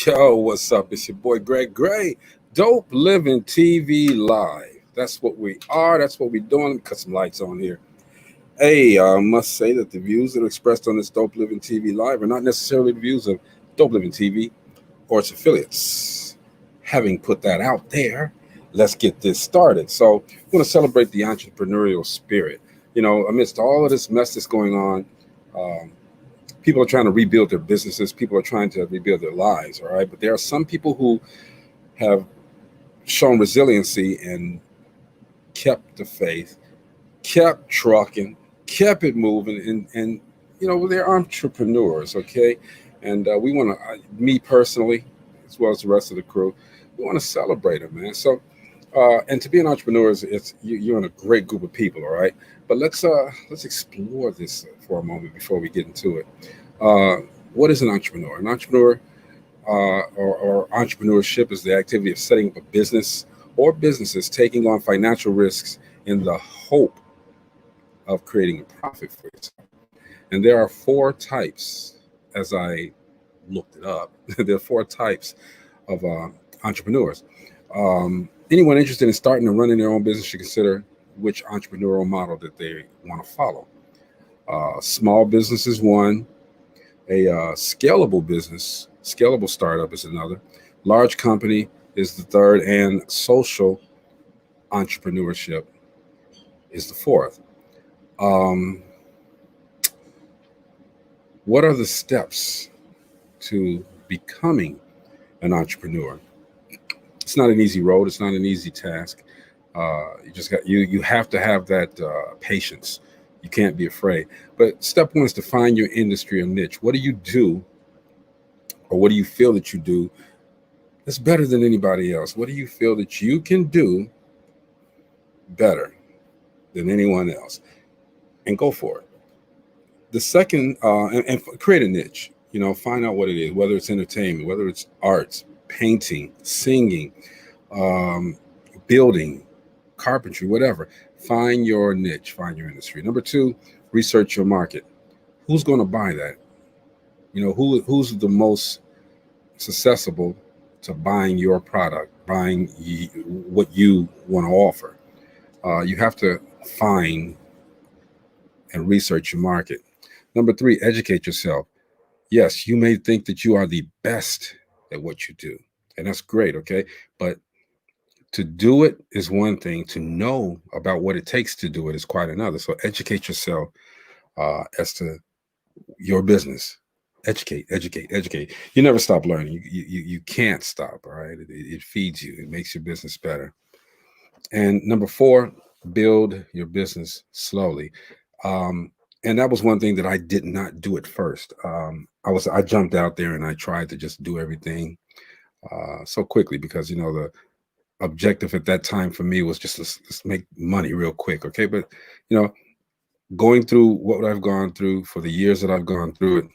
Yo, what's up? It's your boy Greg Gray, Dope Living TV Live. That's what we are. That's what we're doing. Cut some lights on here. Hey, I must say that the views that are expressed on this Dope Living TV Live are not necessarily the views of Dope Living TV or its affiliates. Having put that out there, let's get this started. So, we're going to celebrate the entrepreneurial spirit. Amidst all of this mess that's going on, um, people are trying to rebuild their businesses. People are trying to rebuild their lives. All right. But there are some people who have shown resiliency and kept the faith, kept trucking, kept it moving. And they're entrepreneurs. Okay. And we want to, me personally, as well as the rest of the crew, we want to celebrate them, man. So, and to be an entrepreneur you're in a great group of people. All right. But let's explore this for a moment before we get into it. Uh, what is an entrepreneur? An entrepreneur or entrepreneurship is the activity of setting up a business or businesses taking on financial risks in the hope of creating a profit for yourself. And there are four types, as I looked it up. There are four types of entrepreneurs. Anyone interested in starting and running their own business should consider which entrepreneurial model that they want to follow. Small business is one. A scalable startup is another. Large company is the third, and social entrepreneurship is the fourth. Um, what are the steps to becoming an entrepreneur? It's not an easy road. It's not an easy task. You have to have that patience. You can't be afraid. But step one is to find your industry or niche. What do you do, or what do you feel that you do that's better than anybody else? What do you feel that you can do better than anyone else? And go for it. The second, and create a niche. Find out what it is, whether it's entertainment, whether it's arts, painting, singing, um, building, carpentry, whatever. Find your niche, find your industry. Number two, research your market. Who's going to buy that? Who's the most susceptible to buying your product, buying what you want to offer. You have to find and research your market. Number three, educate yourself. Yes, you may think that you are the best at what you do, and that's great, okay? But to do it is one thing. To know about what it takes to do it is quite another. So educate yourself as to your business. Educate. You never stop learning. You can't stop. All right. It feeds you. It makes your business better. And number four, build your business slowly. Um, and that was one thing that I did not do at first. I jumped out there and I tried to just do everything so quickly because the objective at that time for me was just let's make money real quick. Okay. But you know, going through what I've gone through for the years that I've gone through it,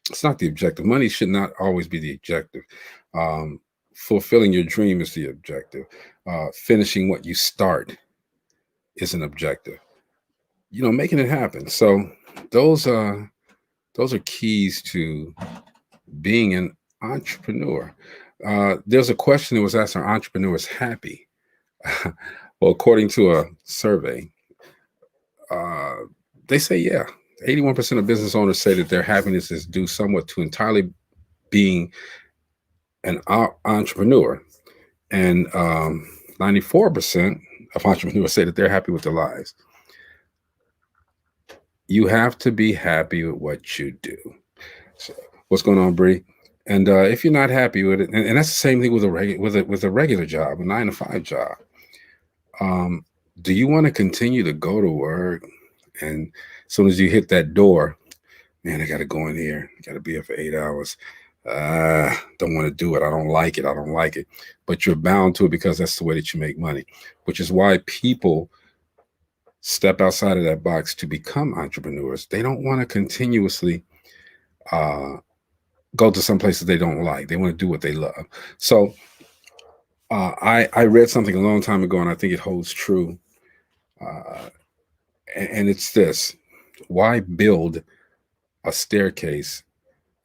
it's not the objective. Money should not always be the objective. Um, Fulfilling your dream is the objective. Finishing what you start is an objective. Making it happen. So those are keys to being an entrepreneur. There's a question that was asked: are entrepreneurs happy? Well, according to a survey, uh, they say yeah. 81% of business owners say that their happiness is due somewhat to entirely being an entrepreneur, and 94% of entrepreneurs say that they're happy with their lives. You have to be happy with what you do. So, what's going on, Bree? And if you're not happy with it, and that's the same thing with a regular job, a 9 to 5 job. Um, do you want to continue to go to work, and as soon as you hit that door, man, I got to go in here. I got to be here for 8 hours. Don't want to do it. I don't like it. I don't like it. But you're bound to it because that's the way that you make money, which is why people step outside of that box to become entrepreneurs. They don't want to continuously uh, go to some places they don't like. They want to do what they love. So I read something a long time ago, and I think it holds true. Uh, and it's this: why build a staircase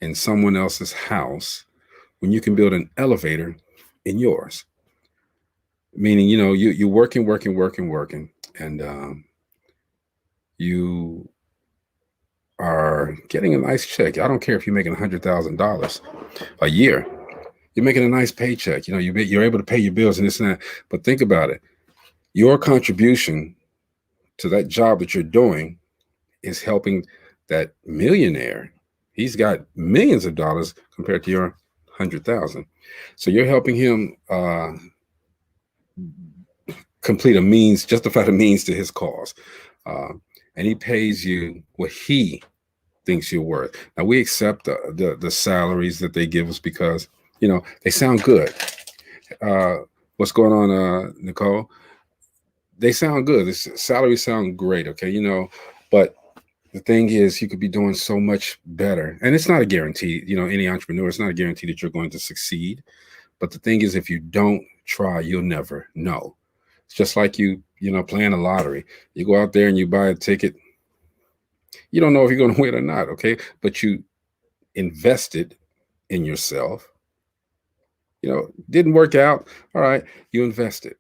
in someone else's house when you can build an elevator in yours? Meaning, you're working, and you are getting a nice check. I don't care if you're making $100,000 a year. You're making a nice paycheck. You're able to pay your bills and this and that. But think about it. Your contribution to that job that you're doing is helping that millionaire. He's got millions of dollars compared to your 100,000. So you're helping him justify the means to his cause. And he pays you what he thinks you're worth. Now we accept the salaries that they give us because, they sound good. What's going on, Nicole? They sound good. The salaries sound great. Okay. But the thing is, you could be doing so much better. And it's not a guarantee, any entrepreneur, it's not a guarantee that you're going to succeed. But the thing is, if you don't try, you'll never know. It's just like playing a lottery. You go out there and you buy a ticket. You don't know if you're going to win or not. Okay. But you invested in yourself. Didn't work out. All right. You invested.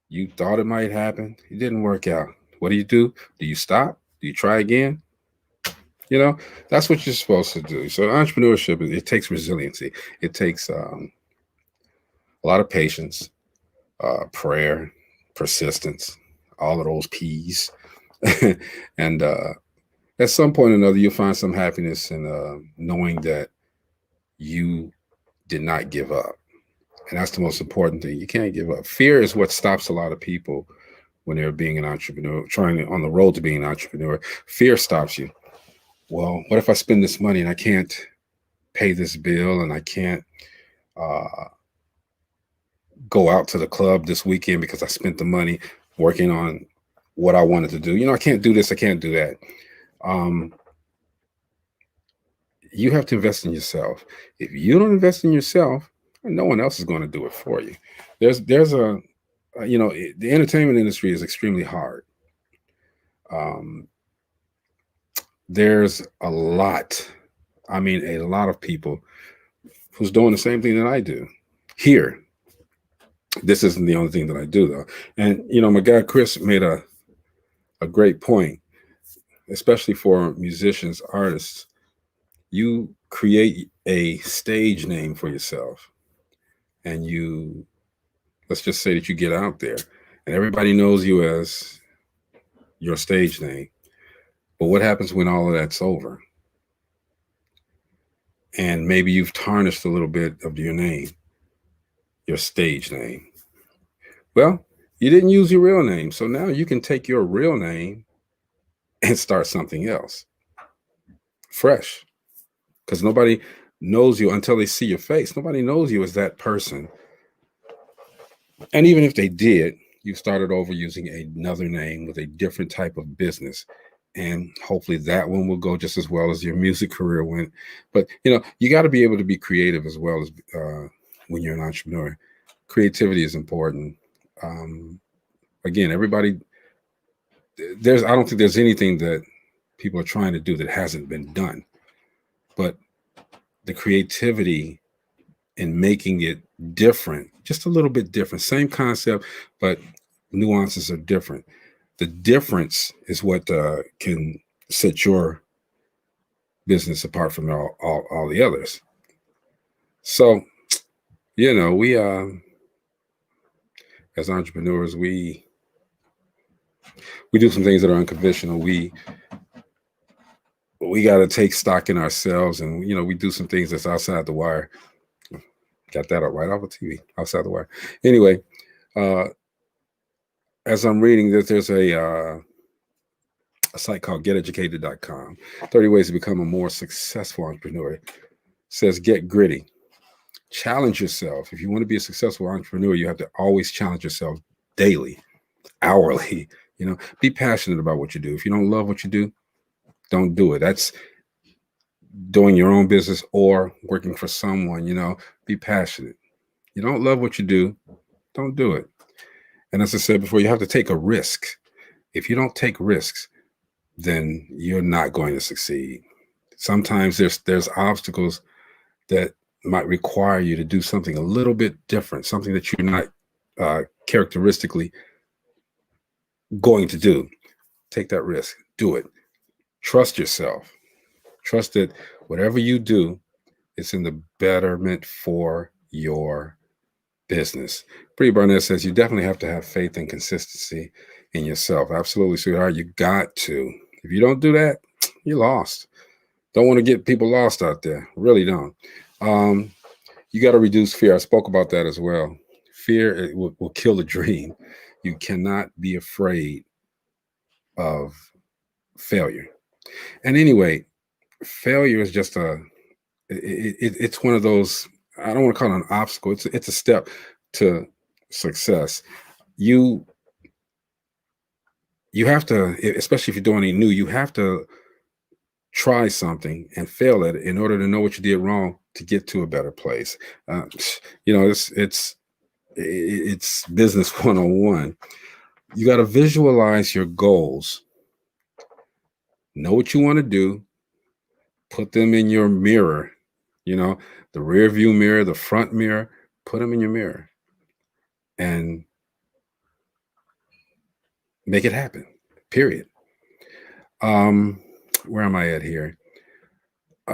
You thought it might happen. It didn't work out. What do? Do you stop? Do you try again? That's what you're supposed to do. So entrepreneurship, it takes resiliency. It takes a lot of patience, prayer, persistence, all of those P's. And at some point or another, you'll find some happiness in knowing that you did not give up. And that's the most important thing. You can't give up. Fear is what stops a lot of people when they're being an entrepreneur, on the road to being an entrepreneur. Fear stops you. Well, what if I spend this money and I can't pay this bill and I can't go out to the club this weekend because I spent the money working on what I wanted to do? I can't do this. I can't do that. You have to invest in yourself. If you don't invest in yourself, no one else is going to do it for you. There's the entertainment industry is extremely hard. There's a lot of people who's doing the same thing that I do here. This isn't the only thing that I do though. And, my guy, Chris, made a great point, especially for musicians, artists. You create a stage name for yourself. And let's just say that you get out there and everybody knows you as your stage name. But what happens when all of that's over? And maybe you've tarnished a little bit of your name, your stage name. Well, you didn't use your real name. So now you can take your real name and start something else fresh, because nobody knows you until they see your face. Nobody knows you as that person. And even if they did, you started over using another name with a different type of business. And hopefully that one will go just as well as your music career went. But, you got to be able to be creative as well as when you're an entrepreneur. Creativity is important. Again, everybody, I don't think there's anything that people are trying to do that hasn't been done. But the creativity in making it different, just a little bit different, same concept, but nuances are different. The difference is what can set your business apart from all the others. So, we as entrepreneurs, we do some things that are unconventional. We got to take stock in ourselves, and we do some things that's outside the wire. Got that up right off of TV, outside the wire. Anyway, as I'm reading this, there's a site called GetEducated.com. 30 ways to become a more successful entrepreneur. It says get gritty. Challenge yourself. If you want to be a successful entrepreneur, you have to always challenge yourself daily, hourly. Be passionate about what you do. If you don't love what you do, don't do it. That's doing your own business or working for someone. Be passionate. You don't love what you do, don't do it. And as I said before, you have to take a risk. If you don't take risks, then you're not going to succeed. Sometimes there's obstacles that might require you to do something a little bit different, something that you're not characteristically going to do. Take that risk. Do it. Trust yourself. Trust that whatever you do, it's in the betterment for your business. Bree Barnett says you definitely have to have faith and consistency in yourself. Absolutely, sweetheart. You got to. If you don't do that, you're lost. Don't want to get people lost out there. Really don't. You got to reduce fear. I spoke about that as well. Fear will kill a dream. You cannot be afraid of failure. And anyway, failure is just it's one of those, I don't want to call it an obstacle. It's a step to success. You have to, especially if you're doing anything new, you have to try something and fail at it in order to know what you did wrong to get to a better place. It's business 101. You got to visualize your goals. Know what you want to do. Put them in your mirror, the rear view mirror, the front mirror, put them in your mirror and make it happen, period. Where am I at here? I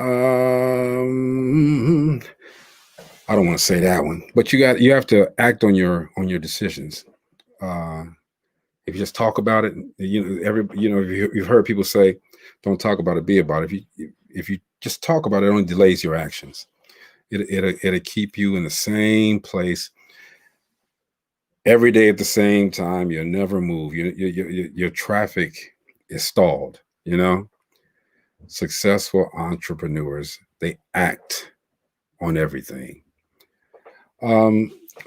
don't want to say that one, but you have to act on your decisions. If you just talk about it, you've heard people say, "Don't talk about it, be about it." If you just talk about it, it only delays your actions. It'll keep you in the same place every day at the same time. You'll never move. Your traffic is stalled. Successful entrepreneurs, they act on everything.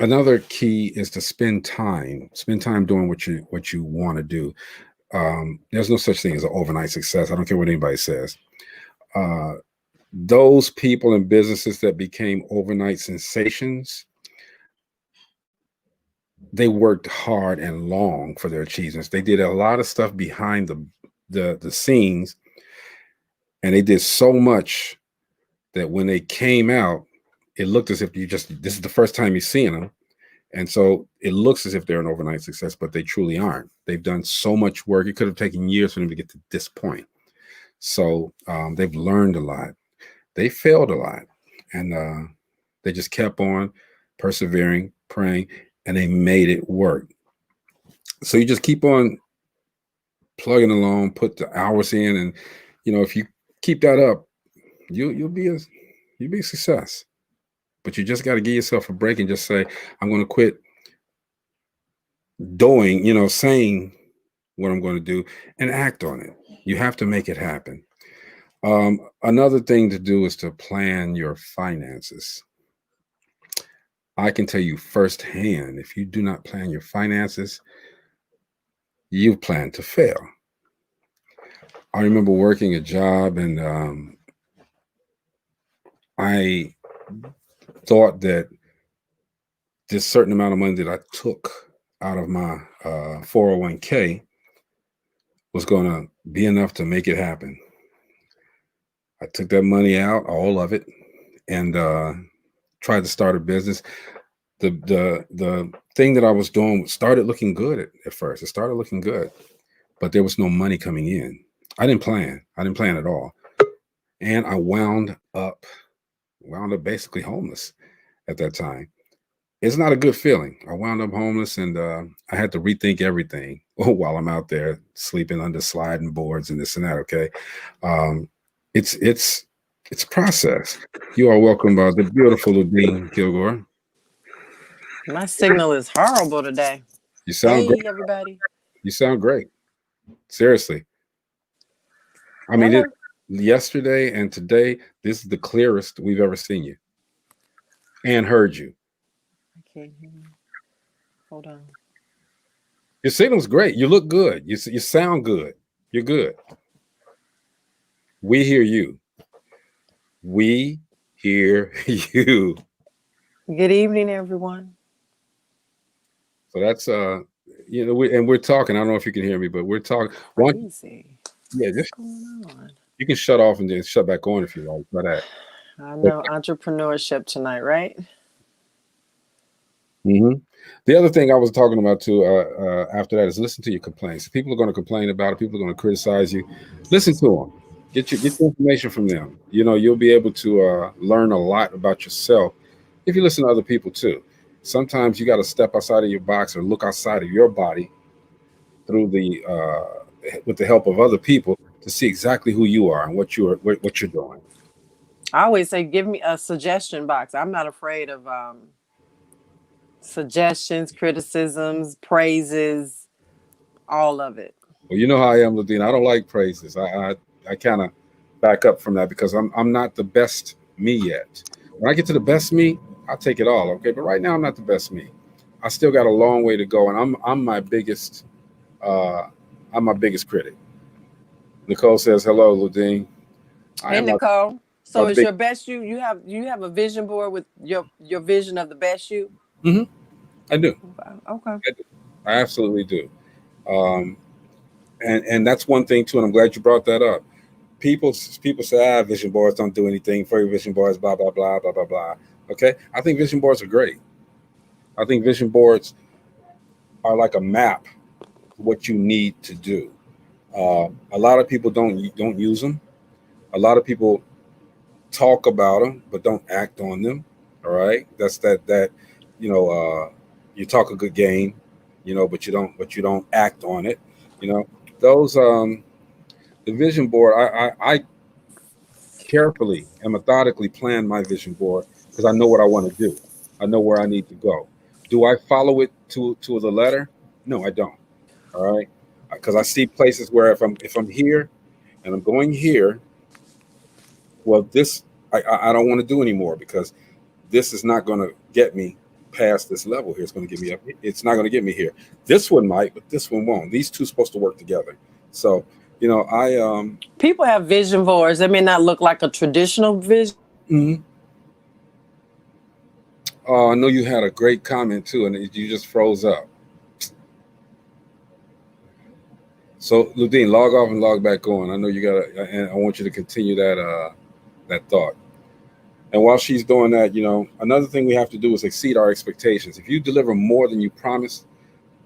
Another key is to spend time doing what you want to do. There's no such thing as an overnight success. I don't care what anybody says. Those people and businesses that became overnight sensations, they worked hard and long for their achievements. They did a lot of stuff behind the scenes, and they did so much that when they came out, it looked as if this is the first time you're seeing them. And so it looks as if they're an overnight success, but they truly aren't. They've done so much work. It could have taken years for them to get to this point. So they've learned a lot. They failed a lot. And they just kept on persevering, praying, and they made it work. So you just keep on plugging along, put the hours in. And, if you keep that up, you'll be a success. But you just got to give yourself a break and just say, I'm going to quit doing, saying what I'm going to do and act on it. You have to make it happen. Another thing to do is to plan your finances. I can tell you firsthand, if you do not plan your finances, you plan to fail. I remember working a job and I thought that this certain amount of money that I took out of my 401k was going to be enough to make it happen. I took that money out, all of it, and tried to start a business. The thing that I was doing started looking good at first. It started looking good, but there was no money coming in. I didn't plan at all. And I wound up basically homeless at that time. It's not a good feeling. I wound up homeless, and I had to rethink everything while I'm out there sleeping under sliding boards and this and that. Okay, it's a process. You are welcome, the beautiful Ludine Kilgore. My signal is horrible today. You sound great, everybody. You sound great. Seriously. I mean, yesterday and today, this is the clearest we've ever seen you and heard you. I can't hear you. Hold on. Your signal's great. You look good. You sound good. You're good. We hear you. We hear you. Good evening, everyone. So that's we're talking. I don't know if you can hear me, but we're talking. Crazy. Yeah, just what's going on? You can shut off and then shut back on if you like. Try that. I know entrepreneurship tonight, right? Hmm. The other thing I was talking about too after that is listen to your complaints. People are going to complain about it. People are going to criticize you. Listen to them. Get your information from them. You know, you'll be able to learn a lot about yourself if you listen to other people too. Sometimes you got to step outside of your box or look outside of your body through the with the help of other people to see exactly who you are and what you're doing. I always say, give me a suggestion box. I'm not afraid of suggestions, criticisms, praises, all of it. Well, you know how I am, Ladina. I don't like praises. I kind of back up from that because I'm not the best me yet. When I get to the best me, I'll take it all. Okay, but right now I'm not the best me. I still got a long way to go, and uh, I'm my biggest critic. Nicole says, "Hello, Ludine. I Hey am Nicole. my So is big. your best you? You have a vision board with your vision of the best you? Hmm. I do. Okay. Okay. I do. I absolutely do. Um, and that's one thing too. And I'm glad you brought that up. People say, vision boards don't do anything for your vision boards, blah blah blah blah blah blah. Okay, I think vision boards are great. I think vision boards are like a map for what you need to do. A lot of people don't use them. A lot of people talk about them but don't act on them. All right, that's that you know you talk a good game, but you don't act on it. You know those the vision board. I carefully and methodically plan my vision board because I know what I want to do. I know where I need to go. Do I follow it to the letter? No, I don't. All right, because I see places where if I'm here and I'm going here, well, this I don't want to do anymore because this is not going to get me past this level here. It's going to get me up. It's not going to get me here. This one might, but this one won't. These two supposed to work together. So I People have vision boards. They may not look like a traditional vision. mhm. Oh, I know you had a great comment too, and you just froze up. So, Ludine, log off and log back on. I know you got to, and I want you to continue that thought. And while she's doing that, another thing we have to do is exceed our expectations. If you deliver more than you promised,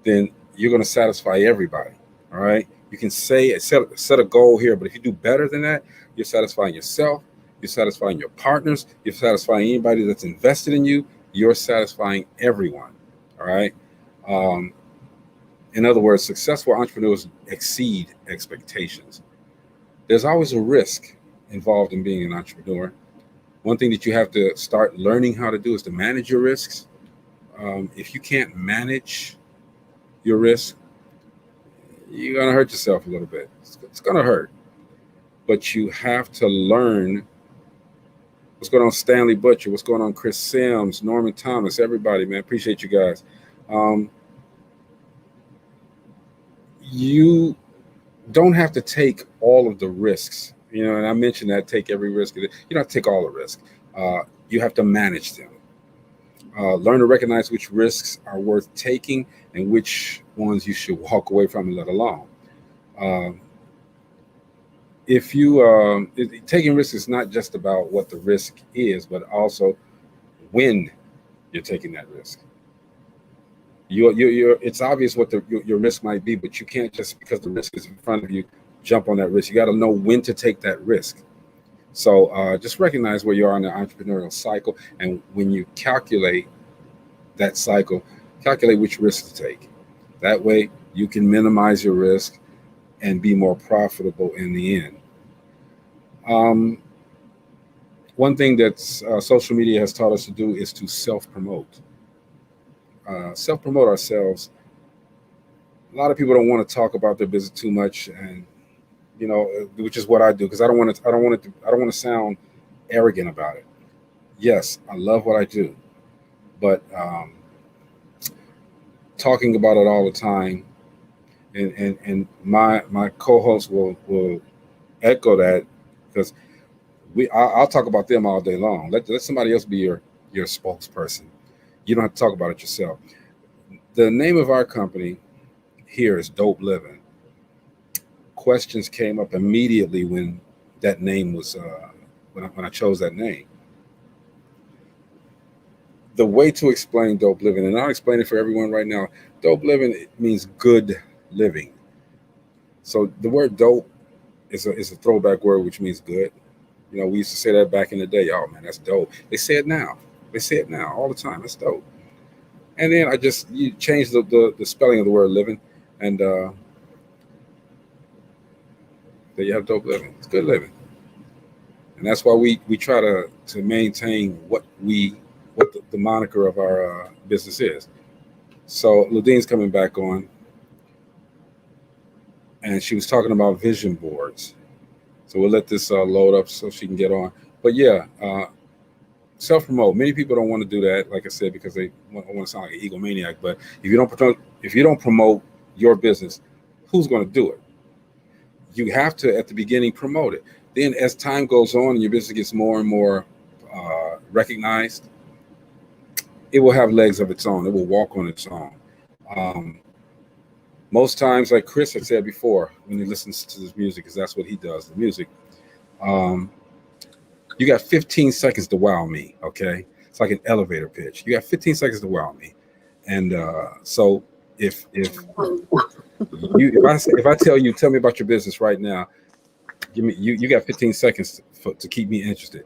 then you're going to satisfy everybody. All right. You can set a goal here, but if you do better than that, you're satisfying yourself, you're satisfying your partners, you're satisfying anybody that's invested in you, you're satisfying everyone. All right. Um, in other words, successful entrepreneurs exceed expectations. There's always a risk involved in being an entrepreneur. One thing that you have to start learning how to do is to manage your risks. If you can't manage your risk, you're going to hurt yourself a little bit. It's going to hurt. But you have to learn what's going on, Stanley Butcher, what's going on, Chris Sims, Norman Thomas, everybody, man. Appreciate you guys. Um, you don't have to take all of the risks. And I mentioned that take every risk. You don't have to take all the risk. You have to manage them. Learn to recognize which risks are worth taking and which ones you should walk away from and let alone. Um, if you taking risks is not just about what the risk is, but also when you're taking that risk. It's obvious what your risk might be, but you can't just because the risk is in front of you jump on that risk. You got to know when to take that risk. So just recognize where you are in the entrepreneurial cycle, and when you calculate that cycle, calculate which risks to take. That way, you can minimize your risk and be more profitable in the end. Um, One thing that social media has taught us to do is to self-promote. Self-promote ourselves. A lot of people don't want to talk about their business too much, and which is what I do because I don't want to sound arrogant about it. Yes, I love what I do, but talking about it all the time, and my co-host will echo that because I'll talk about them all day long. Let somebody else be your spokesperson. You don't have to talk about it yourself. The name of our company here is Dope Living. Questions came up immediately when that name was when I chose that name. the way to explain dope living, and I'll explain it for everyone right now. Dope living, it means good living. So the word dope is a throwback word which means good. You know, we used to say that back in the day. Oh man, that's dope. They say it now. They say it now all the time. That's dope. And then I just you change the spelling of the word living, and there you have dope living. It's good living, and that's why we try to maintain what the moniker of our business is. So Ludine's coming back on, and she was talking about vision boards. So we'll let this load up so she can get on. But yeah, self promote. Many people don't want to do that, like I said, because they want to sound like an egomaniac. But if you don't promote your business, who's going to do it? You have to at the beginning promote it. Then as time goes on and your business gets more and more recognized, it will have legs of its own. It will walk on its own. Um, Most times, like Chris had said before, when he listens to this music, because that's what he does, the music. Um, you got 15 seconds to wow me. Okay, it's like an elevator pitch. You got 15 seconds to wow me, and so if I tell you, tell me about your business right now, give me you got 15 seconds to keep me interested.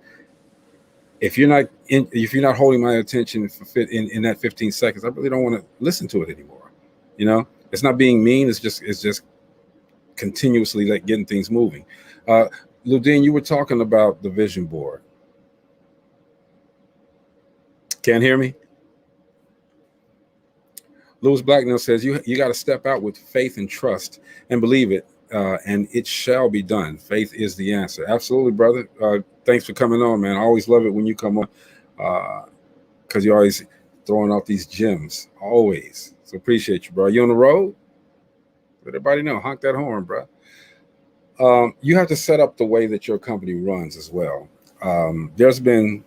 If you're not holding my attention in that 15 seconds, I really don't want to listen to it anymore. You know, it's not being mean. It's just continuously like getting things moving. Uh, Ludine, you were talking about the vision board. Can't hear me? Lewis Blacknell says you got to step out with faith and trust and believe it, and it shall be done. Faith is the answer. Absolutely, brother. Thanks for coming on, man. I always love it when you come on because you're always throwing out these gems. Always. So appreciate you, bro. You on the road? Let everybody know. Honk that horn, bro. You have to set up the way that your company runs as well. There's been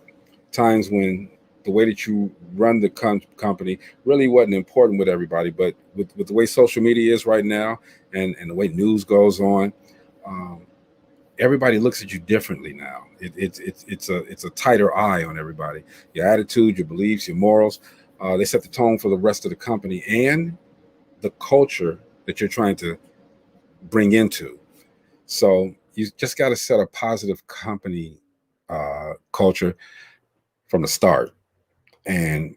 times when the way that you run the company really wasn't important with everybody, but with the way social media is right now and the way news goes on, um, everybody looks at you differently now. It's a tighter eye on everybody. Your attitude, your beliefs, your morals, they set the tone for the rest of the company and the culture that you're trying to bring into. So you just got to set a positive company culture from the start, and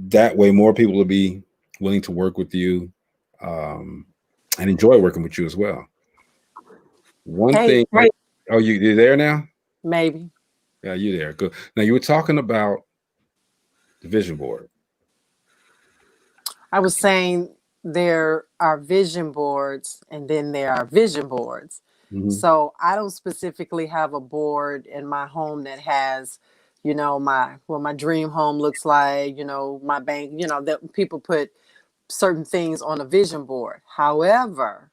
that way more people will be willing to work with you um, and enjoy working with you as well. One Hey, thing. Oh, you there now? maybe. Yeah, you there. Good. Now you were talking about the vision board. I was saying there are vision boards and then there are vision boards. Hmm. So I don't specifically have a board in my home that has, my what my dream home looks like, my bank, that people put certain things on a vision board. However,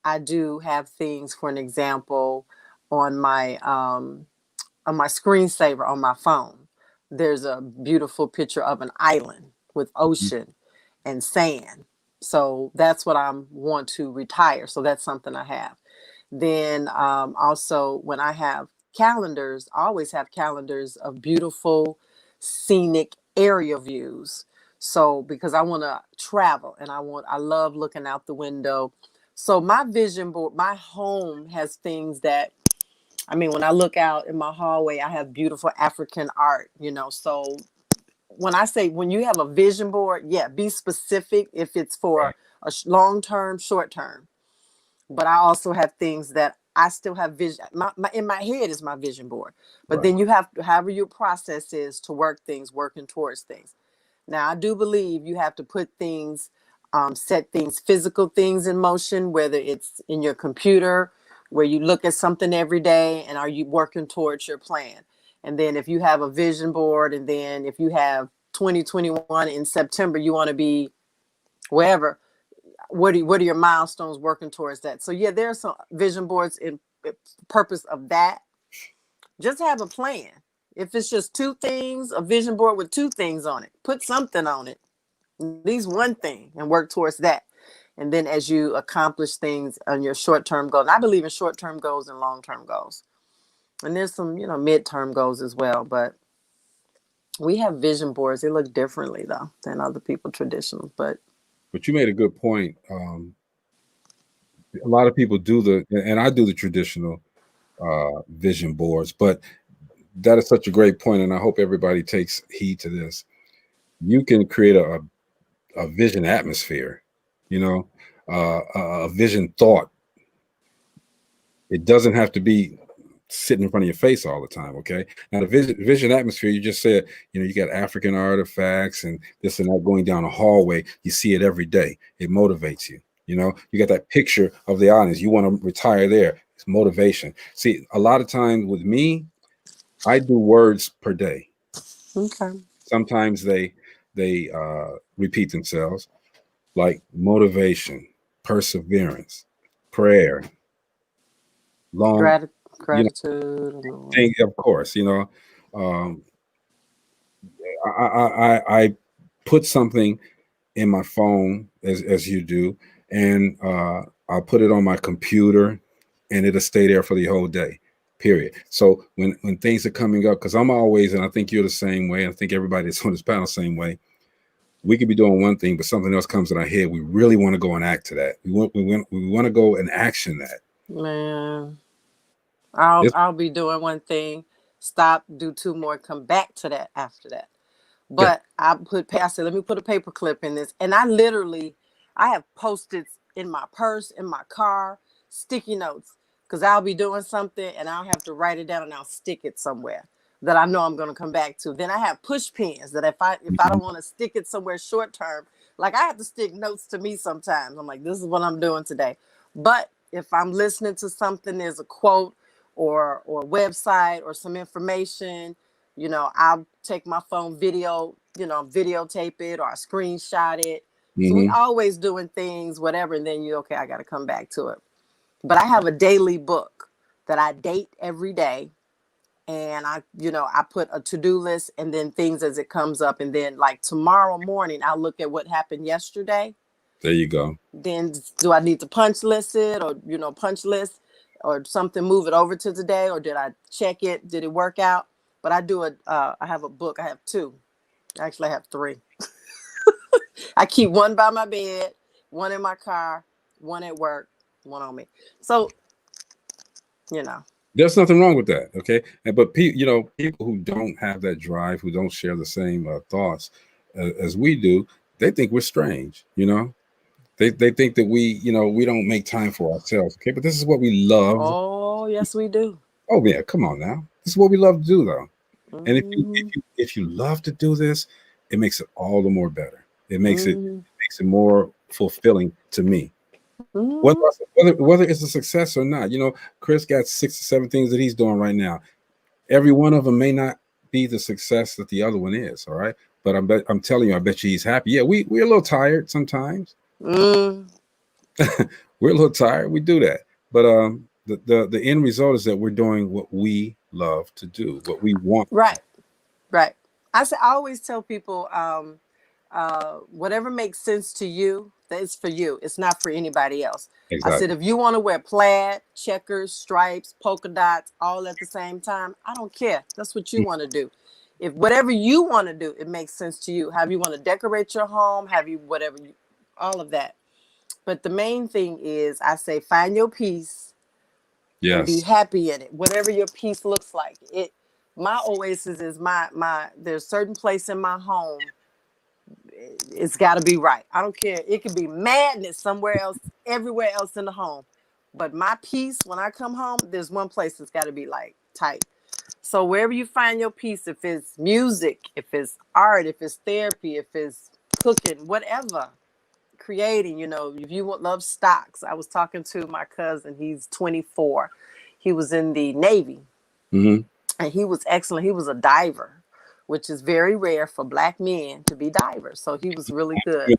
I do have things, for an example, on my screensaver on my phone. There's a beautiful picture of an island with ocean and sand. So that's what I want to retire. So that's something I have. Then also, when I have calendars, I always have calendars of beautiful scenic area views. So because I want to travel and I love looking out the window. So my vision board, my home has things that, I mean, when I look out in my hallway, I have beautiful African art. So when you have a vision board, yeah, be specific if it's for Right. a long term, short term. But I also have things that I still have vision. In my head is my vision board. But Right. then you have to, however your process is to working towards things. Now, I do believe you have to put things, set things, physical things in motion, whether it's in your computer, where you look at something every day, and are you working towards your plan? And then if you have a vision board, and then if you have 2021 in September, you want to be wherever. What are your milestones working towards that? So yeah, there's some vision boards in purpose of that. Just have a plan. If it's just two things, a vision board with two things on it, put something on it, at least one thing, and work towards that. And then as you accomplish things on your short-term goals, I believe in short-term goals and long-term goals. And there's some, mid-term goals as well. But We have vision boards. They look differently though than other people traditional, but But you made a good point. A lot of people do and I do the traditional vision boards, but that is such a great point, and I hope everybody takes heed to this. You can create a vision atmosphere, you know, a vision thought. It doesn't have to be sitting in front of your face all the time. Okay. Now the vision atmosphere, you just said, you got African artifacts and this and that going down a hallway. You see it every day. It motivates you. You got that picture of the audience. You want to retire there. It's motivation. See, a lot of times with me, I do words per day. okay. Sometimes they repeat themselves, like motivation, perseverance, prayer, long, you know, Gratitude. thing, of course, um, I put something in my phone as you do, and I'll put it on my computer, and it'll stay there for the whole day. Period. So when things are coming up, because I'm always, and I think you're the same way, and I think everybody that's on this panel the same way. We could be doing one thing, but something else comes in our head. We really want to go and act to that. We want to go and action that. Man, It's, I'll be doing one thing, stop, do two more, come back to that after that. yeah. But I said, let me put a paper clip in this. And I have post-its in my purse, in my car, sticky notes, because I'll be doing something and I'll have to write it down and I'll stick it somewhere that I know I'm going to come back to. Then I have push pins that if I Mhm. don't want to stick it somewhere short term, like I have to stick notes to me sometimes. I'm like, this is what I'm doing today. But if I'm listening to something, there's a quote or website or some information, I'll take my phone videotape it or I screenshot it. So we Mhm. always doing things, whatever, and then okay, I got to come back to it. But I have a daily book that I date every day, and I put a to-do list and then things as it comes up, and then like tomorrow morning I'll look at what happened yesterday. There you go. Then do I need to punch list it or punch list or something, move it over to today, or did I check it, did it work out? But I have a book. I have two. Actually, I have three. I keep one by my bed, one in my car, one at work, one on me. So, you know. There's nothing wrong with that. Okay. But people who don't have that drive, who don't share the same thoughts as we do, they think we're strange. They think that we don't make time for ourselves. Okay. But this is what we love. Oh, yes, we do. Oh yeah, come on now. This is what we love to do, though. And if you if Mm-hmm. you if you love to do this, it makes it all the more better. Mm-hmm. It makes it more fulfilling to me. Whether Mm-hmm. whether it's a success or not. Chris got 6 or 7 things that he's doing right now. Every one of them may not be the success that the other one is. All right, but I'm telling you, I bet you he's happy. Yeah, we're a little tired sometimes. Mm. We're a little tired. We do that, but the end result is that we're doing what we love to do, what we want. Right. Right. I always tell people, whatever makes sense to you, that is for you. It's not for anybody else. I said, Exactly. if you want to wear plaid, checkers, stripes, polka dots, all at the same time, I don't care. That's what you want to do. If whatever you want to do, it makes sense to you. Have you want to decorate your home, have you whatever, all of that. But the main thing is, I say, find your peace and be Yes. happy in it. Whatever your peace looks like. My oasis is my there's certain place in my home. It's got to be right. I don't care. It could be madness somewhere else, everywhere else in the home. But my peace, when I come home, there's one place that's got to be like tight. So wherever you find your peace, if it's music, if it's art, if it's therapy, if it's cooking, whatever, creating, if you love stocks. I was talking to my cousin. He's 24. He was in the Navy Hmm. and he was excellent. He was a diver, which is very rare for black men to be divers. So he was really good.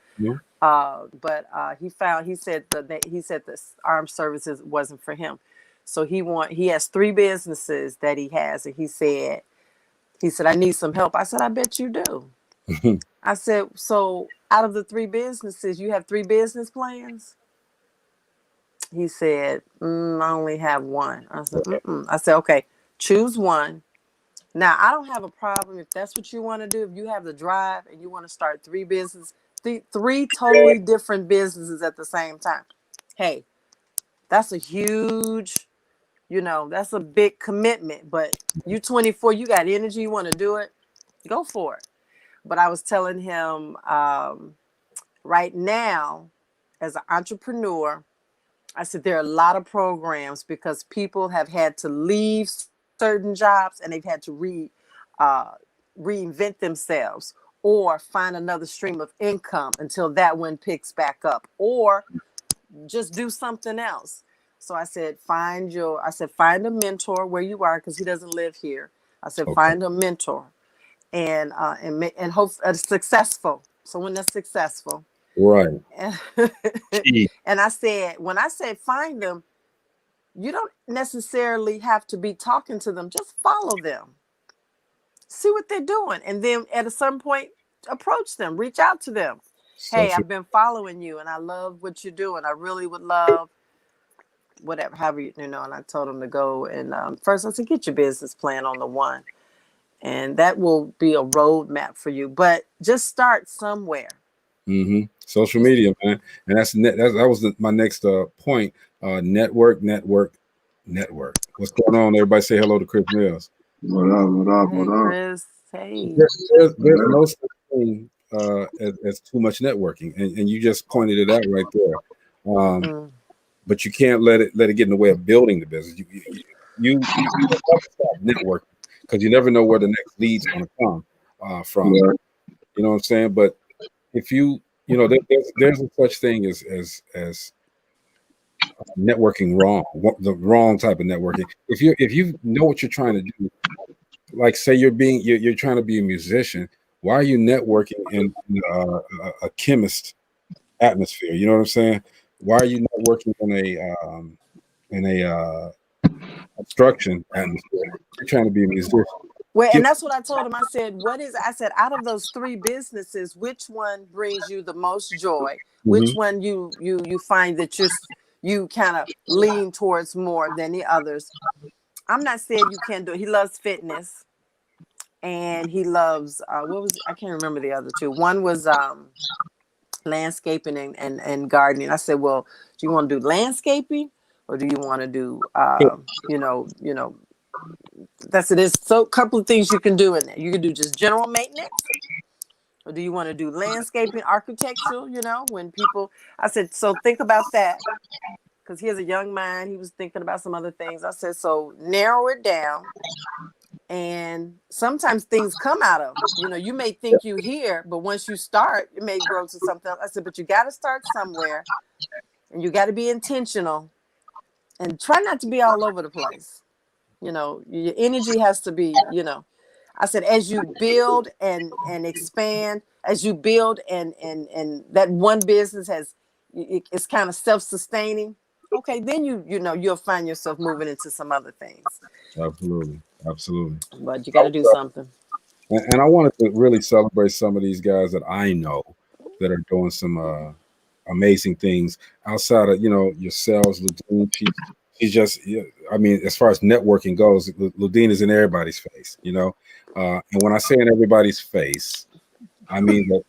But he said the armed services wasn't for him. So he has 3 businesses that he has, and he said I need some help. I said I bet you do. I said, so out of the 3 businesses, you have 3 business plans? He said, I only have one. I said, I said, okay, choose one Now, I don't have a problem if that's what you want to do. If you have the drive and you want to start three totally different businesses at the same time. Hey, that's a huge, that's a big commitment. But you 24, you got energy, you want to do it, go for it. But I was telling him right now, as an entrepreneur, I said there are a lot of programs because people have had to leave certain jobs and they've had to reinvent themselves or find another stream of income until that one picks back up, or just do something else. So I said, find a mentor where you are, because he doesn't live here. I said, Okay. find a mentor and hope successful. Someone that's successful. Right. And, Key. and I said, when I said find them, you don't necessarily have to be talking to them. Just follow them. See what they're doing. And then at a certain point, approach them, reach out to them. Hey, Social. I've been following you and I love what you're doing. I really would love whatever, however, and I told him to go. And first I said, get your business plan on the one. And that will be a roadmap for you. But just start somewhere. Social media, man. And that was my next point. Network. What's going on? Everybody say hello to Chris Mills. What up? What up? Hey, What up? Chris. Hey. There's no such thing as too much networking, and you just pointed it out right there. But you can't let it get in the way of building the business. You have to stop networking, because you never know where the next lead's going to come from. Yeah. You know what I'm saying? But if there's a such thing as networking wrong, the wrong type of networking. If you know what you're trying to do, like say you're trying to be a musician, why are you networking in a chemist atmosphere? You know what I'm saying? Why are you networking in a construction atmosphere? You're trying to be a musician. Well, and that's what I told him. I said, out of those three businesses, which one brings you the most joy? Which one you find that you kind of lean towards more than the others? I'm not saying you can't do it. He loves fitness, and he loves I can't remember the other two. One was landscaping and gardening. I said, well, do you want to do landscaping, or do you want to do that's it. Is so a couple of things you can do in there. You can do just general maintenance, or do you want to do landscaping, architectural? When people, I said, so think about that, because he has a young mind. He was thinking about some other things. I said, so narrow it down. And sometimes things come out of, you may think you here, but once you start, it may grow to something else. I said, but you got to start somewhere, and you got to be intentional, and try not to be all over the place. Your energy has to be, I said, as you build and expand, as you build and that one business it's kind of self-sustaining. Okay, then you'll find yourself moving into some other things. Absolutely. But you got to do something. And I wanted to really celebrate some of these guys that I know that are doing some amazing things outside of yourselves. Ludine, she's just, I mean, as far as networking goes, Ludine is in everybody's face, and when I say in everybody's face, I mean that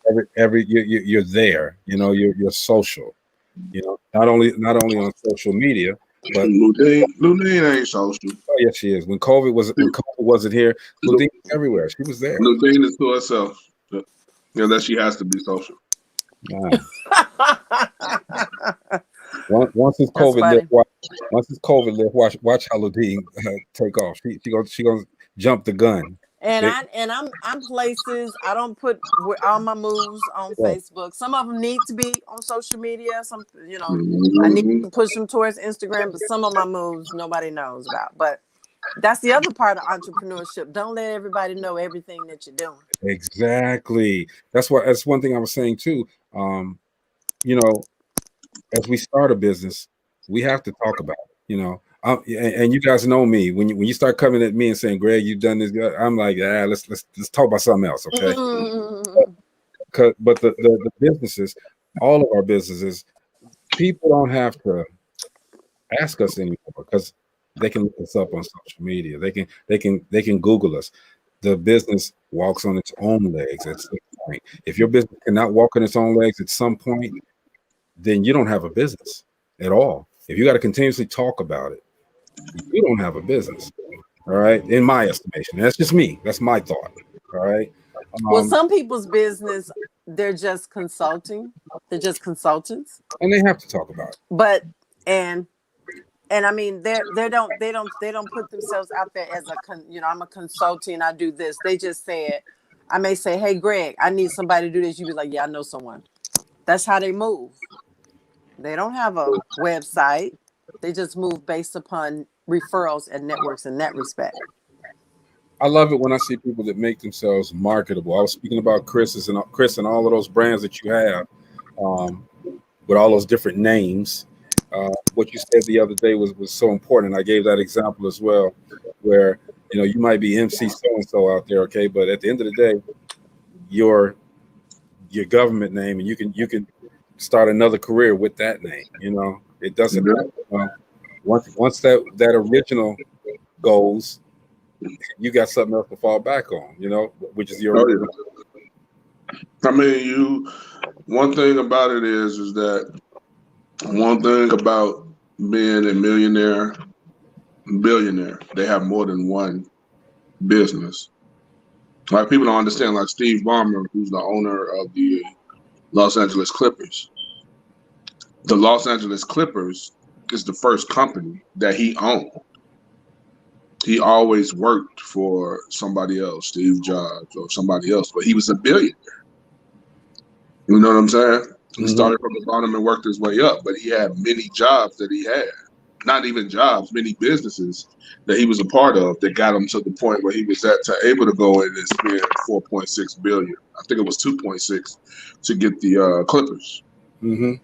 you're there, you're social, not only on social media, but Ludine ain't social. Oh yes, she is. When COVID wasn't here, Ludine was everywhere. She was there. Ludine is to herself. That she has to be social. Once it's COVID lift, watch how Ludine take off. She gonna jump the gun. And I'm places. I don't put all my moves on Facebook. Some of them need to be on social media. Some, I need to push them towards Instagram. But some of my moves nobody knows about. But that's the other part of entrepreneurship. Don't let everybody know everything that you're doing. Exactly. That's one thing I was saying too. As we start a business, we have to talk about it. And you guys know me. When you start coming at me and saying, "Greg, you've done this," I'm like, let's talk about something else, okay? But the businesses, all of our businesses, people don't have to ask us anymore, because They can look us up on social media. They can Google us. The business walks on its own legs at some point. If your business cannot walk on its own legs at some point, then you don't have a business at all. If you got to continuously talk about it, you don't have a business. All right. In my estimation, that's just me. That's my thought. All right. Well, some people's business, they're just consulting. They're just consultants. And they have to talk about it. But and I mean, they don't put themselves out there as I'm a consultant. I do this. They just said, I may say, hey, Greg, I need somebody to do this. You be like, yeah, I know someone. That's how they move. They don't have a website. They just move based upon referrals and networks in that respect. I love it when I see people that make themselves marketable. I was speaking about Chris and all of those brands that you have, with all those different names. What you said the other day was so important. I gave that example as well, where you might be MC so and so out there, okay, but at the end of the day, your government name, and you can start another career with that name. It doesn't matter. Once that original goes, you got something else to fall back on, which is your original. I mean, one thing about it is that one thing about being a millionaire, billionaire, they have more than one business. Like, people don't understand, like Steve Ballmer, who's the owner of the Los Angeles Clippers. The Los Angeles Clippers is the first company that he owned. He always worked for somebody else, Steve Jobs or somebody else, but he was a billionaire. You know what I'm saying? He started from the bottom and worked his way up, but he had many jobs that he had. Not even jobs, many businesses that he was a part of that got him to the point where he was able to go in and spend $4.6 billion. I think it was 2.6 to get the Clippers. And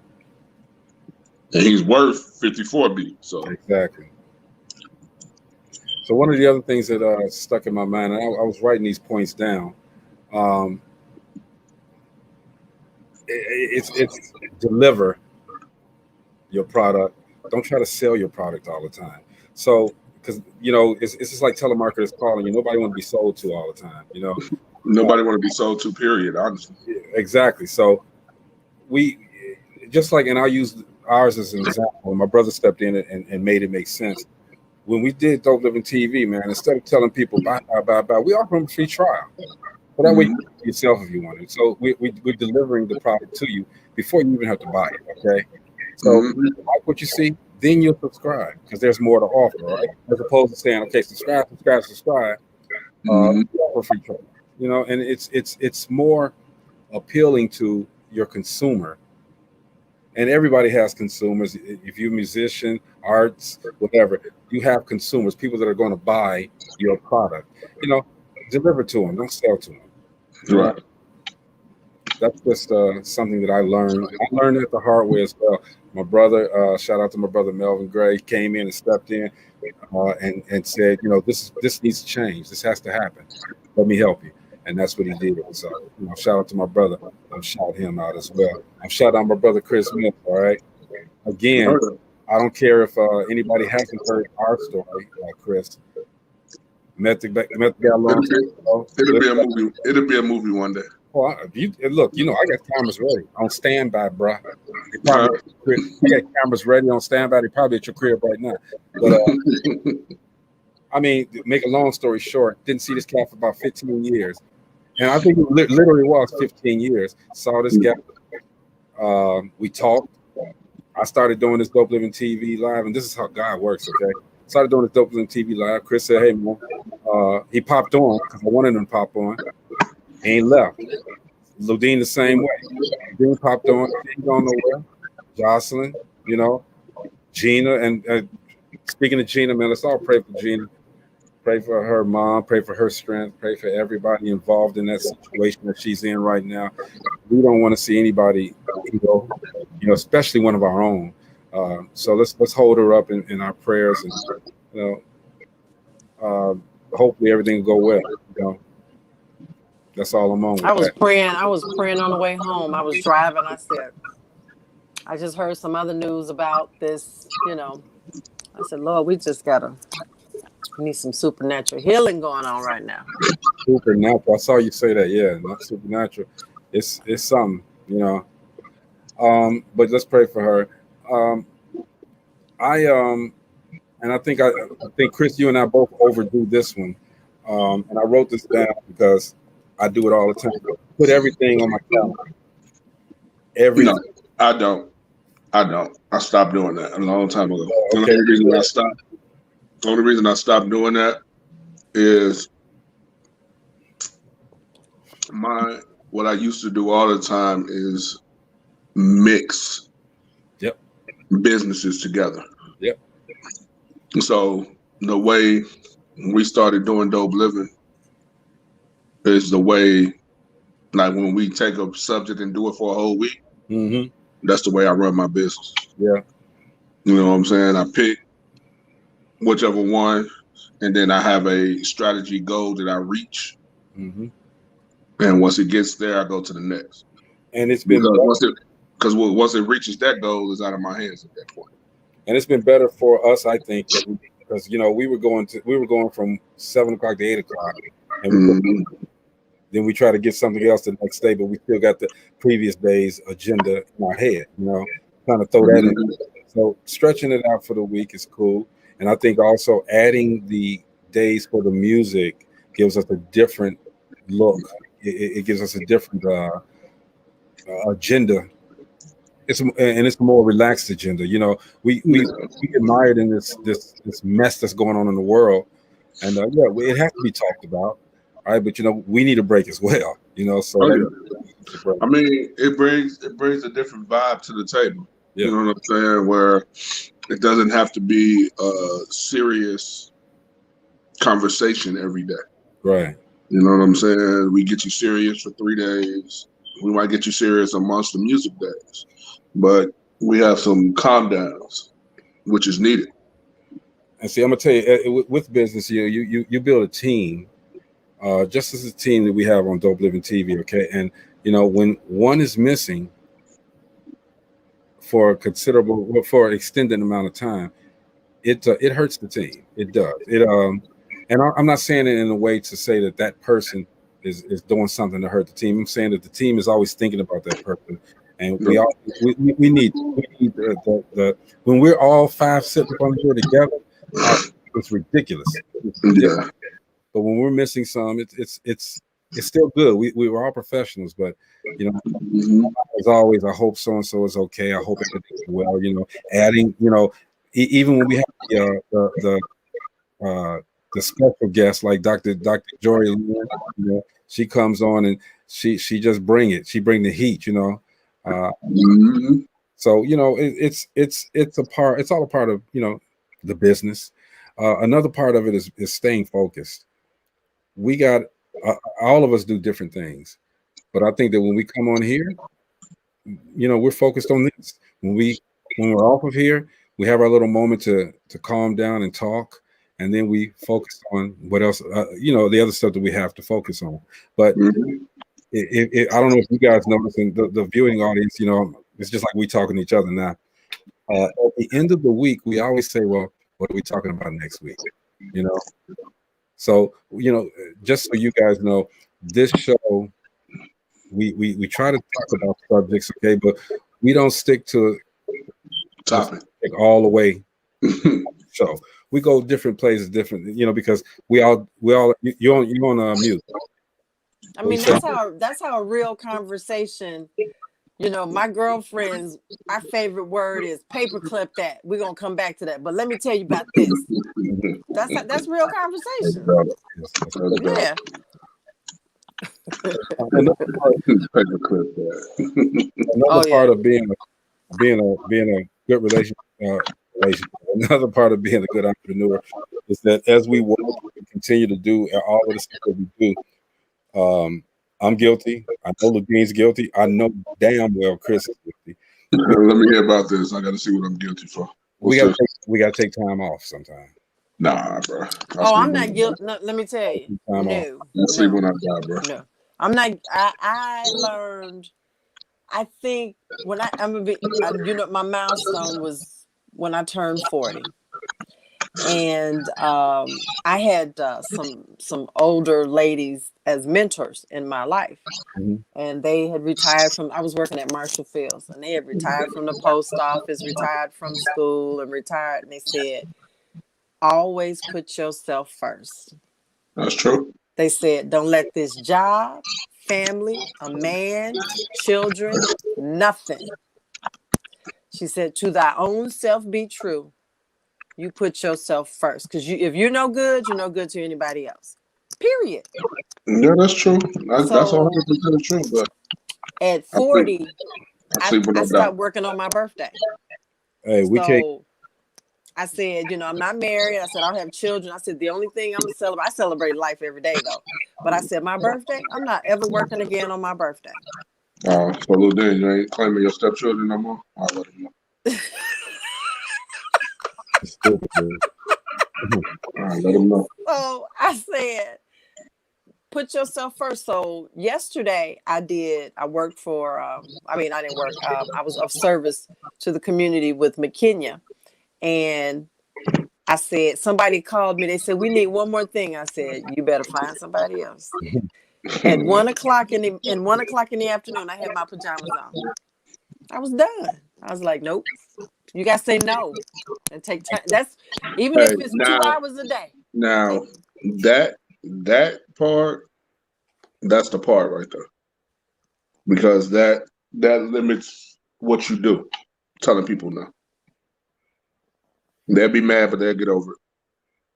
he's worth 54 billion. So exactly. So one of the other things that stuck in my mind, and I was writing these points down. It's deliver your product. Don't try to sell your product all the time. So, because it's just like telemarketers calling you. Nobody want to be sold to all the time. Nobody want to be sold to. Period. Honestly. Exactly. So we just like, and I'll use ours as an example. My brother stepped in and made it make sense. When we did DopelivenTV, man, instead of telling people buy, we offer them a free trial. So that way you can yourself if you want it. So we're delivering the product to you before you even have to buy it. Okay. So if you like what you see, then you'll subscribe because there's more to offer, right? As opposed to saying, okay, subscribe. For free trial. And it's more appealing to your consumer. And everybody has consumers. If you're a musician, arts, whatever, you have consumers, people that are going to buy your product. Deliver to them, don't sell to them. Right. That's just something that I learned. I learned it the hard way as well. My brother, shout out to my brother Melvin Gray, came in and stepped in and said, this needs to change. This has to happen. Let me help you. And that's what he did. So, shout out to my brother. I'm shout him out as well. I'm shout out my brother Chris Smith. All right. Again, I don't care if anybody hasn't heard our story, Chris. Met the guy long time ago. It'll be a movie one day. Well, look, I got cameras ready on standby, bro. You got cameras ready on standby. They're probably at your crib right now. But I mean, make a long story short, didn't see this cat for about 15 years. And I think it literally was 15 years. Saw this guy. We talked. I started doing this DopelivenTV live, and this is how God works, okay? Started doing this DopelivenTV live. Chris said, hey, man. He popped on because I wanted him to pop on. Ain't left. Ludine the same way. Ludine popped on. Ain't going nowhere. Jocelyn, Gina. And speaking of Gina, man, let's all pray for Gina. Pray for her mom. Pray for her strength. Pray for everybody involved in that situation that she's in right now. We don't want to see anybody, especially one of our own. So let's hold her up in our prayers, and hopefully everything will go well. That's all I'm on. I was praying on the way home. I was driving. I said, I just heard some other news about this, I said, Lord, we need some supernatural healing going on right now. Supernatural. I saw you say that. Yeah, not supernatural. It's something, you know. But let's pray for her. And I think Chris, you and I both overdo this one. And I wrote this down because I do it all the time. Put everything on my calendar. Everything. No, I don't. I stopped doing that a long time ago. Okay. The only reason I stopped doing that is what I used to do all the time is mix businesses together. Yep. So the way we started doing Dope Living is the way, like when we take a subject and do it for a whole week, that's the way I run my business. Yeah. You know what I'm saying? I pick whichever one, and then I have a strategy goal that I reach. And once it gets there, I go to the next. And it's been because once it reaches that goal, it's out of my hands at that point. And it's been better for us, I think, because we were going from 7 o'clock to 8 o'clock, and then we try to get something else the next day, but we still got the previous day's agenda in our head. Trying to throw that in. So stretching it out for the week is cool, and I think also adding the days for the music gives us a different look. It gives us a different agenda. It's a more relaxed agenda. We get mired in this mess that's going on in the world, and it has to be talked about. All right, but we need a break as well. So I mean, it brings a different vibe to the table. Yeah. You know what I'm saying? Where it doesn't have to be a serious conversation every day. Right. You know what I'm saying? We get you serious for 3 days. We might get you serious amongst the music days, but we have some calm downs, which is needed. And see, I'm gonna tell you, with business, you build a team, just as a team that we have on DopelivenTV. Okay, and when one is missing for an extended amount of time, it hurts the team. It does. And I'm not saying it in a way to say that person is doing something to hurt the team. I'm saying that the team is always thinking about that person, and we need the when we're all 5 sitting up on here together, it's ridiculous. Yeah. But when we're missing some, it's still good. We were all professionals, but as always, I hope so and so is okay. I hope everything's well. Adding, even when we have the special guests like Dr. Jory, she comes on and she just bring it. She bring the heat. So it's a part. It's all a part of the business. Another part of it is staying focused. We got all of us do different things, but I think that when we come on here, we're focused on this. When we're off of here, we have our little moment to calm down and talk, and then we focus on what else, the other stuff that we have to focus on. But I don't know if you guys notice, in the viewing audience, it's just like we talking to each other now. At the end of the week, we always say, well, what are we talking about next week? So, just so you guys know, this show, we try to talk about subjects, okay, but we don't stick to topic all the way. So we go different places, because we all you're on mute. I mean, that's how a real conversation. My girlfriends, our favorite word is paperclip that. We're gonna come back to that. But let me tell you about this. That's real conversation. Yeah. Another part of being a good relationship. Another part of being a good entrepreneur is that as we work and continue to do all of the stuff that we do, I'm guilty. I know Levine's guilty. I know damn well Chris is guilty. Let me hear about this. I got to see what I'm guilty for. We got to take time off sometime. Nah, bro. I'm not guilty. No, let me tell you. No. Let's see when I die, bro. No, I'm not. I learned. I think when my milestone was when I turned 40. And I had some older ladies as mentors in my life. Mhm. And they had retired from, I was working at Marshall Fields, and they had retired from the post office, retired from school, and retired. And they said, always put yourself first. That's true. They said, don't let this job, family, a man, children, nothing. She said, to thy own self be true. You put yourself first. Because if you're no good, you're no good to anybody else. Period. Yeah, that's true. That's So 100% true. But at I sleep, 40, I sleep I without stopped doubt. working on my birthday. Hey, we can't. So I said, I'm not married. I said, I don't have children. I said, the only thing I'm going to celebrate, I celebrate life every day though. But I said, my birthday, I'm not ever working again on my birthday. So Lil Dan, you ain't claiming your stepchildren no more? I'll let them know. I'll let them know. So I said, put yourself first. So yesterday I worked for, I didn't work. I was of service to the community with McKenya. And I said, somebody called me. They said, we need one more thing. I said, you better find somebody else. At 1 o'clock in the afternoon, I had my pajamas on. I was done. I was like, nope. You guys say no and take time. That's even if it's 2 hours a day. Now that part, that's the part right there. Because that limits what you do. Telling people no. They'll be mad, but they'll get over it.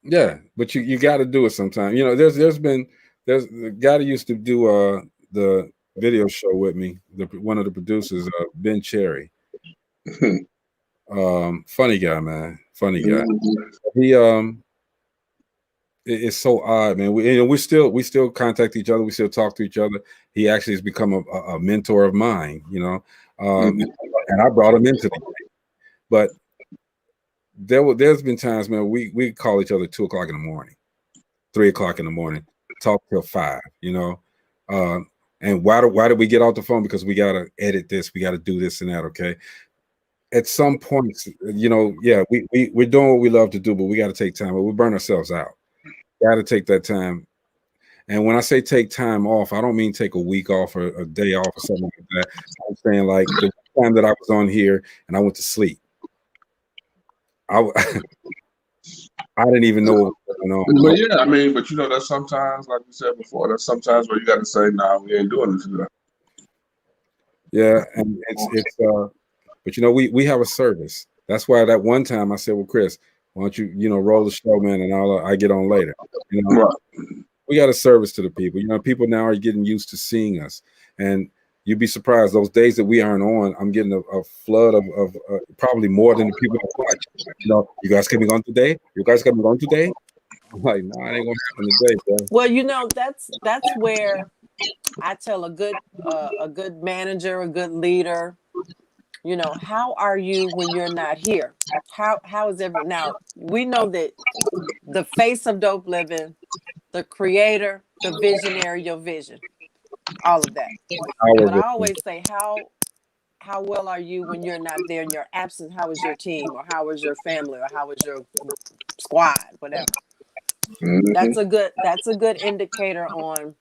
Yeah, but you got to do it sometime. There's the guy that used to do the video show with me, one of the producers, Ben Cherry. Funny guy, man. Funny guy. He it's so odd, man. We still contact each other. We still talk to each other. He actually has become a mentor of mine, and I brought him into the game. But there's been times, man, we call each other 2 o'clock in the morning, 3 o'clock in the morning, talk till 5, and why did we get off the phone? Because we got to edit this, we got to do this and that. Okay. At some points, we're doing what we love to do, but we got to take time. But we burn ourselves out. Got to take that time. And when I say take time off, I don't mean take a week off or a day off or something like that. I'm saying like the time that I was on here and I went to sleep. I didn't even know what was going on. But yeah, but that's sometimes, like we said before, that's sometimes where you got to say, nah, we ain't doing this today. Yeah, and it's but we have a service. That's why that one time I said, well, Chris, why don't you roll the show, man, and I get on later. Right. We got a service to the people. People now are getting used to seeing us, and you'd be surprised those days that we aren't on. I'm getting a flood of probably more than the people that watch. You guys coming on today? You guys coming on today? I'm like, no, it ain't gonna happen today, bro. Well, that's where I tell a good manager, a good leader, how are you when you're not here? How is everyone? Now we know that the face of Dope Living, the creator, the visionary, your vision, all of that. But I always say, how well are you when you're not there in your absence? How is your team, or how is your family, or how is your squad, whatever? Mm-hmm. That's a good indicator on,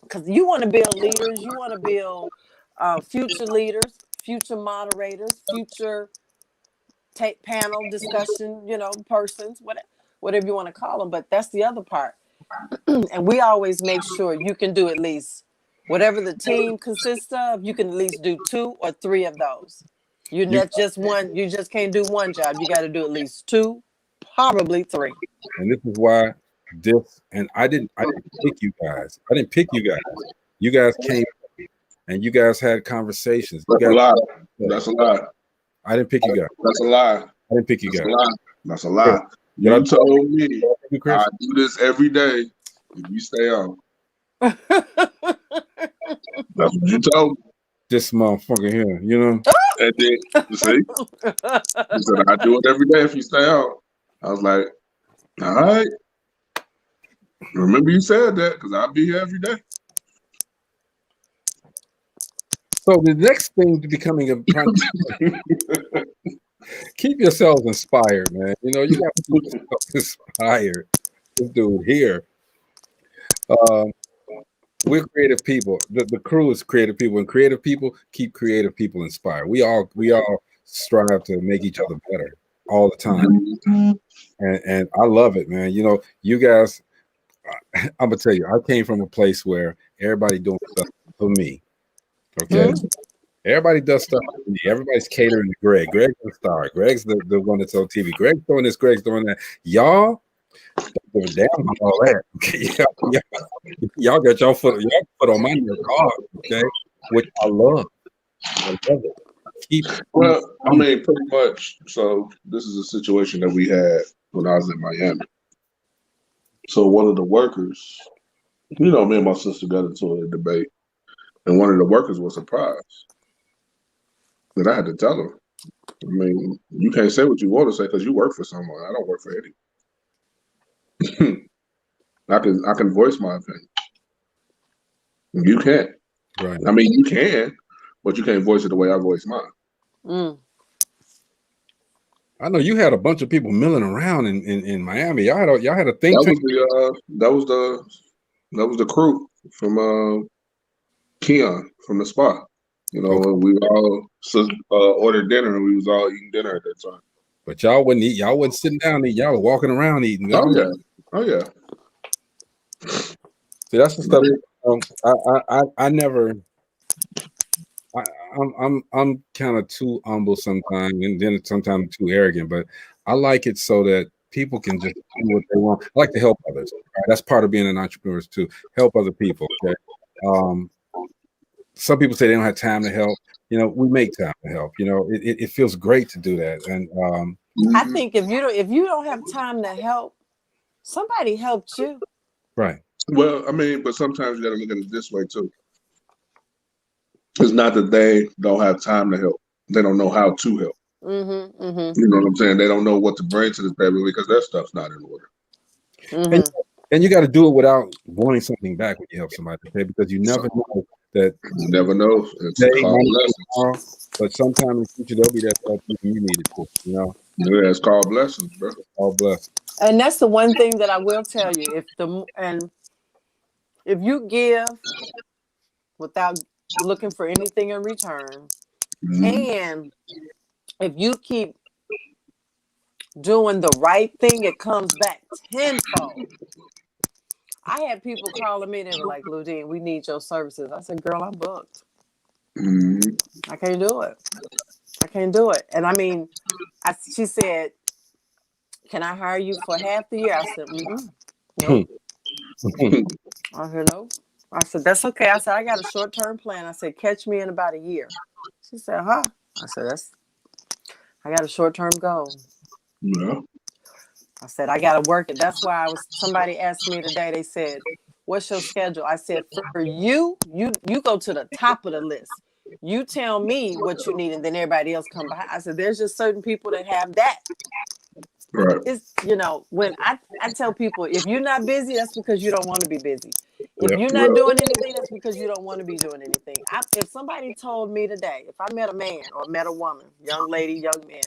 because you want to build leaders, you want to build future leaders, future moderators, future panel discussion, persons, whatever you want to call them. But that's the other part. And we always make sure you can do at least whatever the team consists of, you can at least do 2 or 3 of those. You're not just one, you just can't do one job. You got to do at least 2, probably 3. And this is why and I didn't pick you guys. I didn't pick you guys. You guys came and you guys had conversations. That's a lie. That's a lie. I didn't pick you guys. That's a lie. I didn't pick you guys. That's a lie. You told me I do this every day if you stay on. That's what you told me. This motherfucker here, And then, you see? He said, I do it every day if you stay on. I was like, all right. Remember you said that, because I'll be here every day. So the next thing to becoming a Keep yourselves inspired, man. You know, you got to keep yourself inspired. This dude here. We're creative people. The crew is creative people, and creative people keep creative people inspired. We all strive to make each other better all the time, and I love it, man. You know, you guys. I'm gonna tell you, I came from a place where everybody doing stuff for me. Okay, everybody does stuff for me. Everybody's catering to Greg. Greg's the star. Greg's the one that's on TV. Greg's doing this. Greg's doing that. Y'all don't give a damn about all that. Okay, y'all got y'all foot on my hard. Okay, which I love. I love it. Well, I mean, pretty much. So this is a situation that we had when I was in Miami. So one of the workers, you know, me and my sister got into a debate, and one of the workers was surprised. And I had to tell her, I mean, you can't say what you want to say because you work for someone. I don't work for anyone. I can voice my opinion. You can't. Right. I mean, you can, but you can't voice it the way I voice mine. I know you had a bunch of people milling around in Miami. Y'all had a think tank. That was the crew from Keon from the spa. You know, we all ordered dinner and we was all eating dinner at that time. But y'all wouldn't eat. Y'all wasn't sitting down eating. Y'all were walking around eating. Oh yeah. See, that's the stuff. I never. I'm kind of too humble sometimes, and then sometimes too arrogant. But I like it so that people can just do what they want. I like to help others. Right? That's part of being an entrepreneur too. Help other people. Okay. Some people say they don't have time to help. You know, we make time to help. You know, it feels great to do that. And I think if you don't have time to help, somebody helped you. Right. Well, I mean, but sometimes you got to look at it this way too. It's not that they don't have time to help; they don't know how to help. You know what I'm saying? They don't know what to bring to the table because their stuff's not in order. And you got to do it without wanting something back when you help somebody, okay? Because you never know that. You never know. It's but sometime in the future there'll be that stuff you need it to. You know. Yeah, it's called blessings, bro. All blessings. And that's the one thing that I will tell you: if you give without looking for anything in return, and if you keep doing the right thing, it comes back tenfold. I had people calling me, they were like, Ludine, we need your services. I said, girl, I'm booked. I can't do it. And I mean, she said, can I hire you for half the year? I said, no. I said, no. I said, that's okay. I said, I got a short-term plan. I said, catch me in about a year. She said, huh? I said, I got a short-term goal. Yeah. I said, I got to work it. That's why somebody asked me today, they said, what's your schedule? I said, for you go to the top of the list. You tell me what you need and then everybody else come behind. I said, there's just certain people that have that. Right. It's, you know, when I tell people, if you're not busy, that's because you don't want to be busy. If you're not doing anything, that's because you don't want to be doing anything. If somebody told me today, if I met a man or met a woman, young lady, young man,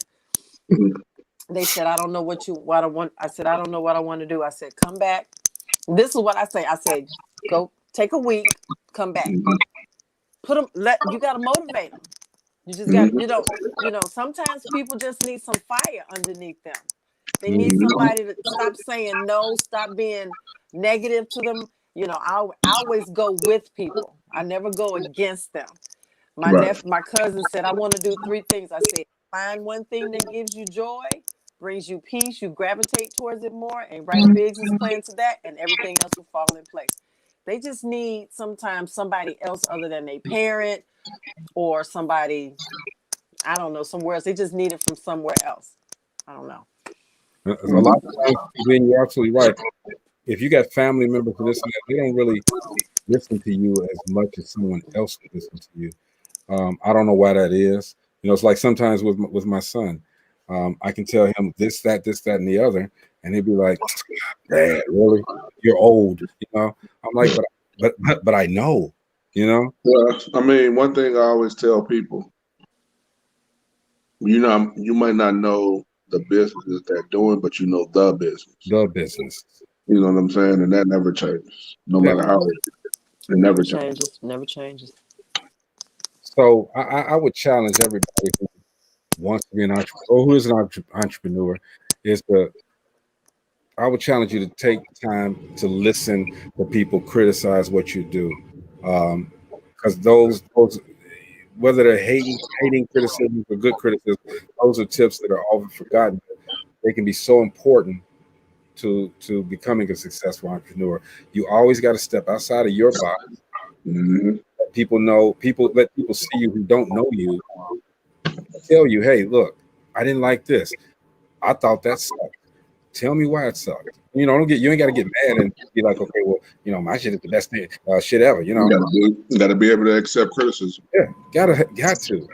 they said, I don't know what I want. I said, I don't know what I want to do. I said, come back. This is what I say. I said, go take a week, come back. You got to motivate them. You just got, sometimes people just need some fire underneath them. They need somebody to stop saying no, stop being negative to them. You know, I always go with people. I never go against them. My cousin said, I want to do 3 things. I said, find one thing that gives you joy, brings you peace, you gravitate towards it more, and write a business plan to that, and everything else will fall in place. They just need sometimes somebody else other than their parent or somebody, I don't know, somewhere else. They just need it from somewhere else. I don't know. A lot of times, Ben, you're absolutely right. If you got family members for this and that, they don't really listen to you as much as someone else would listen to you. I don't know why that is. You know, it's like sometimes with my son, I can tell him this, that, and the other, and he'd be like, "Dad, really? You're old." You know, I'm like, but I know. You know. Well, I mean, one thing I always tell people You might not know the business that they're doing, but you know the business. The business. You know what I'm saying? And that never changes, no matter how it never changes. Never changes. So I would challenge everybody who wants to be an entrepreneur or who is an entrepreneur I would challenge you to take time to listen to people criticize what you do. Because those whether they're hating criticism or good criticism, those are tips that are often forgotten. They can be so important to becoming a successful entrepreneur. You always got to step outside of your box. Mm-hmm. Let people see you who don't know you. Tell you, hey, look, I didn't like this. I thought that sucked. Tell me why it sucked. You ain't got to get mad and be like, okay, well, my shit is the best thing, shit ever. You got to be able to accept criticism. Yeah, got to.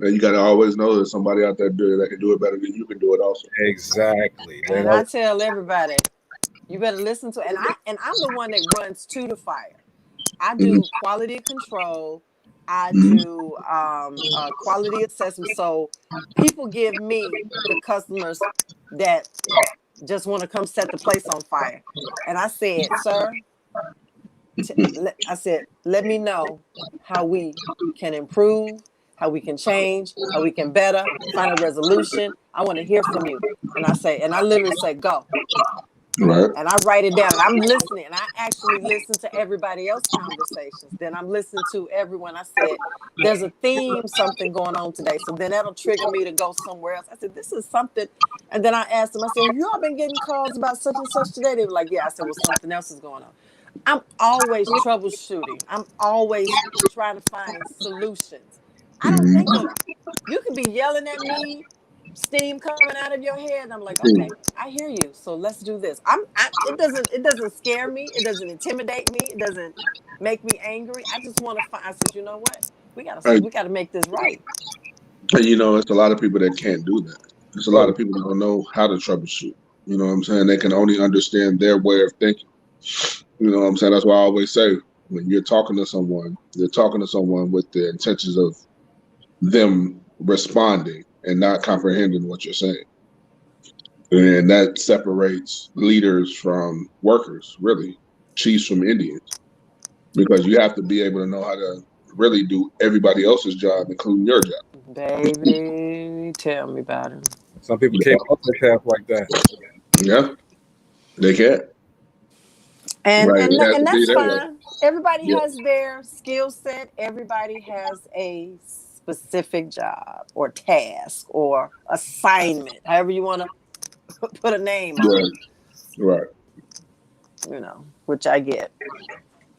And you got to always know there's somebody out there that can do it better than you can do it also. Exactly. And I tell everybody, you better listen to. And I'm the one that runs to the fire. I do quality control. I do quality assessment. So people give me the customers that just want to come set the place on fire. And I said, sir, let me know how we can improve, how we can change, how we can better, find a resolution. I want to hear from you. And I literally say, go. Right. And I write it down. And I'm listening. And I actually listen to everybody else's conversations. Then I'm listening to everyone. I said, there's a theme, something going on today. So then that'll trigger me to go somewhere else. I said, this is something. And then I asked them, I said, you all been getting calls about such and such today? They were like, yeah. I said, well, something else is going on. I'm always troubleshooting. I'm always trying to find solutions. I don't think you can be yelling at me, steam coming out of your head, and I'm like, okay, I hear you. So let's do this. It doesn't scare me. It doesn't intimidate me. It doesn't make me angry. I just want to find. I said, you know what? We gotta make this right. And it's a lot of people that can't do that. There's a lot of people that don't know how to troubleshoot. You know what I'm saying? They can only understand their way of thinking. You know what I'm saying? That's why I always say, when you're talking to someone, you're talking to someone with the intentions of them responding and not comprehending what you're saying. And that separates leaders from workers, really, chiefs from Indians, because you have to be able to know how to really do everybody else's job, including your job. Baby, tell me about it. Some people can't multitask like that. Yeah, they can't. And that's fine. Everybody has their skill set. Everybody has a specific job or task or assignment, however you want to put a name on it. Right. Which I get.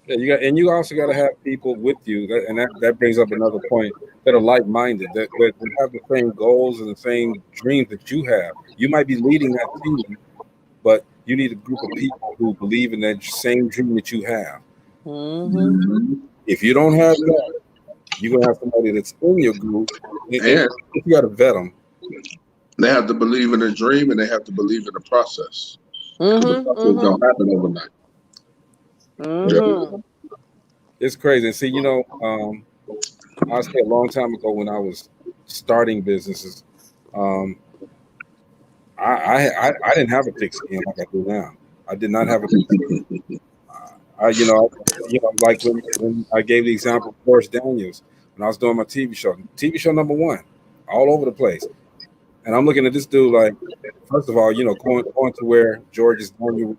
Yeah, you also got to have people with you, that brings up another point, that are like-minded, that have the same goals and the same dreams that you have. You might be leading that team, but you need a group of people who believe in that same dream that you have. Mm-hmm. If you don't have that, you're gonna have somebody that's in your group, and you got to vet them. They have to believe in the dream, and they have to believe in the process. Mm-hmm. The process don't happen overnight. Mm-hmm. It's crazy. See, I say a long time ago when I was starting businesses, I didn't have a thick skin like I do now. I did not have a thick skin. Like when I gave the example of Forrest Daniels, when I was doing my TV show number one, all over the place. And I'm looking at this dude like, first of all, going to where George's music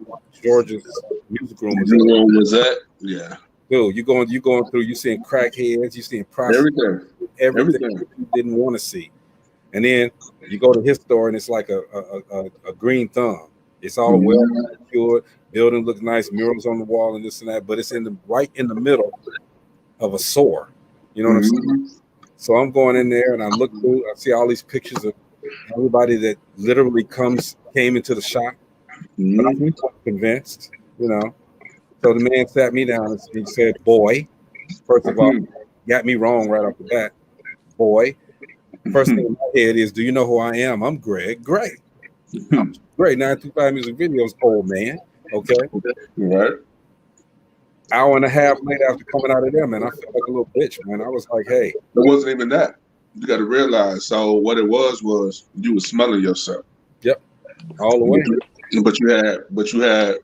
room was at. Yeah. Dude, you going through, you seeing crackheads, you seeing prostitutes, everything you didn't want to see. And then you go to his store and it's like a green thumb. It's all well secured, building looks nice, murals on the wall and this and that, but it's right in the middle of a sore. You know what I'm saying? So I'm going in there and I look through, I see all these pictures of everybody that literally came into the shop. But I'm convinced, So the man sat me down and he said, boy, first of all, got me wrong right off the bat. Boy, first thing in my head is, do you know who I am? I'm Greg Gray. I'm Gray, 925 Music Videos, old man. Okay. Right. Hour and a half later after coming out of there, man, I felt like a little bitch, man. I was like, hey. It wasn't even that. You got to realize. So what it was you were smelling yourself. Yep, all the way. But you had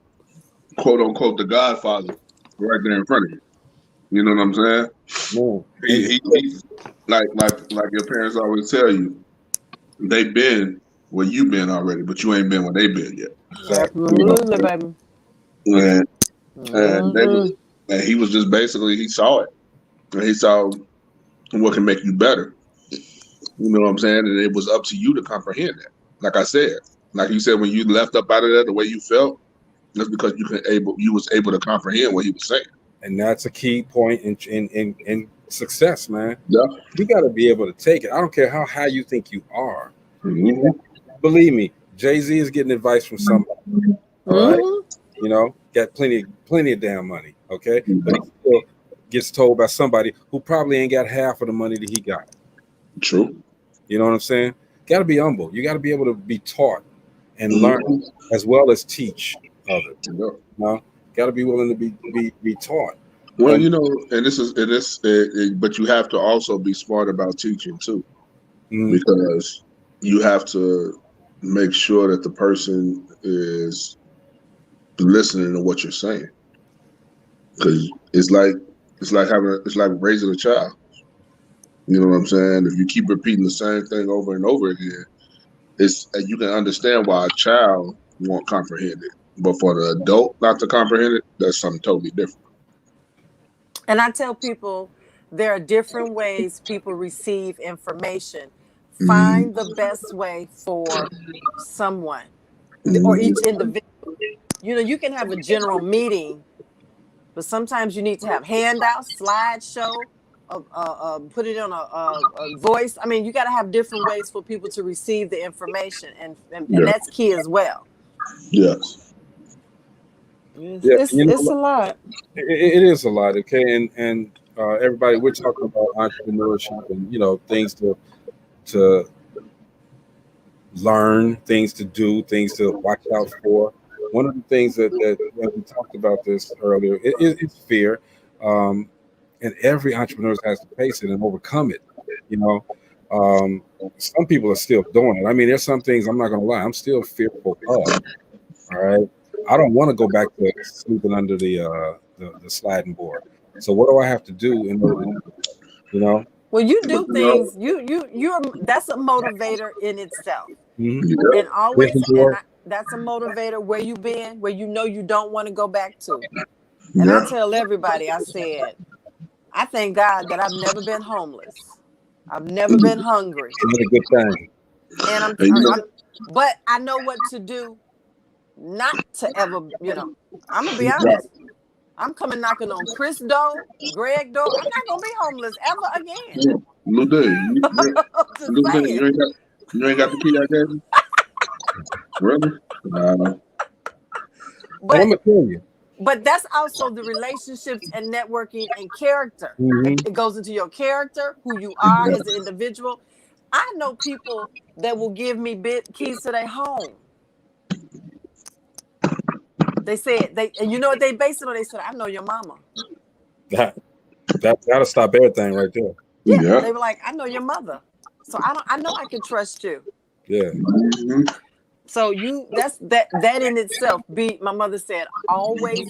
quote unquote the Godfather right there in front of you. You know what I'm saying? No. He like your parents always tell you, they been where you been already, but you ain't been where they been yet. Exactly. Absolutely, baby. And he was just basically, he saw it. And he saw what can make you better. You know what I'm saying? And it was up to you to comprehend that. Like I said, like you said, when you left up out of there the way you felt, that's because you was able to comprehend what he was saying. And that's a key point in success, man. Yeah. You got to be able to take it. I don't care how high you think you are. Mm-hmm. Believe me, Jay-Z is getting advice from somebody. All right, you know, got plenty of damn money. Okay, but he still gets told by somebody who probably ain't got half of the money that he got. True. You know what I'm saying? Got to be humble. You got to be able to be taught and learn as well as teach others. Yeah. You know? Got to be willing to be taught. Well, and, you know, and but you have to also be smart about teaching too, because you have to make sure that the person is listening to what you're saying, because it's like raising a child. You know what I'm saying? If you keep repeating the same thing over and over again, you can understand why a child won't comprehend it, but for the adult not to comprehend it, that's something totally different. And I tell people there are different ways people receive information. Find the best way for someone or each individual. You know, you can have a general meeting, but sometimes you need to have handouts, slideshow, put it on a voice. I mean, you got to have different ways for people to receive the information, and that's key as well. Yes. It's a lot. It is a lot, okay, and everybody, we're talking about entrepreneurship and, you know, things to learn, things to do, things to watch out for. One of the things that we talked about this earlier, it's fear, and every entrepreneur has to face it and overcome it. You know, some people are still doing it. I mean, there's some things, I'm not going to lie, I'm still fearful of. All right, I don't want to go back to sleeping under the sliding board. So what do I have to do in order to, you know? Well, you do things. You're that's a motivator in itself. And always, that's a motivator where you been, where you know you don't want to go back to. And I tell everybody, I said, I thank God that I've never been homeless. I've never been hungry. It's a good thing. And but I know what to do not to ever, you know, I'm gonna be honest. I'm coming knocking on Chris door, Greg door. I'm not gonna be homeless ever again. You ain't got the key I gave you? Really? But I'm gonna tell you. But that's also the relationships and networking and character. It goes into your character, who you are as an individual. I know people that will give me keys to their home. They said and you know what they based it on? They said, I know your mama. That'll stop everything right there. Yeah. They were like, I know your mother. So I know I can trust you. Yeah. So that in itself, my mother said, always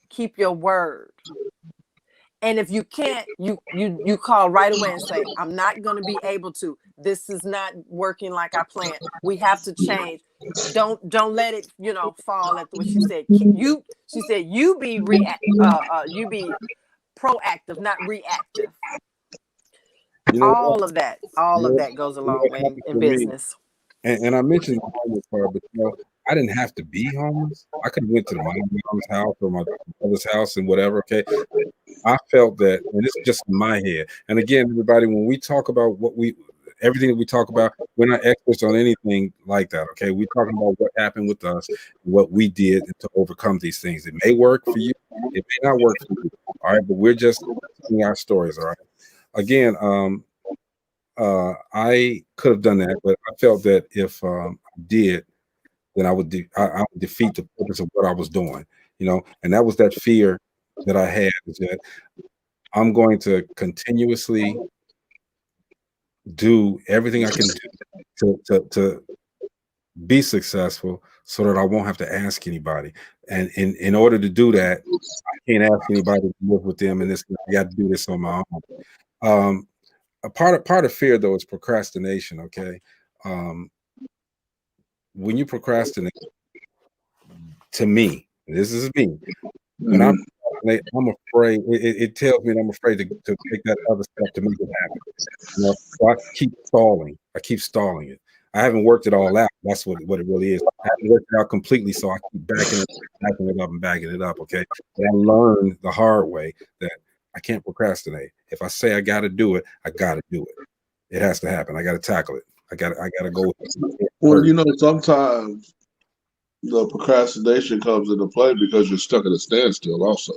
keep your word. And if you can't, you call right away and say, I'm not going to be able to. This is not working like I planned. We have to change. Don't let it, you know, fall at what she said. She said, you be proactive, not reactive. You know, all of that goes a long way in business. And I mentioned the homeless part, but you know, I didn't have to be homeless. I could have went to my mom's house or my brother's house and whatever. Okay, I felt that, and this is just in my head. And again, everybody, when we talk about everything that we talk about, we're not experts on anything like that. Okay, we're talking about what happened with us, what we did to overcome these things. It may work for you, it may not work for you. All right, but we're just telling our stories. All right. Again, I could have done that, but I felt that if I did, then I would defeat the purpose of what I was doing, you know, and that was that fear that I had, is that I'm going to continuously do everything I can do to be successful so that I won't have to ask anybody. And in order to do that, I can't ask anybody to live with them, and this I got to do this on my own. A part of fear though is procrastination. Okay. When you procrastinate, to me, this is me, when Mhm. I'm afraid, it tells me that I'm afraid to take that other step to make it happen. You know, so I keep stalling. I keep stalling it. I haven't worked it all out. That's what it really is. I haven't worked it out completely, so I keep backing it up and backing it up. Okay. But I learned the hard way that I can't procrastinate. If I say I got to do it, I got to do it. It has to happen. I got to tackle it. I got to go. Well, sometimes the procrastination comes into play because you're stuck at a standstill. Also,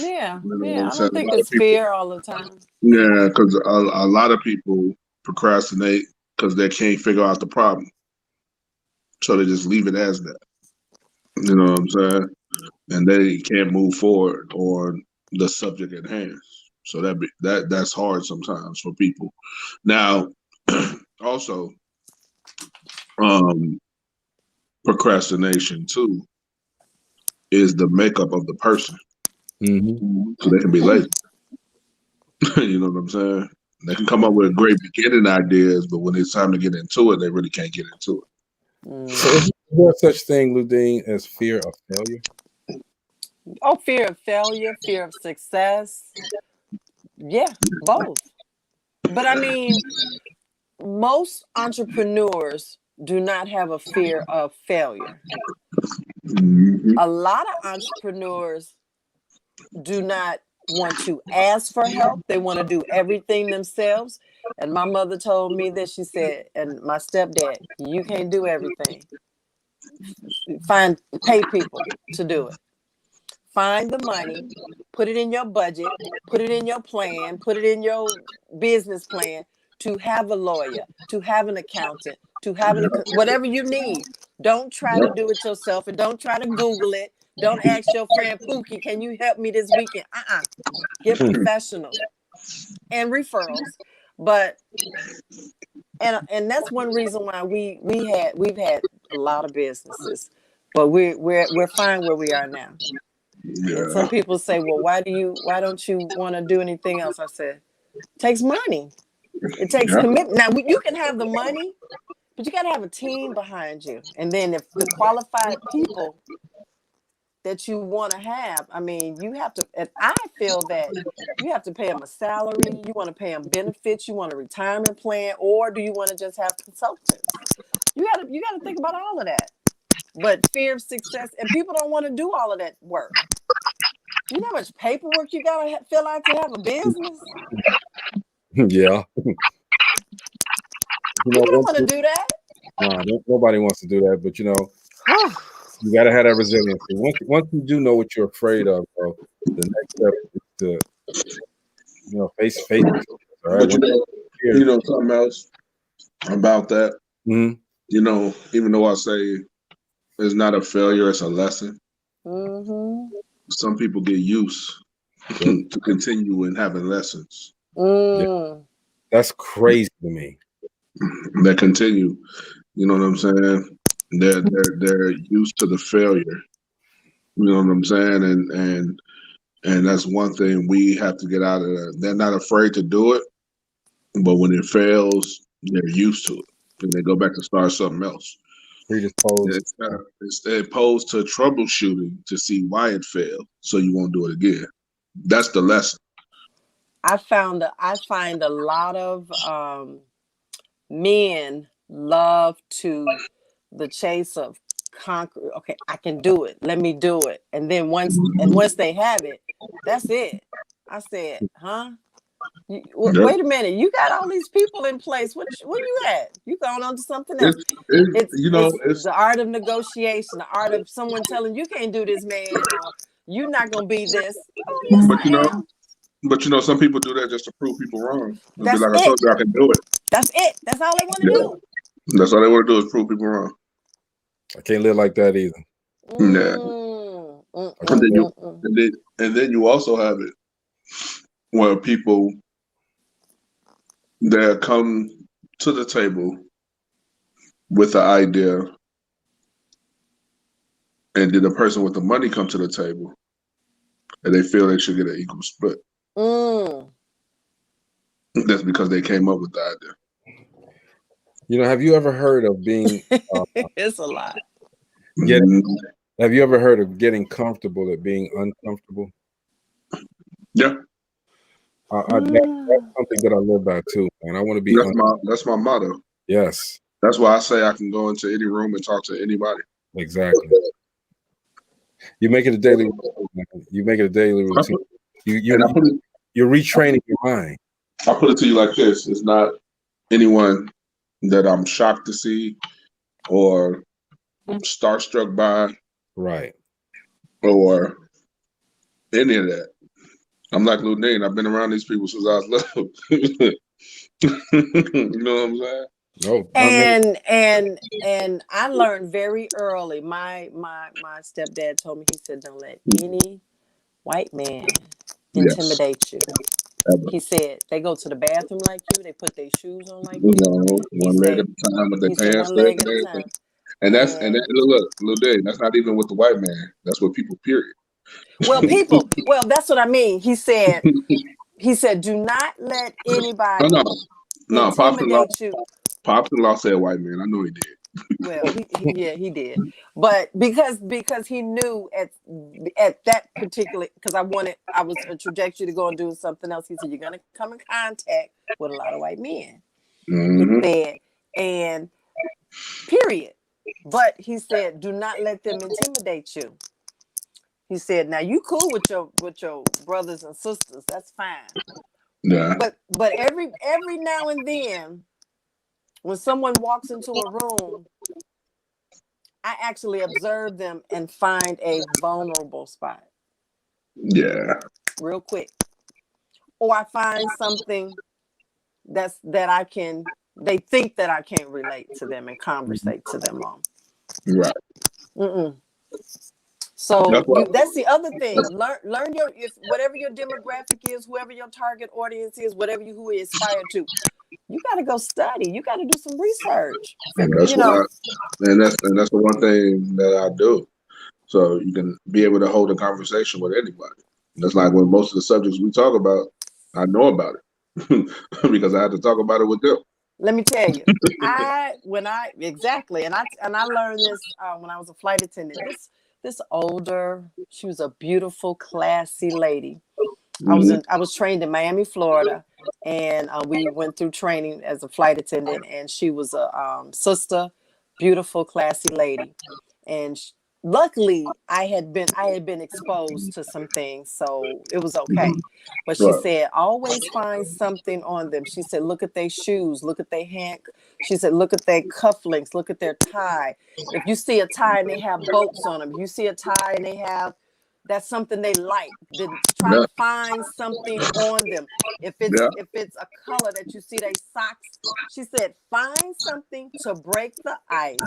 Yeah, you know what yeah. I'm I saying? don't A think lot of it's people, fear all the time. yeah, because a lot of people procrastinate because they can't figure out the problem, so they just leave it as that. You know what I'm saying? And they can't move forward on the subject at hand. So that's hard sometimes for people. Now, also, um, procrastination too is the makeup of the person. So they can be lazy. You know what I'm saying? They can come up with great beginning ideas, but when it's time to get into it, they really can't get into it. So is there such thing, Ludine, as fear of failure? Oh, fear of failure, fear of success. Yeah, both. But I mean, most entrepreneurs do not have a fear of failure. Mm-hmm. A lot of entrepreneurs do not want to ask for help. They want to do everything themselves. And my mother told me that, she said, and my stepdad, you can't do everything. Pay people to do it. Find the money, put it in your budget, put it in your plan, put it in your business plan to have a lawyer, to have an accountant, to have whatever you need. Don't try to do it yourself, and don't try to Google it. Don't ask your friend Pookie, can you help me this weekend? Get professionals and referrals. But and that's one reason why we've had a lot of businesses, but we're fine where we are now. And Yeah. some people say, well, why don't you want to do anything else? I said, it takes money. It takes Yeah. commitment. Now you can have the money, but you got to have a team behind you. And then if the qualified people that you want to have, I mean, you have to, and I feel that you have to pay them a salary. You want to pay them benefits. You want a retirement plan, or do you want to just have consultants? You got to think about all of that. But fear of success, and people don't want to do all of that work. You know how much paperwork you gotta fill out to have a business? Yeah. People don't want to do that. Nobody wants to do that, but you got to have that resilience. Once you do know what you're afraid of, bro, the next step is to face it. All right. But you know something else about that. Mm-hmm. You know, even though I say it's not a failure, it's a lesson. Mm-hmm. Some people get used to continue in having lessons. Yeah. That's crazy to me. They continue. You know what I'm saying? They're used to the failure. You know what I'm saying? And that's one thing we have to get out of that. They're not afraid to do it, but when it fails, they're used to it. And they go back to start something else. Predisposed. Instead opposed to troubleshooting to see why it failed, so you won't do it again. That's the lesson. I find a lot of men love to the chase of conquer. Okay, I can do it. Let me do it. And then once they have it, that's it. I said, huh? Wait a minute. You got all these people in place. Where you at? You going on to something else? It's the art of negotiation, the art of someone telling you can't do this, man, or you're not gonna be this. Oh, yes, I am. But some people do that just to prove people wrong. They'll be That's like, I it. told you I can do it. That's it. That's all they want to do. That's all they want to do is prove people wrong. I can't live like that either. And then you also have it where people that come to the table with the idea, and then the person with the money come to the table, and they feel they should get an equal split. That's because they came up with the idea. You know, have you ever heard of being? It's a lot. Have you ever heard of getting comfortable at being uncomfortable? Yeah. That's something that I live by too, and I want to be. That's my motto. Yes. That's why I say I can go into any room and talk to anybody. Exactly. You make it a daily routine. You make it a daily routine. You're retraining your mind. I'll put it to you like this: it's not anyone that I'm shocked to see or starstruck by, right, or any of that. I'm like Lil Nate. I've been around these people since I was little. You know what I'm saying? No. And I learned very early. My stepdad told me, he said, don't let any white man intimidate you. He said they go to the bathroom like you, they put their shoes on like you. One leg at a time with their pants. One leg at a time. And look, Lil Dave, that's not even with the white man. That's with people, period. Well, that's what I mean. He said, do not let anybody intimidate you. Pops-in-law said white man. I know he did. Well, he did. But because he knew at that particular, because I was a trajectory to go and do something else. He said, you're gonna come in contact with a lot of white men. He said, and period. But he said, do not let them intimidate you. He said, now you cool with your brothers and sisters, that's fine. Yeah. But every now and then, when someone walks into a room, I actually observe them and find a vulnerable spot. Yeah. Real quick. Or I find something that they think that I can't relate to them and conversate to them on. Right. So that's the other thing. Learn whatever your demographic is, whoever your target audience is, who you aspire to. You got to go study. You got to do some research. And that's the one thing that I do. So you can be able to hold a conversation with anybody. That's like when most of the subjects we talk about, I know about it because I had to talk about it with them. Let me tell you, exactly, and I learned this when I was a flight attendant. This older, she was a beautiful, classy lady. I was trained in Miami, Florida, and we went through training as a flight attendant. And she was a sister, beautiful, classy lady. And luckily, I had been exposed to some things, so it was okay. But she said, always find something on them. She said, look at their shoes, look at their hand. She said, look at their cufflinks, look at their tie. If you see a tie and they have bolts on them, you see a tie and they have. That's something they like. Then try to find something on them. If it's a color that you see they socks, she said, find something to break the ice.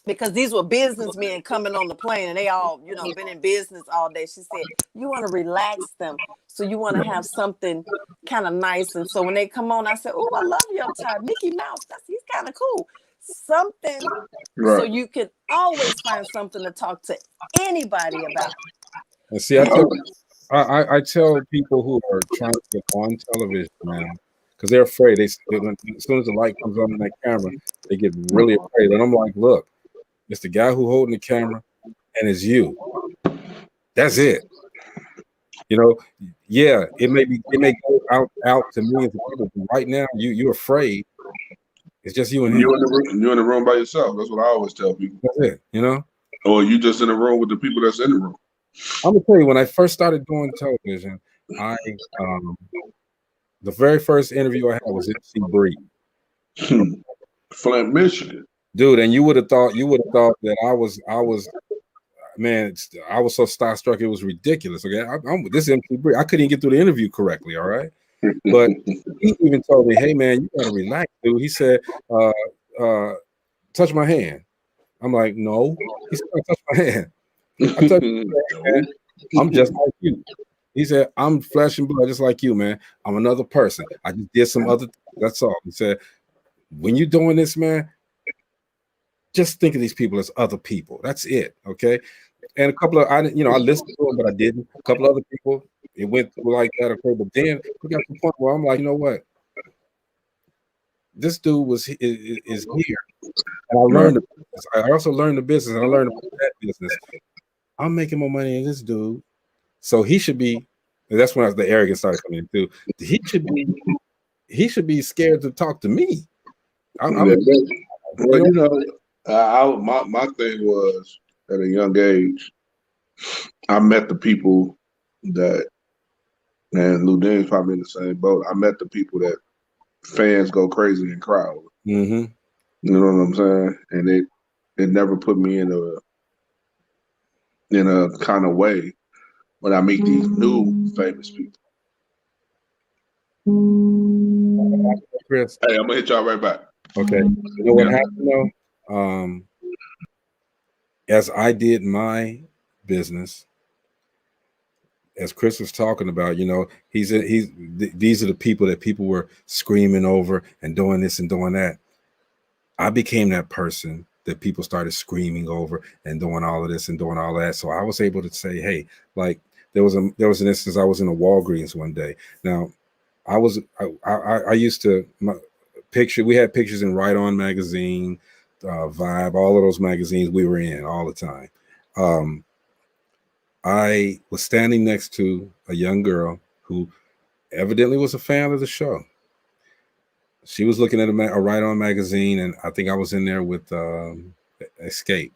Because these were businessmen coming on the plane and they all, been in business all day. She said, you want to relax them. So you want to have something kind of nice. And so when they come on, I said, oh, I love your tie. Mickey Mouse, he's kind of cool. Something so you can always find something to talk to anybody about. And see, I tell people who are trying to get on television now, because they're afraid. As soon as the light comes on in that camera, they get really afraid. And I'm like, look, it's the guy who holding the camera, and it's you. That's it. Yeah, it may go out to millions of people, but right now you're afraid. It's just you and him. You're in the room by yourself. That's what I always tell people. That's it, Or you just in the room with the people that's in the room. I'm gonna tell you, when I first started doing television, the very first interview I had was MC Bree. Flint, Michigan. Dude, and you would have thought that I was man, I was so starstruck it was ridiculous. Okay, this is MC Bree. I couldn't even get through the interview correctly, all right? But he even told me, hey man, you gotta relax, dude. He said, touch my hand. I'm like, no. He said, touch my hand. I touched my hand, man. I'm just like you. He said, I'm flesh and blood just like you, man. I'm another person. I just did some other things. That's all. He said, when you're doing this, man, just think of these people as other people. That's it. Okay. And a couple of I listened to him, but I didn't. A couple other people, it went through like that. Okay, but then we got to the point where I'm like, you know what? This dude is here, and I learned the business. I also learned the business, and I learned about that business. I'm making more money than this dude, so he should be. And that's when the arrogance started coming in too. He should be scared to talk to me. Well, you know, my thing was at a young age, I met the people that, and Lou Dean's probably in the same boat. I met the people that fans go crazy and cry over. Mm-hmm. You know what I'm saying? And it never put me in a kind of way when I meet these new famous people. Chris. Hey, I'm gonna hit y'all right back. Okay. You know what happened though? As I did my business, as Chris was talking about, you know, these are the people that people were screaming over and doing this and doing that. I became that person that people started screaming over and doing all of this and doing all that. So I was able to say, hey, like there was an instance. I was in a Walgreens one day. Now, I used to we had pictures in Right On magazine, Vibe, all of those magazines we were in all the time. I was standing next to a young girl who evidently was a fan of the show. She was looking at a Right On magazine, and I think I was in there with Escape.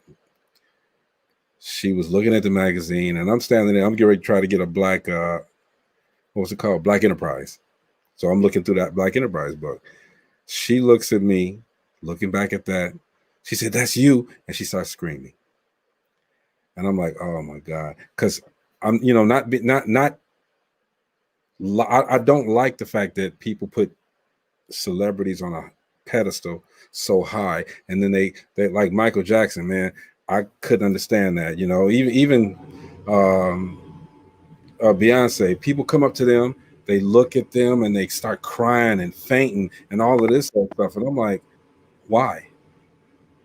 She was looking at the magazine, and I'm standing there. I'm getting ready to try to get a black, what's it called? Black Enterprise. So I'm looking through that Black Enterprise book. She looks at me, looking back at that. She said, "That's you," and she starts screaming. And I'm like, "Oh my God!" Because I'm, you know, I don't like the fact that people put celebrities on a pedestal so high, and then they like Michael Jackson, man. I couldn't understand that, you know. Even Beyonce, people come up to them, they look at them, and they start crying and fainting and all of this stuff, and I'm like, why?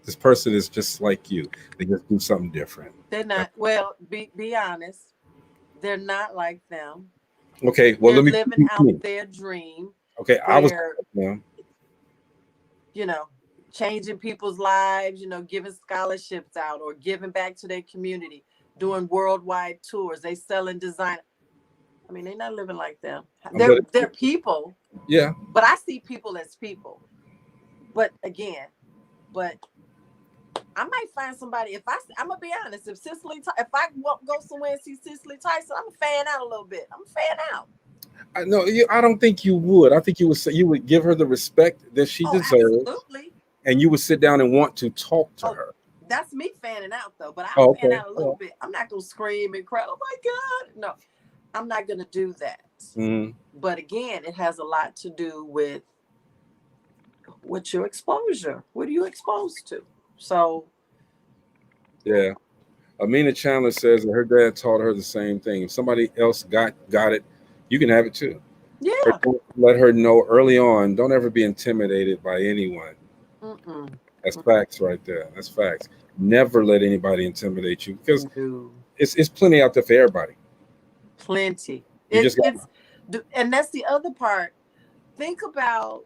This person is just like you. They just do something different. They're not. Well, be honest. They're not like them. Okay, well, they're let me living out their dream. Okay, I was, you know, changing people's lives, you know, giving scholarships out or giving back to their community, doing worldwide tours. They selling design. I mean, they're not living like them. They're people. Yeah. But I see people as people. But again, I might find somebody. I'm gonna be honest. If I go somewhere and see Cicely Tyson, I'm gonna fan out a little bit. I'm gonna fan out. No, I don't think you would. I think you would give her the respect that she deserves. Absolutely. And you would sit down and want to talk to her. That's me fanning out though, but I'll fan out a little bit. I'm not gonna scream and cry. Oh my God, no, I'm not gonna do that. Mm-hmm. But again, it has a lot to do with what's your exposure. What are you exposed to? So, yeah. Amina Chandler says that her dad taught her the same thing. If somebody else got it, you can have it too. Yeah. Let her know early on. Don't ever be intimidated by anyone. That's facts right there. That's facts. Never let anybody intimidate you because it's plenty out there for everybody. Plenty. And that's the other part. Think about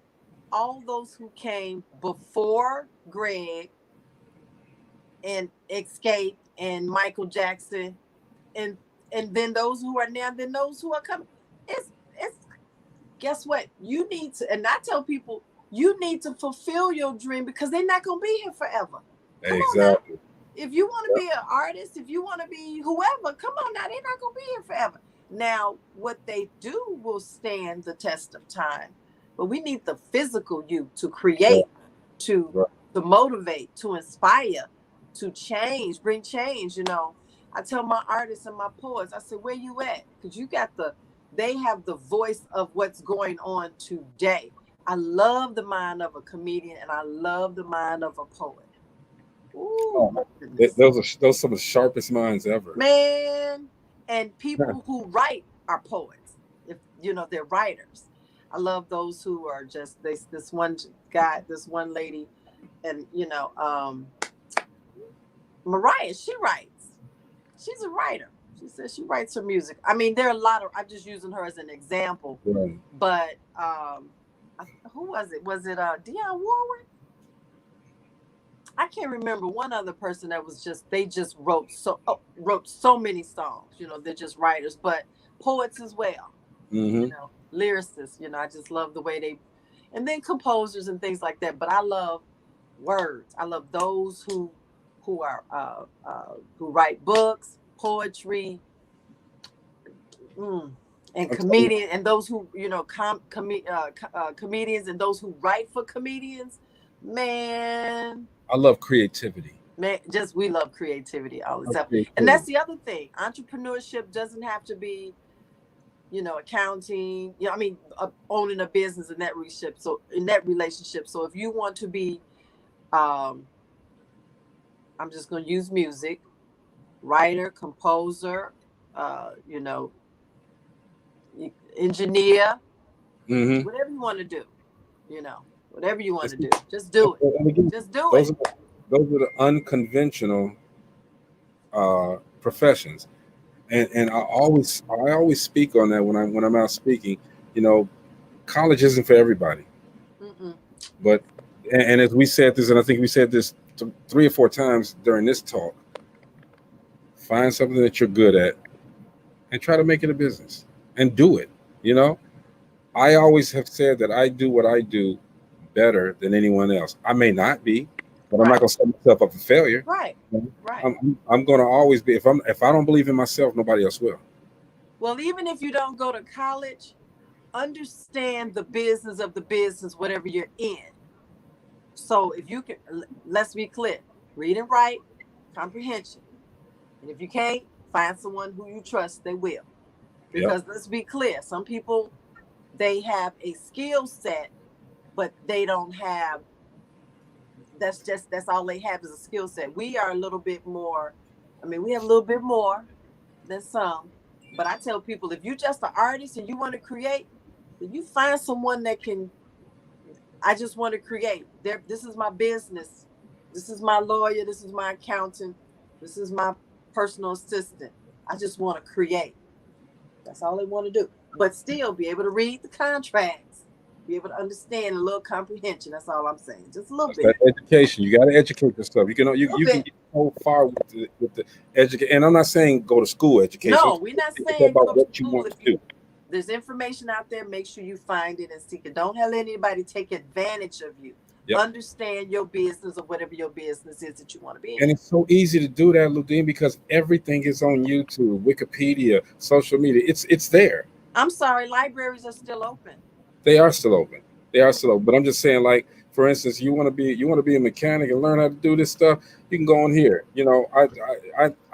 all those who came before Greg and Escape and Michael Jackson, and then those who are now, then those who are coming. It's guess what? You need to, and I tell people, you need to fulfill your dream because they're not gonna be here forever. Exactly. If you want to be an artist, if you want to be whoever, come on now, they're not gonna be here forever. Now, what they do will stand the test of time. But we need the physical you to create, to motivate, to inspire, to change, bring change. You know, I tell my artists and my poets, I said, where you at? Because they have the voice of what's going on today. I love the mind of a comedian and I love the mind of a poet. Ooh, those are some of the sharpest minds ever. Man, and people who write are poets. If you know, they're writers. I love those who are just this one guy, this one lady, and Mariah, she writes. She's a writer. She says she writes her music. I mean, there are a lot of. I'm just using her as an example. Right. But who was it? Was it Dionne Warwick? I can't remember one other person that was just they just wrote so many songs. You know, they're just writers, but poets as well. Mm-hmm. You know, lyricists. You know, I just love the way they, and then composers and things like that. But I love words. I love those who are who write books, poetry, and comedian, and those who comedians and those who write for comedians. Man, I love creativity. Man, just we love creativity all the time. Creativity. And that's the other thing. Entrepreneurship doesn't have to be, accounting. I mean, owning a business in that relationship. So if you want to be, I'm just going to use music, writer, composer, engineer, whatever you want to do, whatever you want to do, just do it. Again, just do it. Those are the unconventional professions, and I always speak on that when I'm out speaking. College isn't for everybody. But and as we said this, and I think we said this 3 or 4 times during this talk, find something that you're good at and try to make it a business and do it. I always have said that I do what I do better than anyone else. I may not be, but I'm not going to set myself up for failure. Right. I'm going to always be. If I don't believe in myself, nobody else will. Well, even if you don't go to college, understand the business of the business, whatever you're in. So if you can, let's be clear, read and write, comprehension. And if you can't, find someone who you trust, they will. Because let's be clear, some people, they have a skill set, but they don't have, that's all they have is a skill set. We are a little bit more, we have a little bit more than some. But I tell people, if you're just an artist and you want to create, then you find someone that can, I just want to create. This is my business. This is my lawyer. This is my accountant. This is my personal assistant. I just want to create. That's all they want to do. But still be able to read the contracts, be able to understand a little comprehension. That's all I'm saying. Just a little bit. Education. You got to educate yourself. You can get so far with the education. And I'm not saying go to school education. No, we're not saying about go what to you school. want to do. There's information out there. Make sure you find it and seek it. Don't let anybody take advantage of you. Yep. Understand your business or whatever your business is that you want to be in. And it's so easy to do that, Ludine, because everything is on YouTube, Wikipedia, social media. It's there. I'm sorry, libraries are still open. They are still open. But I'm just saying, like, for instance, you want to be a mechanic and learn how to do this stuff, you can go on here.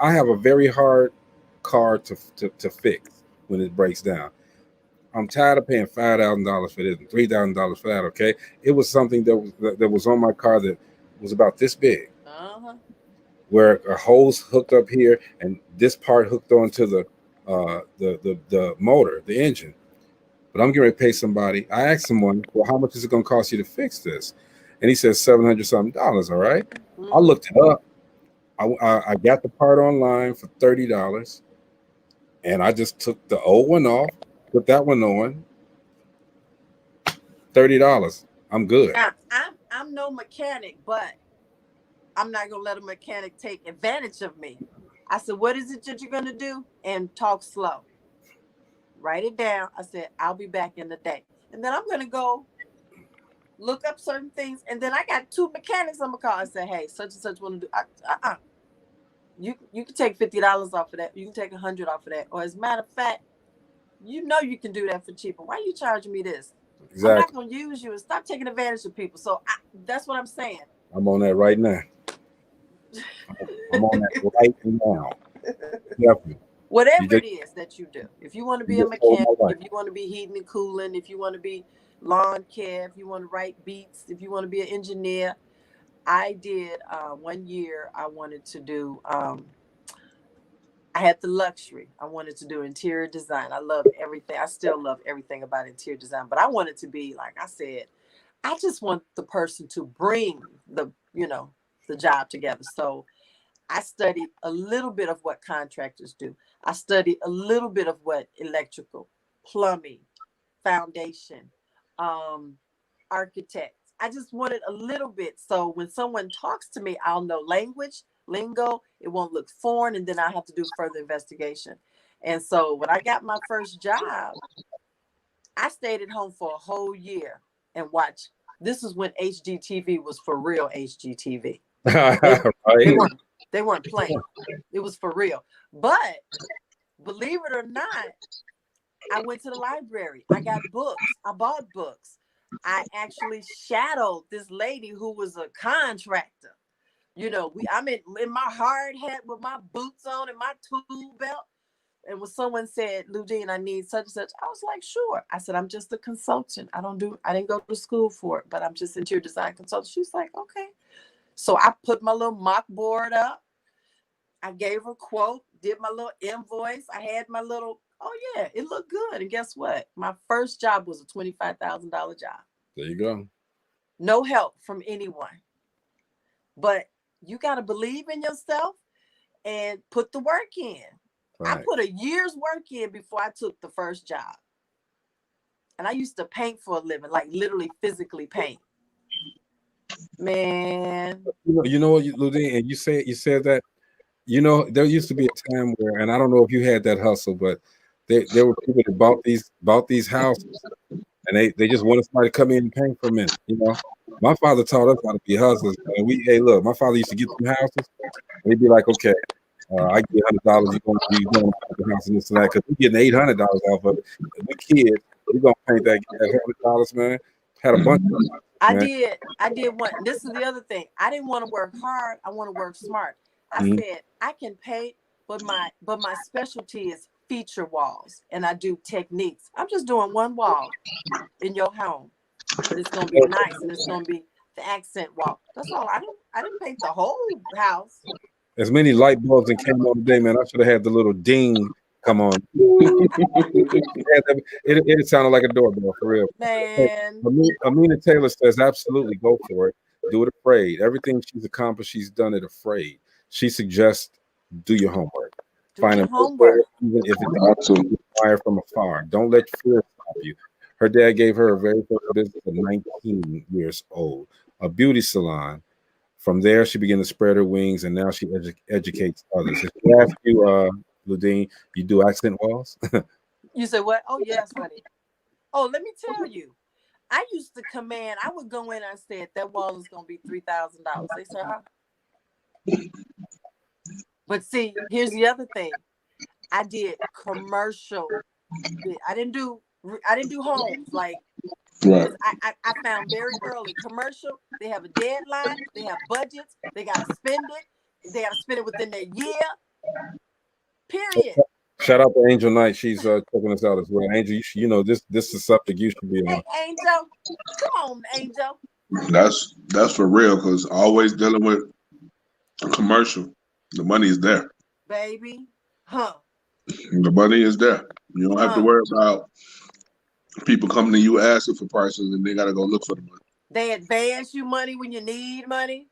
I have a very hard car to fix when it breaks down. I'm tired of paying $5,000 for this and $3,000 for that. Okay, it was something that was on my car that was about this big, where a hose hooked up here and this part hooked onto the motor, the engine. But I'm getting ready to pay somebody. I asked someone, well, how much is it going to cost you to fix this? And he says $700 something. All right. I looked it up. I got the part online for $30, and I just took the old one off. Put that one on. $30. I'm good. Now, I'm no mechanic, but I'm not gonna let a mechanic take advantage of me. I said, "What is it that you're gonna do?" And talk slow. Write it down. I said, "I'll be back in the day," and then I'm gonna go look up certain things. And then I got 2 mechanics on my car. I said, "Hey, such and such want to do." You can take $50 off of that. You can take $100 off of that. Or as a matter of fact, you can do that for cheaper. Why are you charging me this? Exactly. I'm not going to use you, and stop taking advantage of people. So that's what I'm saying. I'm on that right now. I'm on that right now. Definitely. Whatever it is that you do. If you want to be a mechanic, if you want to be heating and cooling, if you want to be lawn care, if you want to write beats, if you want to be an engineer. I did 1 year, I wanted to do I had the luxury. I wanted to do interior design. I love everything. I still love everything about interior design, but I wanted to be, like I said, I just want the person to bring the, the job together. So I studied a little bit of what contractors do. I studied a little bit of what electrical, plumbing, foundation, architects. I just wanted a little bit. So when someone talks to me, I'll know language, lingo. It won't look foreign, and then I have to do further investigation. And so when I got my first job, I stayed at home for a whole year and watched. This is when HGTV was for real. HGTV. Right. They weren't playing. It was for real. But believe it or not, I went to the library. I got books. I bought books. I actually shadowed this lady who was a contractor. I'm in my hard hat with my boots on and my tool belt. And when someone said, Ludine, I need such and such, I was like, sure. I said, I'm just a consultant. I didn't go to school for it, but I'm just interior design consultant. She's like, okay. So I put my little mock board up. I gave her a quote, did my little invoice. I had my little, oh yeah, it looked good. And guess what? My first job was a $25,000 job. There you go. No help from anyone. But you got to believe in yourself and put the work in. Right. I put a year's work in before I took the first job. And I used to paint for a living, like literally physically paint. Man. You know what, Ludine, and you said that, there used to be a time where, and I don't know if you had that hustle, but there were people that bought these houses, and they just wanted somebody to come in and paint for a minute. My father taught us how to be hustlers. And look, my father used to get some houses, and he'd be like, okay, I get $100. You're going to paint the house and this and that, because we're getting $800 off of it. We kids, we're going to paint that $100, man. Had a bunch of them. I did one. This is the other thing. I didn't want to work hard. I want to work smart. I said I can paint, but my specialty is feature walls, and I do techniques. I'm just doing one wall in your home, but it's gonna be nice, and it's gonna be the accent wall. That's all. I didn't paint the whole house. As many light bulbs that came on today, man. I should have had the little ding come on. It sounded like a doorbell for real. Man. Amina Taylor says, absolutely, go for it. Do it afraid. Everything she's accomplished, she's done it afraid. She suggests do your homework. Find your homework. Even if it's fire from afar. Don't let fear stop you. Her dad gave her a very first business at 19 years old, a beauty salon. From there, she began to spread her wings, and now she educates others. If you ask you, Ludine, you do accent walls? You said what? Oh, yes, honey. Oh, let me tell you. I used to command. I would go in and say, that wall is going to be $3,000. They said, huh? But see, here's the other thing. I did commercial. I didn't do homes. Like, right. I found very early commercial. They have a deadline. They have budgets. They got to spend it. They got to spend it within their year. Period. Shout out to Angel Knight. She's checking us out as well. Angel, this is a subject you should be on. Hey, Angel, come on, Angel. That's for real, because always dealing with a commercial, the money is there, baby. Huh? The money is there. You don't have to worry about people coming to you asking for prices, and they got to go look for the money. They advance you money when you need money.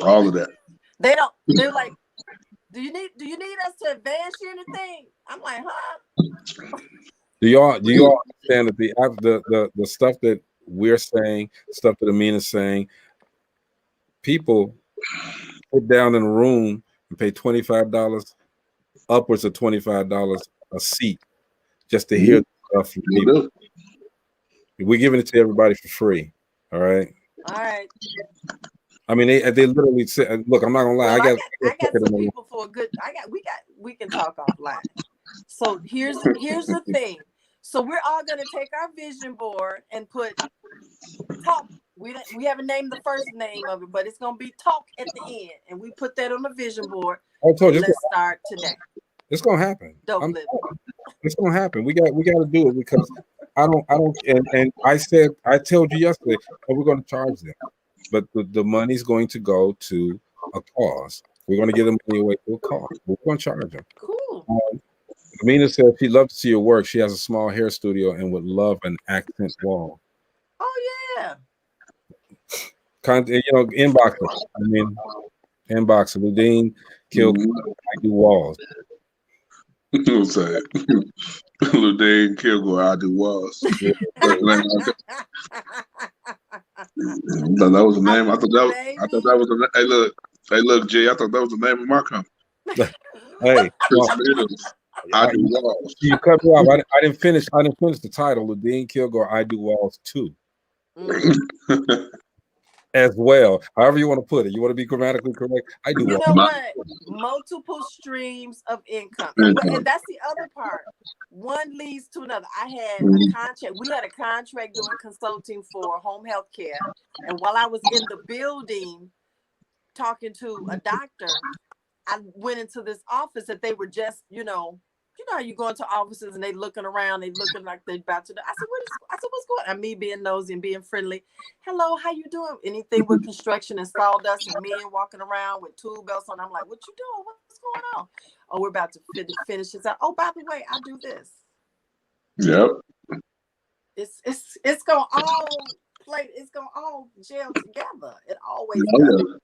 All of that. They don't. They're like, do you need us to advance you anything? I'm like, huh? Do y'all understand that the stuff that we're saying, stuff that Amina's saying, people put down in a room and pay $25, upwards of $25 a seat, just to hear stuff from people. We're giving it to everybody for free. All right. All right. I mean, they literally said, "Look, I'm not gonna lie. Well, I got some people for a good. We can talk offline. So here's the thing. So we're all gonna take our vision board and put talk. We haven't named the first name of it, but it's gonna be talk at the end, and we put that on the vision board. I told you. Let's start today. It's gonna happen. It's gonna happen. We got to do it, because I don't. And I told you yesterday that we're gonna charge them. But the money's going to go to a cause. We're going to give them money away to a cause. We're going to charge them. Cool. Amina said she'd love to see your work. She has a small hair studio and would love an accent wall. Oh yeah. Inbox her. I mean, inbox her. Ludine Kilgore, I do walls. Who said? Ludine Kilgore, I do walls. Yeah. I thought that was the name. I thought that was the. Hey look, G. I thought that was the name of my company. Hey, I do walls. You cut me off. I didn't finish. I didn't finish the title. Ludine Kilgore, I do walls too. As well, however you want to put it. You want to be grammatically correct. I do. You know what? Multiple streams of income, and that's the other part. One leads to another. I had a contract. We had a contract doing consulting for home health care, and while I was in the building talking to a doctor, I went into this office that they were just, you know how you go into offices and they looking around, they looking like they're about to. I said, what's going on? And me being nosy and being friendly. Hello, how you doing? Anything with construction and sawdust and men walking around with tool belts on. I'm like, what you doing? What's going on? Oh, we're about to finish this out. Oh, by the way, I do this. Yep. It's gonna all play. It's gonna all gel together. It always does.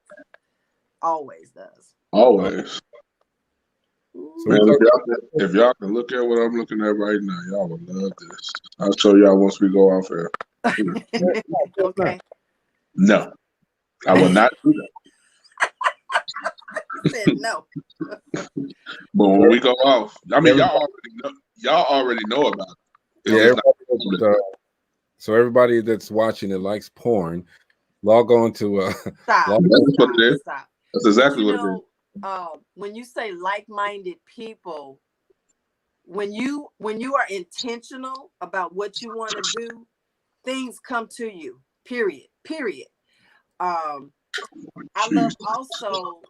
Always does. Always. Man, if y'all can look at what I'm looking at right now, y'all would love this. I'll show y'all once we go off air. Okay. No, I will not do that. He said no. But when we go off, I mean, y'all already know about it. Yeah. So everybody that's watching that likes porn, log on to. Stop. That's exactly what it is. When you say like-minded people, when you are intentional about what you want to do, things come to you. Period. I love also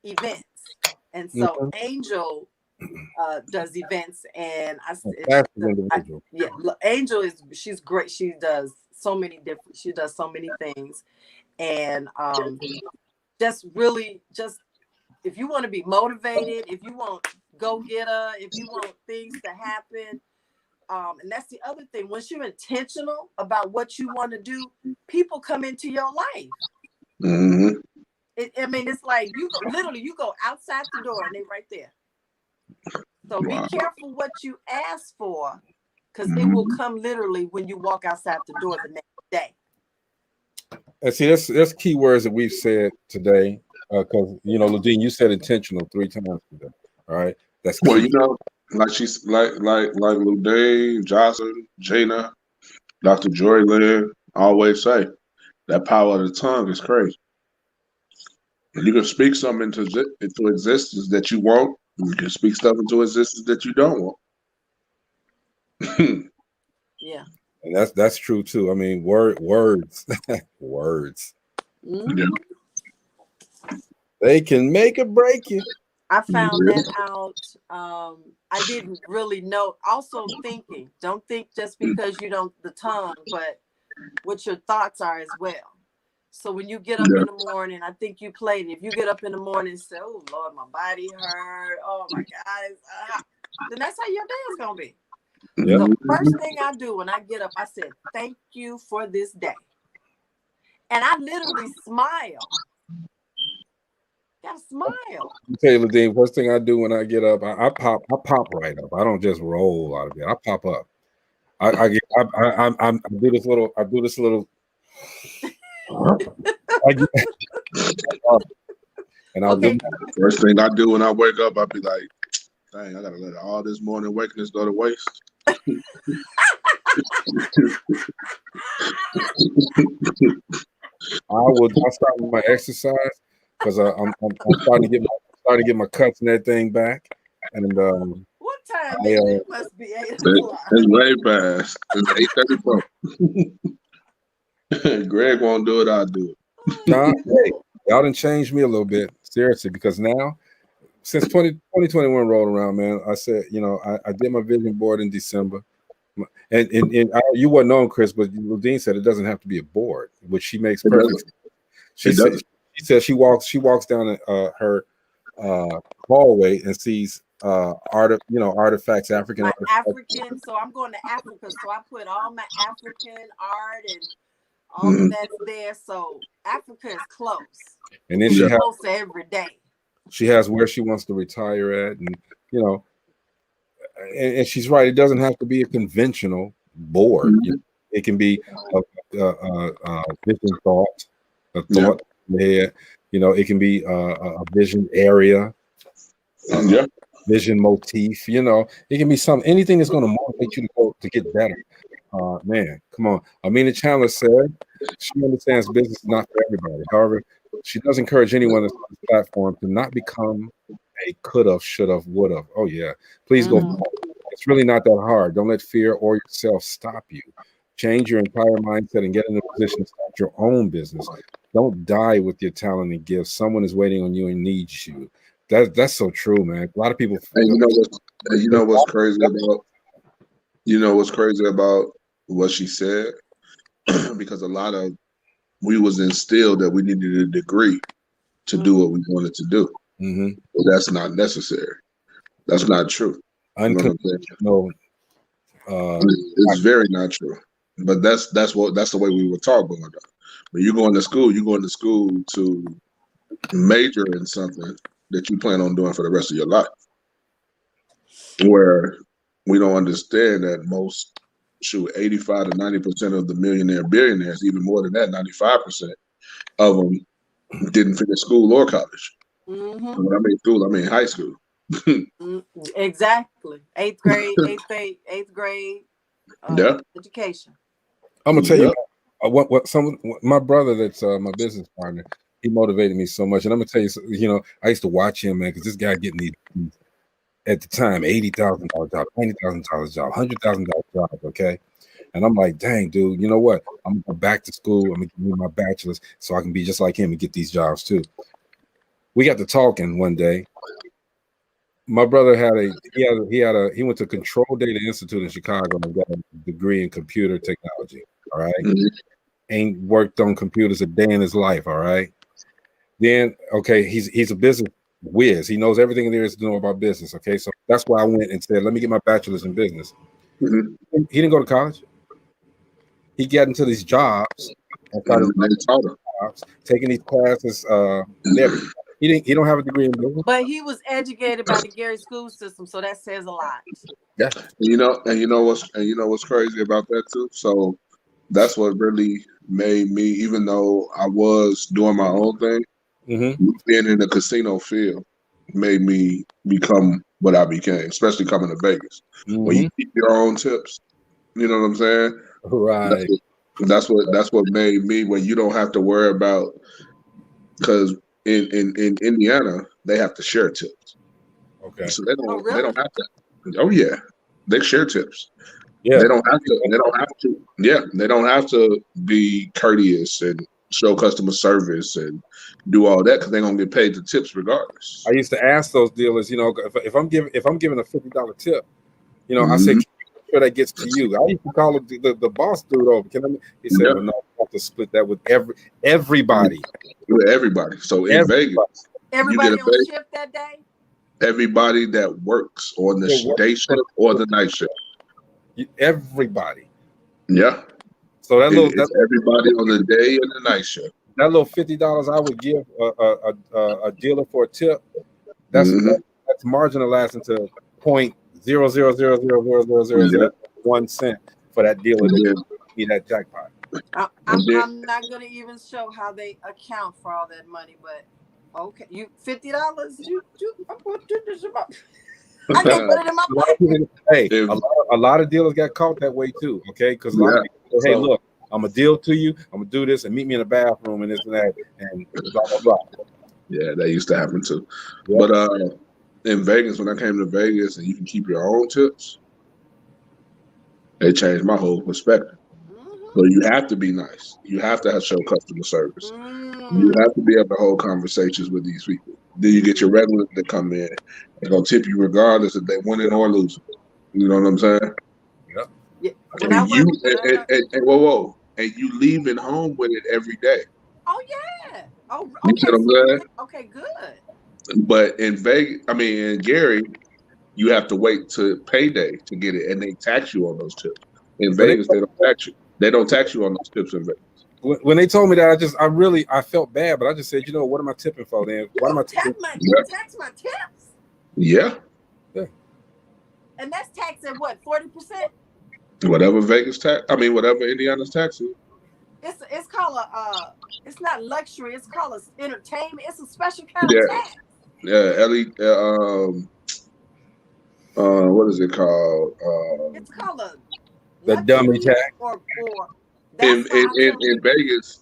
events, and so Angel does events, and Angel she's great. She does so many things, and just if you want to be motivated, if you want go-getter, if you want things to happen, and that's the other thing. Once you're intentional about what you want to do, people come into your life. Mm-hmm. It's like you go outside the door and they're right there. So be careful what you ask for, because it will come literally when you walk outside the door the next day. And see, that's key words that we've said today. Because Ludine, you said intentional 3 times today. All right, that's key. Well, like she's like Ludine, Jocelyn, Jana, Dr. Joy Lynn always say, that power of the tongue is crazy. And you can speak something into existence that you want. You can speak stuff into existence that you don't want. Yeah, and that's true too. I mean, words, words. Mm-hmm. Yeah. They can make or break you. I found that out. I didn't really know. Also thinking. Don't think just because you don't the tongue, but what your thoughts are as well. So when you get up in the morning, I think you played it. If you get up in the morning and say, oh, Lord, my body hurt. Oh, my God. Then that's how your day is going to be. Yep. The first thing I do when I get up, I said, thank you for this day. And I literally smile. Gotta smile. I'll tell you, Ludine, first thing I do when I get up, I pop right up. I don't just roll out of bed. I pop up. I do this little. And I'll do. First thing I do when I wake up, I'll be like, dang, I gotta let all this morning awakeness go to waste. I start with my exercise because I'm starting to get my cuts and everything back. And what time it must be 8 o'clock. It's way past. It's 8:34. Greg won't do it, I'll do it. Nah, hey, y'all done changed me a little bit, seriously, because now since 2021 rolled around, man, I said, I did my vision board in December. And you wouldn't know, Chris, but Ludine said it doesn't have to be a board, which she makes perfect sense. She said she walks down her hallway and sees artifacts, African My artifacts. African, so I'm going to Africa. So I put all my African art and all of Mhm. that's there. So Africa is close. And then Yeah. Close to every day. she has where she wants to retire at, and you know, and she's right. It doesn't have to be a conventional board. Mhm. It can be a vision thought, a Yeah. thought in the head. It can be a vision area, Yeah. vision motif. It can be anything that's going to motivate you to go to get better. Man, come on. Amina Chandler said she understands business is not for everybody. However, she does encourage anyone that's on this platform to not become a could-have, should-have, would-have. Oh, yeah. Please go. Mhm. It's really not that hard. Don't let fear or yourself stop you. Change your entire mindset and get in a position to start your own business. Don't die with your talent and gifts. Someone is waiting on you and needs you. That's so true, man. A lot of people. And you know what's crazy about what she said, because we was instilled that we needed a degree to do what we wanted to do. Mm-hmm. But that's not necessary. That's not true. You know what I'm saying? No. It's very not true. But that's the way we were taught growing up. When you're going to school to major in something that you plan on doing for the rest of your life. Where we don't understand that 85 to 90% of the billionaires, even more than that, 95% of them didn't finish school or college. Mm-hmm. When I mean school, I mean high school. Exactly. Eighth grade Yeah. education. I'm gonna tell you my brother that's my business partner, he motivated me so much. And I'm gonna tell you, I used to watch him, man, because this guy getting these at the time $80,000 job, $90,000 job, $100,000 job, okay. And I'm like, dang, dude, you know what? I'm gonna go back to school. I'm gonna get my bachelor's so I can be just like him and get these jobs too. We got to talking one day. My brother he went to Control Data Institute in Chicago and got a degree in computer technology. All right. Mhm. Ain't worked on computers a day in his life. All right. Then, okay, he's a business whiz. He knows everything there is to know about business. Okay. So that's why I went and said, let me get my bachelor's in business. Mhm. He didn't go to college. He got into these jobs and started taking these classes. He don't have a degree in business. But he was educated by the Gary school system, so that says a lot. Yeah. You know what's crazy about that too? So that's what really made me, even though I was doing my own thing, being in the casino field made me become what I became, especially coming to Vegas. When you keep your own tips, you know what I'm saying? Right. That's what made me, when you don't have to worry about, because in Indiana they have to share tips. Okay. So they don't really? they don't have to. Oh yeah, they share tips. Yeah. They don't have to. Yeah, they don't have to be courteous and show customer service and do all that, because they're gonna get paid the tips regardless. I used to ask those dealers, if I'm giving a $50 tip, I say, Mhm. sure that gets to you. I used to call the boss dude over. He said, Yeah. well, no, I have to split that with everybody. With everybody. So in Vegas, everybody you get on shift that day. Everybody that works on the day shift or the night shift. Everybody. Yeah. So it's everybody on the day and the night shift. That little $50 I would give a dealer for a tip, that's marginalized into 0.000000001 cent for that dealer to be that jackpot. I'm not gonna even show how they account for all that money, but okay, you $50. I'm gonna do this about. I can put it in my pocket. Hey, a lot of dealers got caught that way too. Okay, because a lot of people say, hey, look, I'm gonna deal to you. I'm gonna do this and meet me in the bathroom and this and that and blah blah blah. Yeah, that used to happen too. Yeah. But in Vegas, when I came to Vegas and you can keep your own tips, it changed my whole perspective. So you have to be nice. You have to show customer service. You have to be able to hold conversations with these people. Then you get your regulars that come in. They're gonna tip you regardless if they win it or lose it. You know what I'm saying? Yeah. And you leaving home with it every day. Oh yeah. Oh, okay. You see what I'm saying? Okay, good. But in Vegas, in Gary, you have to wait to payday to get it, and they tax you on those tips. In But Vegas, they don't tax you. They don't tax you on those tips in Vegas. when they told me that, I felt bad, but I just said, what am I tipping for then? You What am I tax tipping? my tips? Yeah. And that's taxed at what, 40%? Whatever Vegas tax, whatever Indiana's tax is. It's called it's not luxury, it's called a entertainment. It's a special kind Yeah. of tax. Yeah, what is it called? It's called a The dummy tax. or In that's why I tell people,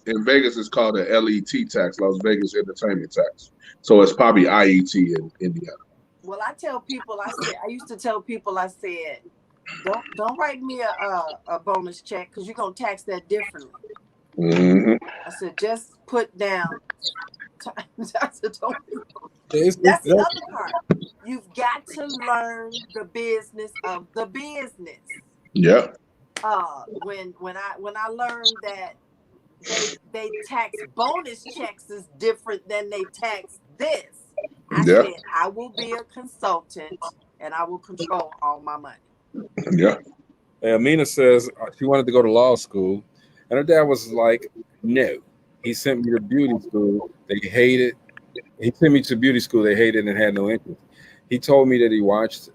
in Vegas, it's called a LET tax, Las Vegas Entertainment Tax. So it's probably IET in Indiana. well, I used to tell people, I said, don't write me a bonus check because you're gonna tax that differently. Mm-hmm. I said, just put down. I said, don't. That's the other part. You've got to learn the business of the business. Yeah. When I learned that they tax bonus checks is different than they tax this, I said I will be a consultant and I will control all my money. Yeah. Amina says she wanted to go to law school, and her dad was like, no. He sent me to beauty school. They hated. He sent me to beauty school. They hated and had no interest. He told me that he watched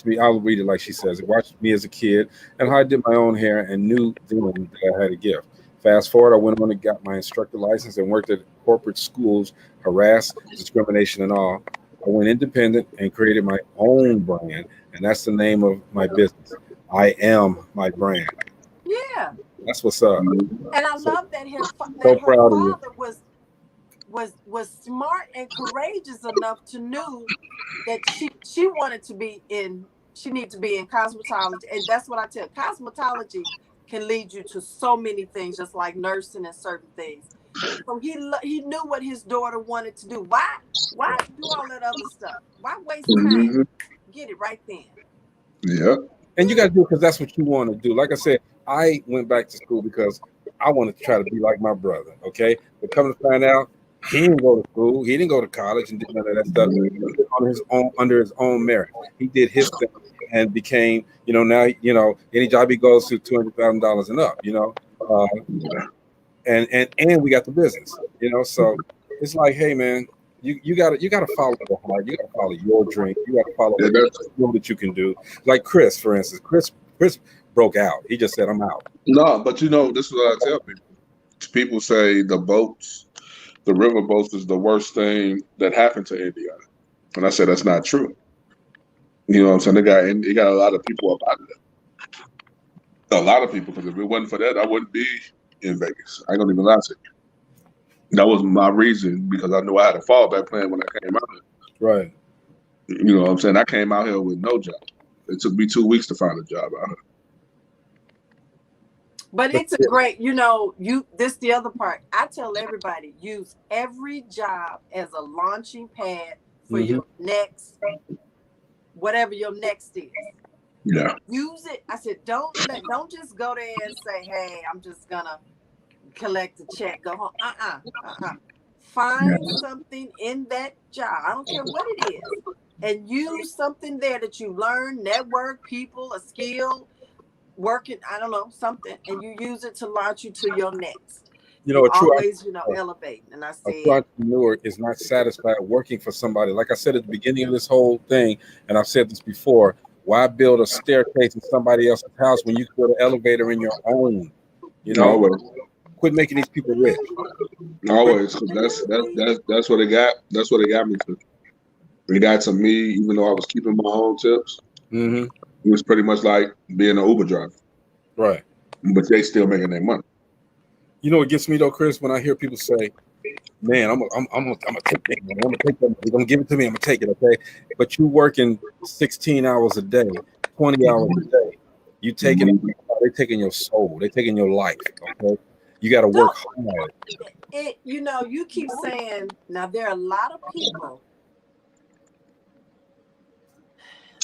me. I'll read it like she says. He watched me as a kid and how I did my own hair and knew then that I had a gift. Fast forward, I went on and got my instructor license and worked at corporate schools, harassed, discrimination, and all. I went independent and created my own brand, and that's the name of my business. I am my brand. Yeah. That's what's up. And I love that her So proud of you. father was smart and courageous enough to know that she wanted to be in. She needed to be in cosmetology, and that's what I tell. Cosmetology can lead you to so many things, just like nursing and certain things. So he knew what his daughter wanted to do. Why do all that other stuff? Why waste time? Get it right then. Yeah. And you got to do it because that's what you want to do. Like I said, I went back to school because I wanted to try to be like my brother. Okay, but come to find out, he didn't go to school. He didn't go to college and did none of that stuff on his own, under his own merit. He did his thing and became, now, any job he goes to, $200,000 and up, and we got the business, so it's like, hey man, you gotta follow the heart. You gotta follow your dream. You gotta follow what you can do. Like Chris, for instance, Chris broke out. He just said, I'm out. No, but this is what I tell people. People say the river boats is the worst thing that happened to Indiana. And I said, that's not true. You know what I'm saying? They got a lot of people up out of there. A lot of people, because if it wasn't for that, I wouldn't be in Vegas. I ain't gonna even lie to you. That was my reason, because I knew I had a fallback plan when I came out here. Right. You know what I'm saying? I came out here with no job. It took me 2 weeks to find a job out here. But it's a great, this the other part. I tell everybody, use every job as a launching pad for your next, whatever your next is. Yeah. Use it. I said, don't just go there and say, hey, I'm just gonna collect a check, go home. Find something in that job. I don't care what it is. And use something there that you learn, network, people, a skill, working, I don't know, something, and you use it to launch you to your next. Always, elevating. And I said, a true entrepreneur is not satisfied working for somebody. Like I said at the beginning of this whole thing, and I've said this before, why build a staircase in somebody else's house when you can build an elevator in your own? Always. Quit making these people rich. Always, because that's what it got. That's what it got me to. It got to me, even though I was keeping my own tips. Mm-hmm. It was pretty much like being an Uber driver. Right. But they still making their money. You know what gets me though, Chris, when I hear people say, man, I'm gonna take it. I'm gonna take that. They're gonna give it to me. I'm gonna take it, okay? But you working 16 hours a day, 20 hours a day. You taking they're taking your soul, they're taking your life, okay? You gotta work hard. You keep saying, now there are a lot of people.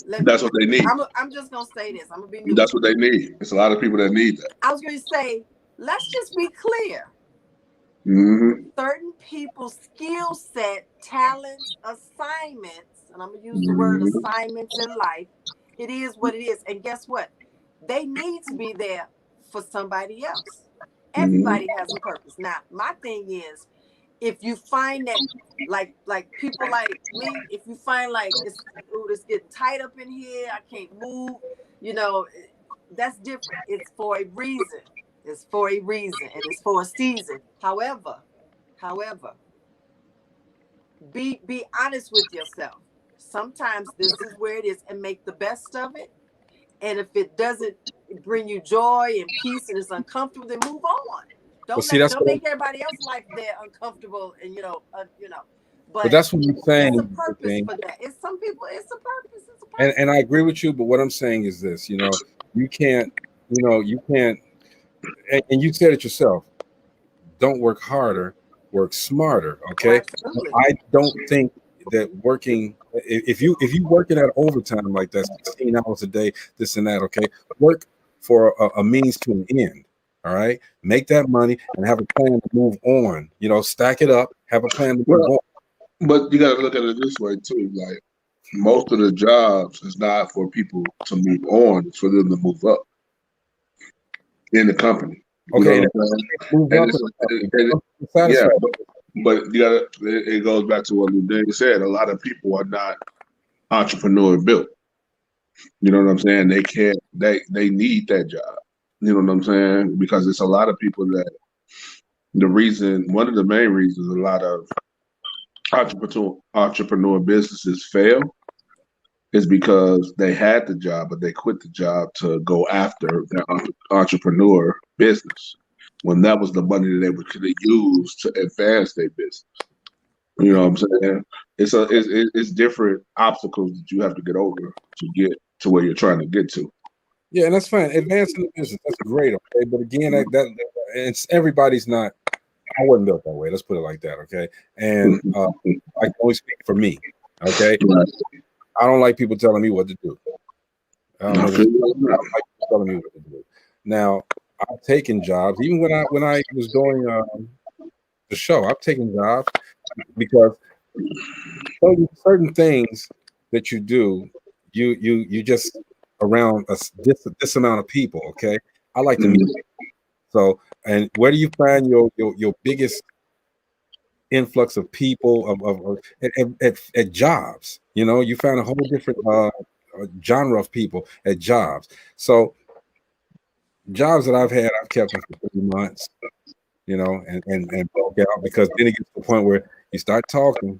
That's what they need. I'm just gonna say this. I'm gonna be neutral. That's what they need. It's a lot of people that need that. I was gonna say, let's just be clear. Mm-hmm. Certain people's skill set, talents, assignments and I'm gonna use the word assignments in life. It is what it is. And guess what? They need to be there for somebody else. Everybody has a purpose. Now, my thing is, if you find that, like people like me, if you find like it's getting tight up in here, I can't move, that's different. It's for a reason. It's for a reason, and it's for a season. However, be honest with yourself. Sometimes this is where it is, and make the best of it. And if it doesn't bring you joy and peace and it's uncomfortable, then move on. Don't make everybody else's life there uncomfortable and But that's what I'm saying. It's a purpose for that. It's some people. It's a purpose. It's a purpose. And I agree with you. But what I'm saying is this. You can't. And you said it yourself. Don't work harder. Work smarter. Okay. Absolutely. I don't think that working. If you working at overtime like that, 16 hours a day, this and that. Okay. Work for a means to an end. All right. Make that money and have a plan to move on. Stack it up. Have a plan to move on. But you got to look at it this way too. Like most of the jobs is not for people to move on; it's for them to move up in the company. Okay. Yeah, but you got to. It goes back to what Ludwig said. A lot of people are not entrepreneur built. You know what I'm saying? They can't. They need that job. You know what I'm saying? Because it's a lot of people that one of the main reasons a lot of entrepreneur businesses fail is because they had the job, but they quit the job to go after their entrepreneur business when that was the money that they could have used to advance their business. You know what I'm saying? It's different obstacles that you have to get over to get to where you're trying to get to. Yeah, and that's fine. Advancing the business, that's great. Okay, but again, that it's everybody's not. I wasn't built that way. Let's put it like that. Okay, and I can only speak for me. Okay, I don't like people telling me what to do. I don't like people telling me what to do. Now, I've taken jobs, even when I was doing the show. I've taken jobs because certain things that you do, you just around this amount of people. Okay, I like to meet people. So, and where do you find your biggest influx of people at jobs? You find a whole different genre of people at jobs. So jobs that I've had, I've kept them for 3 months, and broke out, because then it gets to the point where you start talking.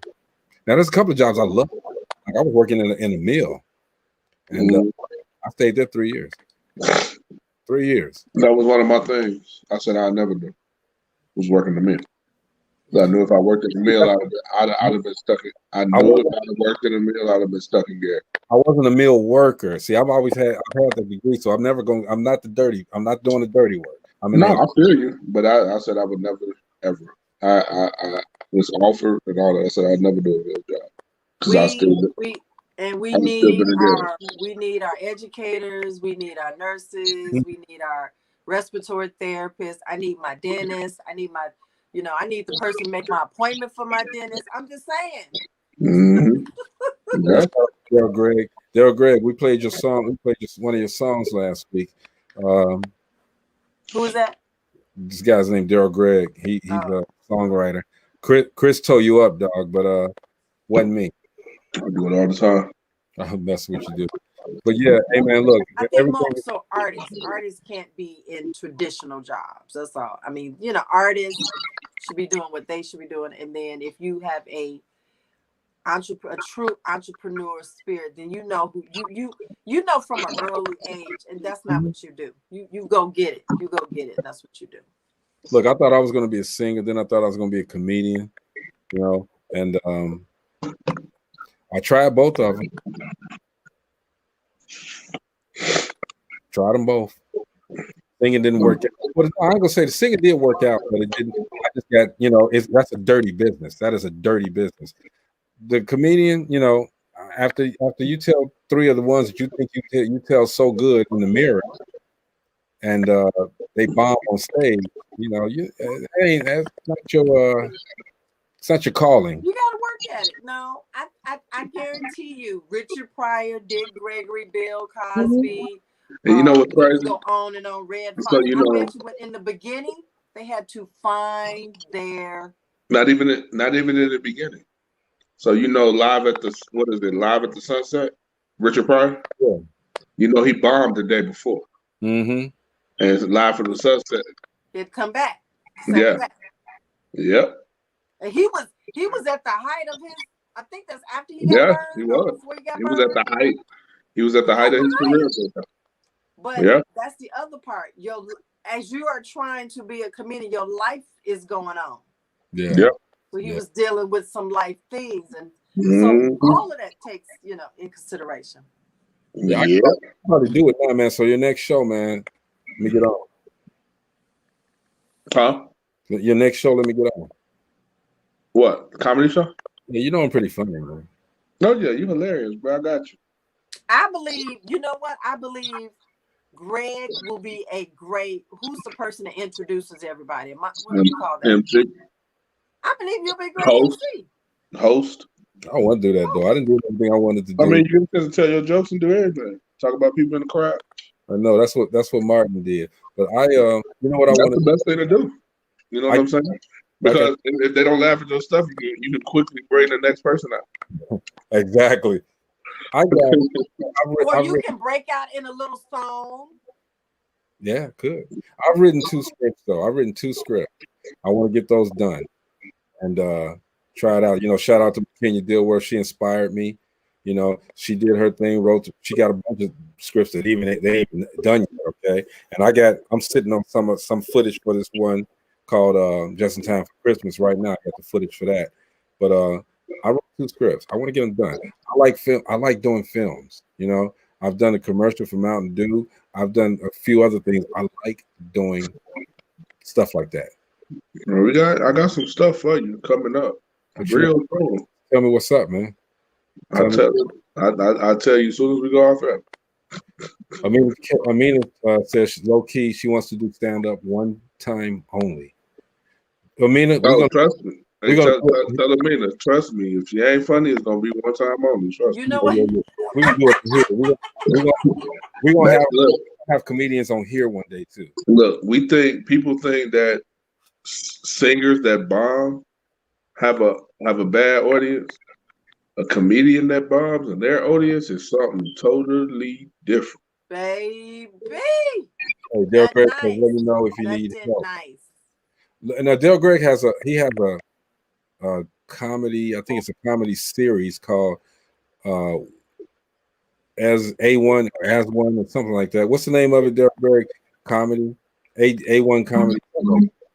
Now, there's a couple of jobs I love. Like I was working in a mill, and I stayed there 3 years. 3 years. That was one of my things. I said I'd never do. Was working the mill. I knew if I worked in the mill, I'd have been stuck in. I knew if I worked in the mill, I'd have been stuck in there. I wasn't a mill worker. See, I've had the degree, so I'm not doing the dirty work. I feel you, but I said I would never ever. I was offered and all that. I said I'd never do a real job. We need our educators, we need our nurses, we need our respiratory therapists. I need my dentist. I need I need the person to make my appointment for my dentist. I'm just saying. Daryl Gregg, we played your song. We played one of your songs last week. Who is that? This guy's named Daryl Gregg. He's a songwriter. Chris tore you up, dog, but wasn't me. I do it all the time. That's what you do. But yeah, hey man, look. I think so artists can't be in traditional jobs. That's all. I mean, artists should be doing what they should be doing. And then if you have a true entrepreneur spirit, then you know from an early age, and that's not what you do. You go get it. You go get it. That's what you do. Look, I thought I was going to be a singer. Then I thought I was going to be a comedian. And I tried both of them. Tried them both. Singing didn't work out. But I'm gonna say the singing did work out, but it didn't. I just got, that's a dirty business. That is a dirty business. The comedian, after you tell 3 of the ones that you think you tell so good in the mirror, and they bomb on stage, that's not your It's not your calling. You got to work at it. No, I guarantee you, Richard Pryor, Dick Gregory, Bill Cosby. And you know what's we crazy? can go on and on. Red Fox. So, you know, I bet you, in the beginning, they had to find their. Not even in the beginning. So you know, live at the Sunset, Richard Pryor. Yeah. You know, he bombed the day before, Mm-hmm. and it's live from the Sunset. It'd come back. Yeah. Back. Yep. And he was at the height of his. I think that's after he got burned. He was. Before he got He burned. was at the height. He was at the height of his career. But that's the other part. As you are trying to be a comedian, your life is going on. Yeah. Yep. So he was dealing with some life things, and Mm-hmm. so all of that takes, in consideration. Yeah, I can probably do it now, man. So your next show, man, let me get on. Huh? Your next show, let me get on. What? Comedy show? Yeah, you know I'm pretty funny, man. No, yeah, you hilarious, bro. I got you. I believe, you know what? I believe Greg will be a great. Who's the person that introduces everybody? What do you call that? MC. I believe you'll be a great Host. I don't want to do that though. I didn't do everything I wanted to do. I mean, you can tell your jokes and do everything. Talk about people in the crowd. I know that's what Martin did. But you know what I want. That's the best thing to do. You know what I'm saying? Because if they don't laugh at your stuff, you can quickly bring the next person out. Exactly. Or you can break out in a little song. Yeah, good. I've written 2 scripts though. I've written 2 scripts. I want to get those done and try it out. Shout out to Kenya Dilworth. She inspired me. She did her thing. She got a bunch of scripts that they ain't done yet. Okay, and I'm sitting on some footage for this one called Just in Time for Christmas right now. I got the footage for that. But I wrote 2 scripts. I want to get them done. I like film. I like doing films. I've done a commercial for Mountain Dew. I've done a few other things. I like doing stuff like that. I got some stuff for you coming up. Real cool. Tell me what's up, man. I'll tell you as soon as we go off air. Amina says low key she wants to do stand up one time only. Amina, trust me. Tell Amina, trust me. If she ain't funny, it's gonna be one time only. Trust me. You know what? We can do it here. We're gonna have comedians on here one day too. Look, people think that singers that bomb have a bad audience. A comedian that bombs and their audience is something totally different. Baby. Hey, Dale Greg, let me know if you need help. Nice. Now, Dale Greg has a comedy. I think it's a comedy series called As A1 or As One or something like that. What's the name of it, Dale Greg? Comedy, A1 comedy.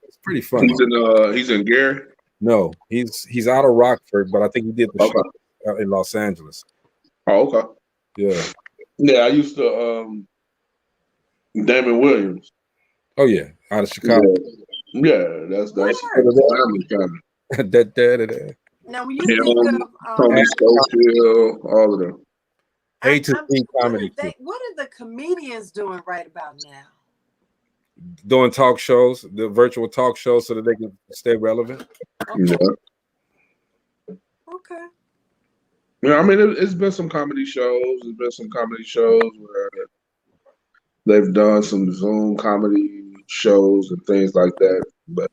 It's pretty funny. He's in Gary. No, he's out of Rockford, but I think he did the show in Los Angeles. Oh, okay. Yeah. Yeah, I used to Damon Williams. Oh yeah, out of Chicago. Yeah, that's family kind of. Now when you think of Tony Schofield, all of them. A to Z comedy. What are the comedians doing right about now? Doing talk shows, the virtual talk shows, so that they can stay relevant. Okay. Yeah. Okay. Yeah, I mean, it's been some comedy shows. There's been some comedy shows where they've done some Zoom comedy shows and things like that. But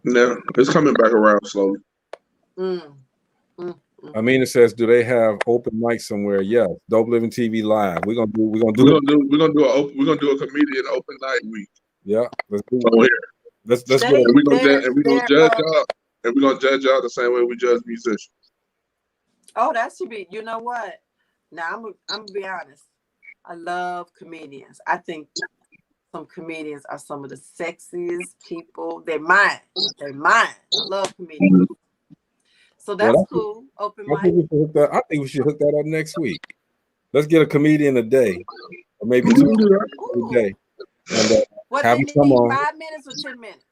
yeah, it's coming back around slowly. Amina says, "Do they have open mic somewhere?" Yes, DopelivenTV live. We're gonna do a comedian open night week. Yeah, let's do it. Let's go. We're gonna judge y'all, and we're gonna judge y'all the same way we judge musicians. Oh, that should be. You know what? Now I'm gonna be honest. I love comedians. I think some comedians are some of the sexiest people. They're mine. I love comedians. So that's cool. Open mic. I think we should hook that up next week. Let's get a comedian a day, or maybe 2 a day. And, what have they them come need, on. 5 minutes or 10 minutes?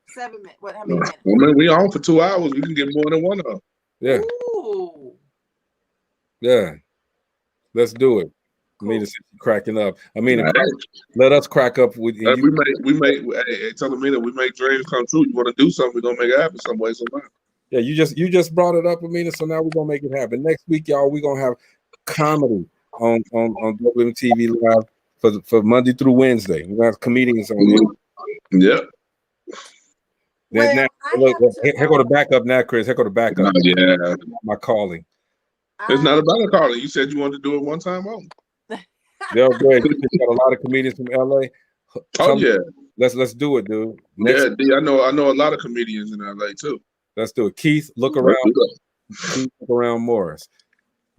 7 minutes. What? How many minutes? I mean, we on for 2 hours. We can get more than one of them. Yeah. Ooh. Yeah. Let's do it. Cool. Amina said she's cracking up. Amina, let us crack up with you. We make. Hey, tell Amina we make dreams come true. You want to do something? We're gonna make it happen some way, somehow. Yeah, you just brought it up, Amina. So now we're gonna make it happen. Next week, y'all, we're gonna have comedy on DopelivenTV Live for Monday through Wednesday. We're gonna have comedians on here. Yeah. Well, Now, I look, have to, here go the backup now, Chris. Here go the backup. Yeah. My calling. It's not about a calling. You said you wanted to do it one time only. They'll go ahead. You got a lot of comedians from LA. Oh yeah. Let's do it, dude. Yeah, D, I know a lot of comedians in LA too. Let's do it. Keith, look around. Keith, look around Morris.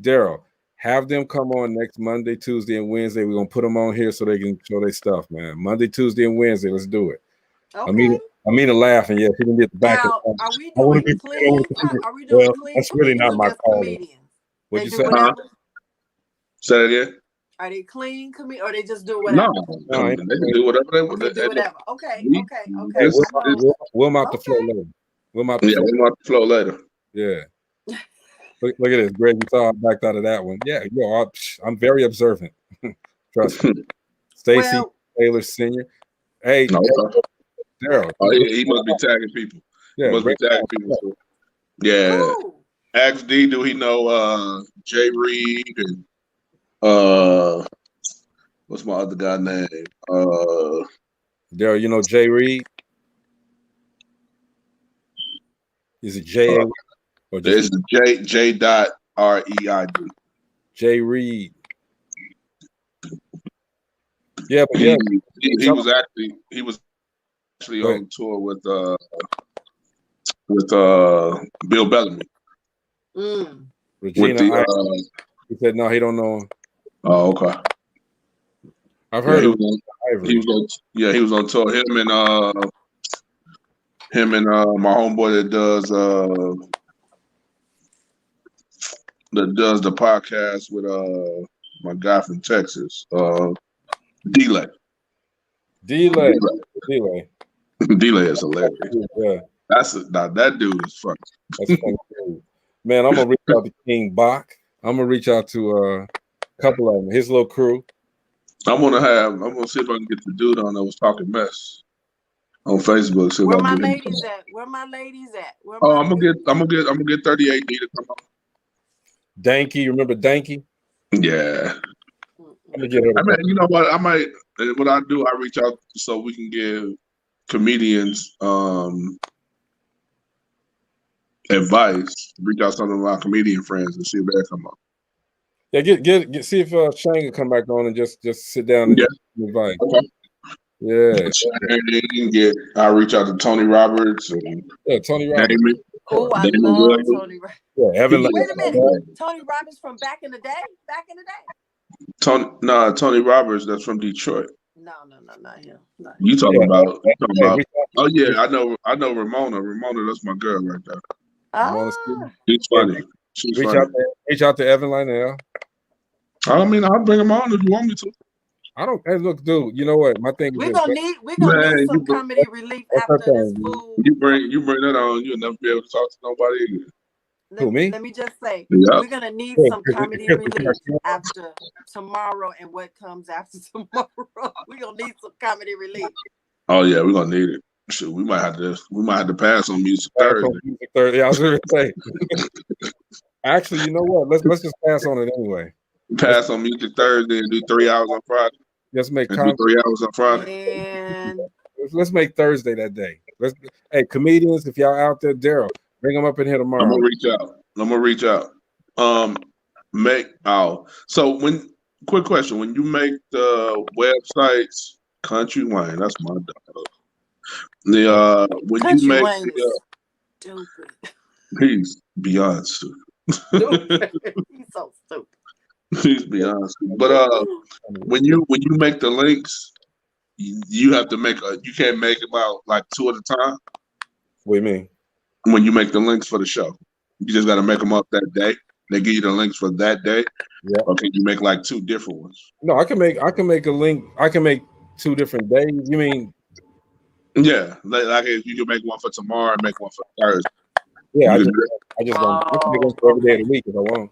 Daryl, have them come on next Monday, Tuesday, and Wednesday. We're gonna put them on here so they can show their stuff, man. Monday, Tuesday, and Wednesday. Let's do it. okay. Amina laughing. Yeah, she didn't get the back. Now, are we doing clean? Are we doing clean? That's really not my call. What'd you say? Say that again. Are they clean or they just do whatever? No, they can do whatever they want. They do whatever. Okay. We'll mount the flow later. We'll mount the flow later. Yeah. Look at this, Greg. You saw I backed out of that one. Yeah, I'm very observant. Trust me. Stacy Taylor Sr. Hey, Daryl. Oh, he must be tagging people. Yeah, must be tagging people. Too. Yeah. Cool. Ask D, do he know Jay Reed and what's my other guy name? Daryl, you know Jay Reed? Is it J? Or it's J.REID. Jay Reed. Yeah, but he was actually on tour with Bill Bellamy. Regina, he said no, he don't know him. Oh, okay. I've heard he was on tour. Him and my homeboy that does the podcast with my guy from Texas, Delay. Delay is hilarious. Yeah, that dude is funny. That's funny. Man, I'm gonna reach out to King Bach. I'm gonna reach out to a couple of them, his little crew. I'm gonna see if I can get the dude on that was talking mess on Facebook. Where my ladies at? I'm gonna get 38D to come on. Danky, you remember Danky? Yeah. I'm gonna get her. I mean, you know what? What I do, I reach out so we can give comedians advice. Reach out to some of our comedian friends and see if they come up. Yeah, get see if Shane can come back on and just sit down and give advice. Okay. Yeah. I reach out to Tony Roberts and Tony Roberts. Oh, I love Tony Roberts. Yeah, Evan. Wait a minute, Tony Roberts from back in the day. Tony Roberts. That's from Detroit. No, not him. You talking about? Oh yeah, I know Ramona. Ramona, that's my girl right there. She's funny. Reach out to Evan Lionel. I mean, I'll bring him on if you want me to. I don't. Hey, look, dude. You know what? My thing is we're gonna need some comedy relief after this fool. You bring that on, you'll never be able to talk to nobody again. Let me just say, we're gonna need some comedy relief after tomorrow and what comes after tomorrow. We're gonna need some comedy relief. Oh yeah, we're gonna need it. Shoot, we might have to pass on Music Thursday. Yeah, I was gonna say. Actually, you know what? Let's just pass on it anyway. Pass on Music Thursday and do 3 hours on Friday. Let's make 3 hours on Friday. And let's make Thursday that day. Hey, comedians, if y'all out there, Daryl, bring them up in here tomorrow. I'm gonna reach out. So quick question: when you make the websites, Country Wayne, that's my dog. When Country you make Wayne is stupid. He's beyond stupid. He's so stupid. He's beyond stupid. But when you make the links, you have to you can't make about like 2 at a time. What do you mean? When you make the links for the show, you just got to make them up that day. They give you the links for that day. Yeah. Or can you make like 2 different ones? No, I can make a link. I can make 2 different days. You mean? Yeah, like if you can make one for tomorrow and make one for Thursday. Yeah, I just want make one for every day of the week if I want.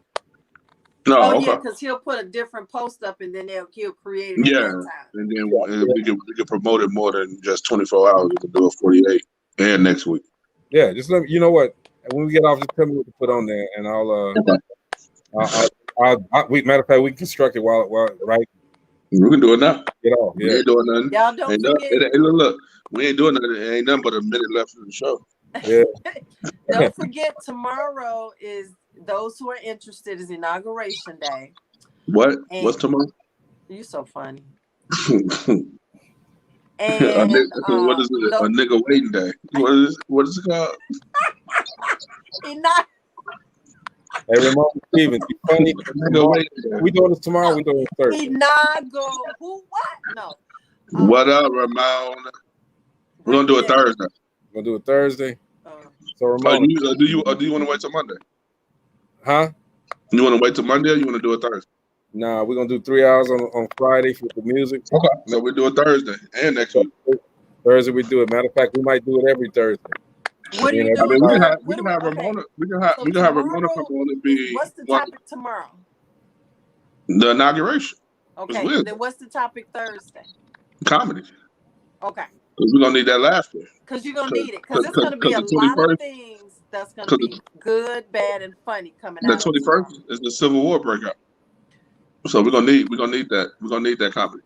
No, yeah, because he'll put a different post up and then he'll create it. Yeah, and then we can promote it more than just 24 hours. We can do it 48 and next week. Yeah, just let me. You know what? when we get off, just tell me what to put on there, and Okay. matter of fact, we can construct it while right. We can do it now. Get off. We Yeah. ain't doing nothing. Y'all don't forget. Look, we ain't doing nothing. It ain't nothing but a minute left in the show. Yeah. Don't forget, tomorrow is, those who are interested, is Inauguration Day. What? And What's tomorrow? You so funny. What And is it? A nigga waiting day. What is it called? Hey, Ramon Stevens, you funny. We doing this tomorrow. We doing it Thursday. Who? What? No. What up, Ramon? We're gonna do it Thursday. We're gonna do it Thursday. So Ramon, do you want to wait till Monday? Huh? You want to wait till Monday, or you want to do it Thursday? Nah, we're gonna do 3 hours on Friday for the music. Okay, so we do it Thursday and next week. Thursday we do it. Matter of fact, we might do it every Thursday. What do you do? We can have Ramona. We can have Ramona come on and be. What's the topic tomorrow? The inauguration. Okay, then what's the topic Thursday? Comedy. Okay. Because we're gonna need that laughter. Because you're gonna need it. Because it's gonna be a lot of things that's gonna be good, bad, and funny coming out. The 21st is the Civil War breakout. So we're gonna need that. We're gonna need that comedy.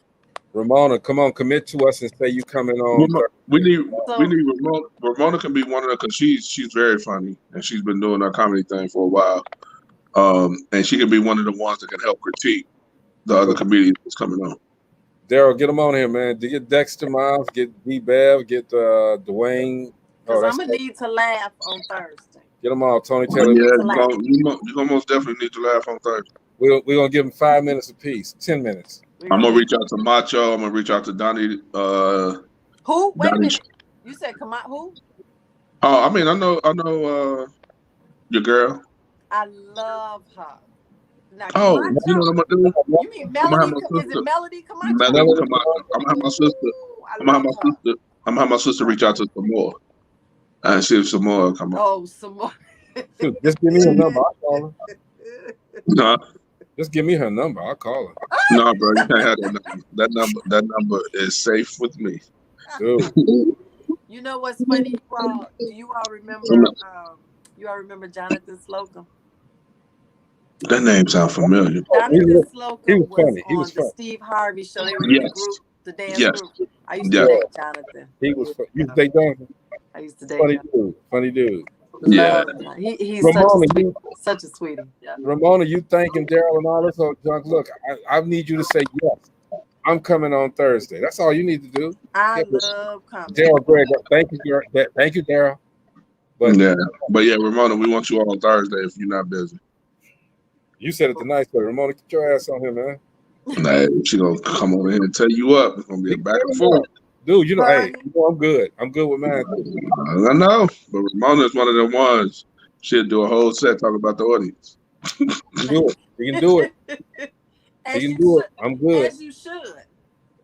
Ramona, come on, commit to us and say you coming on. We need Ramona. Ramona can be one of the, because she's very funny and she's been doing our comedy thing for a while. And she can be one of the ones that can help critique the other comedians that's coming on. Daryl, get them on here, man. Get Dexter Miles, get D Bev, get Dwayne. Because I'm gonna need to laugh on Thursday. Get them all, Tony Taylor. Yeah, you're gonna most definitely need to laugh on Thursday. We're gonna give them 5 minutes apiece, 10 minutes. I'm gonna reach out to Macho. I'm gonna reach out to Donnie. Who? Wait a minute. You said come out who? Oh, I mean, I know your girl. I love her. Now, oh, Camacho, you know what I'm gonna do? You mean Melody? Is it Melody Camacho? Melody Camacho. I'm gonna have my sister. I'm gonna have my sister reach out to some more. And see if some more come on. Oh, some more. Just give me her number. I'll call her. No. Just give me her number. I'll call her. No, bro, you can't have that number. That number is safe with me. Dude. You know what's funny? Do you all remember? You all remember Jonathan Slocum? That name sounds familiar. Jonathan Slocum was funny. On the Steve Harvey show. They were in the group, the dance group. I used to date Jonathan. He was. You used to date Jonathan. I used to date him. Funny dude. Yeah. He's Ramona, such a sweetie. Yeah. Ramona, you thanking Daryl and all this old junk. Look, I need you to say yes. I'm coming on Thursday. That's all you need to do. I love comedy. Daryl, Greg, thank you, Daryl. But yeah, Ramona, we want you all on Thursday if you're not busy. You said it the nice way. Ramona, get your ass on here, man. Nah, she gonna come over here and tell you up. It's gonna be a back and forth. Dude, you know, hey, I'm good. I'm good with mine. I know, but Ramona is one of them ones. She'll do a whole set talking about the audience. You can do it. You can do it. You can do it. I'm good. As you should.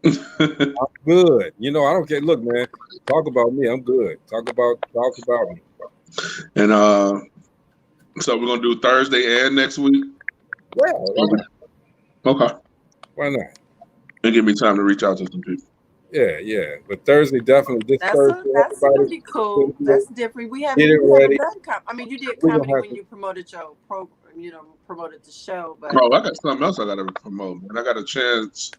I'm good. You know, I don't care. Look, man, talk about me. I'm good. Talk about me. And so we're gonna do Thursday and next week. Yeah. Okay. Why not? And give me time to reach out to some people. Yeah. But Thursday, definitely. Thursday, that's gonna be cool. That's different. We haven't done comedy. I mean, you did comedy when you promoted your program. You know, promoted the show. But I got something else I gotta promote. And I got a chance.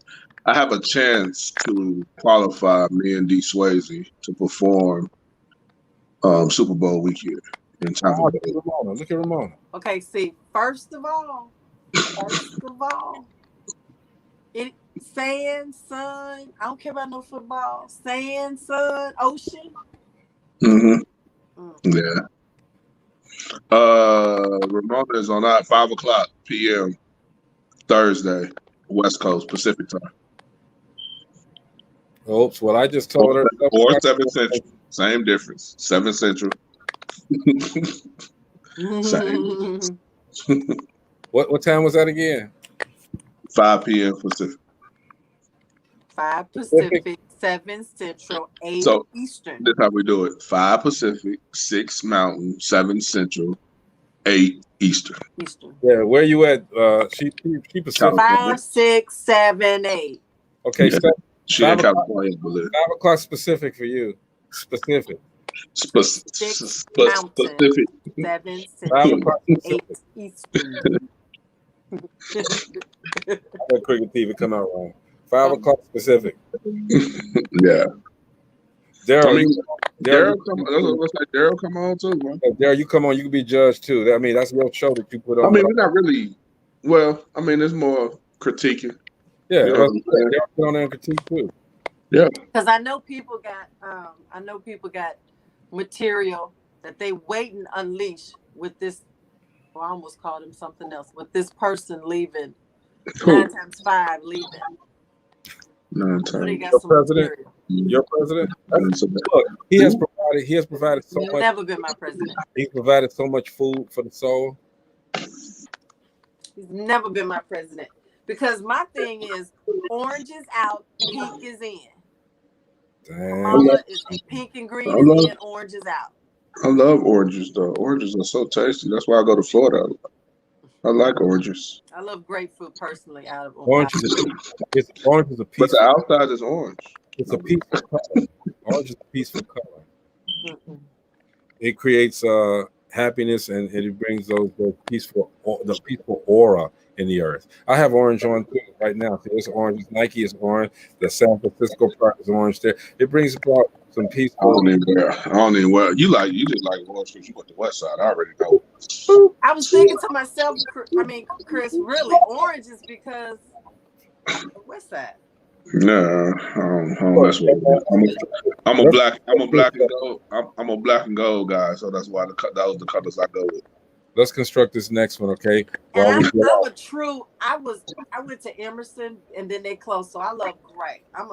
I have a chance to qualify me and D Swayze to perform Super Bowl weekend in Tampa Bay. Look at Ramona. Okay, see, first of all, sand, sun. I don't care about no football. Sand, sun, ocean. Yeah. Ramona is on at 5:00 p.m. Thursday, West Coast Pacific time. Oops. Well, I just told her. Or 7 Central. Same difference. 7 Central. Same. What time was that again? 5 p.m. Pacific. 5 Pacific, 7 Central, 8 Eastern. This is how we do it. 5 Pacific, 6 Mountain, 7 Central, 8 Eastern. Yeah, where you at? She Pacific. 5, 6, 7, 8. Okay, yeah. She in California. 5 o'clock specific for you. Specific. 6 Mountain, Specific. 7 5 Central, o'clock 8 Pacific. Eastern. That Cricket TV come out wrong. 5 o'clock Pacific. Yeah. Daryl, I mean, Daryl, Daryl come on too, man. Daryl, you come on. You can be judged too. I mean, that's your show that you put on. I mean, we're not really. Well, I mean, it's more critiquing. Yeah, You know what I'm saying? Daryl put on there and critique too. Yeah. Because I know people got material that they wait and unleash with this. Well, I almost called him something else. With this person leaving, Cool. 9 times 5 leaving. So they got Your some president? material. Your president? Look, he has provided so He's much. never been my president. He's provided so much food for the soul. He's never been my president. Because my thing is, orange is out, pink is in. Damn. Mama is pink and green is in, orange is out. I love oranges though. Oranges are so tasty. That's why I go to Florida. I like oranges. I love grapefruit personally out of Orange is a piece. But the outside is orange. It's a peaceful color. Orange is a peaceful color. Mm-mm. It creates happiness and it brings the peaceful aura in the earth. I have orange on too right now. See, it's orange. Nike is orange. The San Francisco part is orange there. It brings about some peaceful. I don't even wear. You just like orange because you went to the west side. I already know. I was thinking to myself, Chris, really, orange is because the west side. Nah, I don't mess with it. I'm a black and gold. I'm a black and gold guy, so that's why that was the colors I go with. Let's construct this next one, okay? And I went to Emerson and then they closed, so I love gray. I'm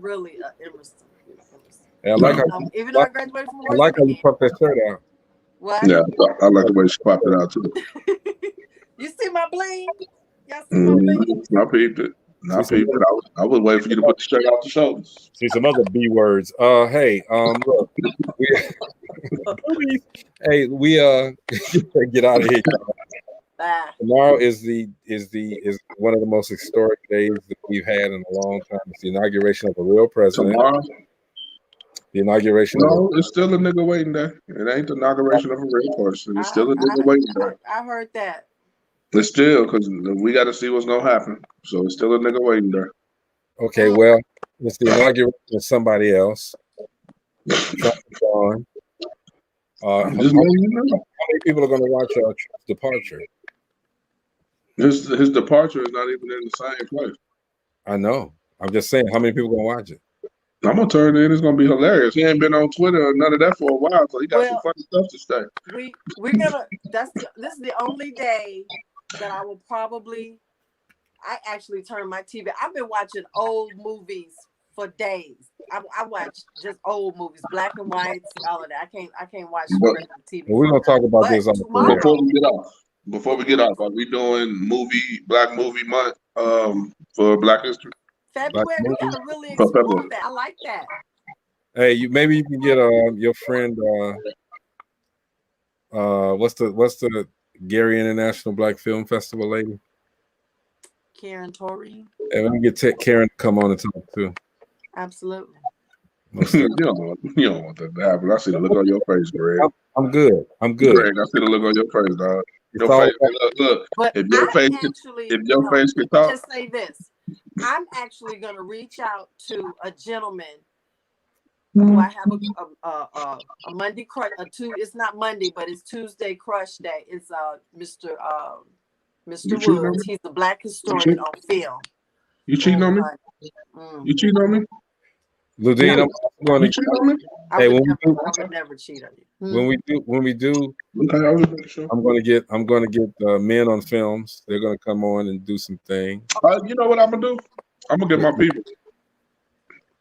really an Emerson. Yeah, I like even though I graduated from I like how you pop that shirt out. What? Yeah, I like the way she popped it out too. You see my bling? Y'all see my bling? I peeped it. I was waiting for you to put the shirt off the shoulders. See some other B words. Hey, look, we get out of here. Tomorrow is one of the most historic days that we've had in a long time. It's the inauguration of a real president. Tomorrow? The inauguration. No, it's still a nigga waiting there. It ain't the inauguration of a real person. It's still a nigga waiting there. I heard that. It's still because we got to see what's gonna happen. So it's still a nigga waiting there. Okay, well, it's the inauguration of somebody else. How many people are going to watch Trump's departure? His departure is not even in the same place. I know. I'm just saying, how many people are going to watch it? I'm gonna turn it in. It's gonna be hilarious. He ain't been on Twitter or none of that for a while, so he got some funny stuff to say. We're gonna. This is the only day that I will probably. I actually turn my TV. I've been watching old movies for days. I watch just old movies, black and whites, all of that. I can't watch regular TV. Well, we're gonna talk about this before we get off. Are we doing Black Movie Month for Black History? February, we gotta really explore that. I like that. Hey, maybe you can get your friend. What's the Gary International Black Film Festival lady? Karen Torrey. And let me get Karen to come on and talk too. Absolutely. You don't want that to happen. I see the look on your face, Greg. I'm good. Greg, I see the look on your face, dog. Look. But if your face can talk. Just say this. I'm actually gonna reach out to a gentleman who I have a Monday crush. It's not Monday, but it's Tuesday crush day. It's Mr. Woods. He's a black historian on film. You cheating on me? You cheating on me? Ludine, I'm going to cheat on me. Hey, I would never cheat on you. When we do, I'm going to get men on films. They're going to come on and do some things. You know what I'm gonna do? I'm gonna get my people,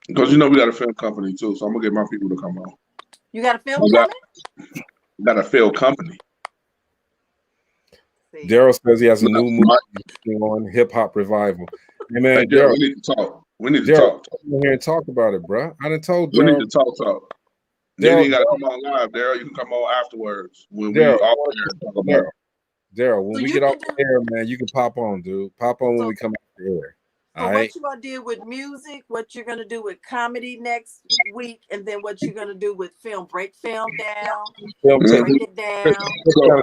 because we got a film company too. So I'm gonna get my people to come on. You got a film company? Got a film company. Daryl says he has a new movie on Hip Hop Revival. Hey man, hey, Daryl, we need to talk. We need to talk. Come here and talk about it, bro. I done told Daryl. We need to talk. Then you got to come on live, Daryl. You can come on afterwards when we off there talk about it. Daryl, when we get off the air, man, you can pop on, dude. Pop on when we come off the air. For right. what you're gonna do with music, what you're gonna do with comedy next week, and then what you're gonna do with film. Break film down, Film Mhm. break it down. So,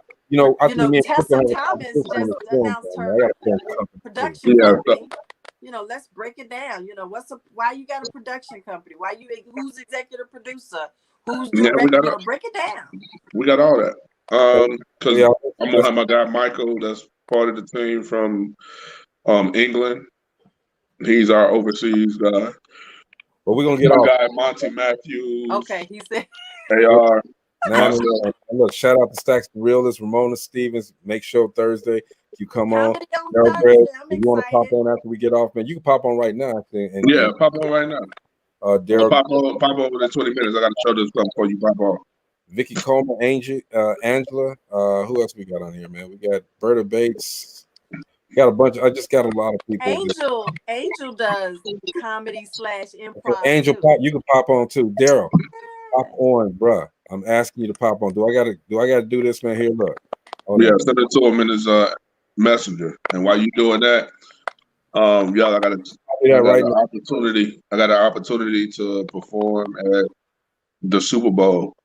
I think me and Chris Tessa have a Thomas competition in just the film announced thing, man. her I got a film company too. production yeah, company. Let's break it down. Why you got a production company? Who's executive producer? Who's yeah, director? Break it down. we got all that. Because Yeah, I'm gonna have my guy Michael, that's part of the team from England. He's our overseas guy. but we're gonna get My off. guy Monty Matthews. Okay, he said. AR. Now, look, shout out to Stacks the Realist, Ramona Stevens. Make sure Thursday you come on. Comedy on Daryl Thursday. Gray, I'm if you want to pop excited. on after we get off, man, you can pop on right now. Yeah, pop on right now. Daryl, Pop over in 20 minutes. I got to show this stuff before you pop on. Vicky Coleman, Angela. Who else we got on here, man? We got Berta Bates. We got a bunch. I just got a lot of people. Angel does comedy / improv. Angel, too. you can pop on too. Daryl, pop on, bruh. I'm asking you to pop on. Do I gotta do this, man? Here, look. Yeah, send it to him in his messenger. And while you doing that, y'all, I got an opportunity. I got an opportunity to perform at the Super Bowl,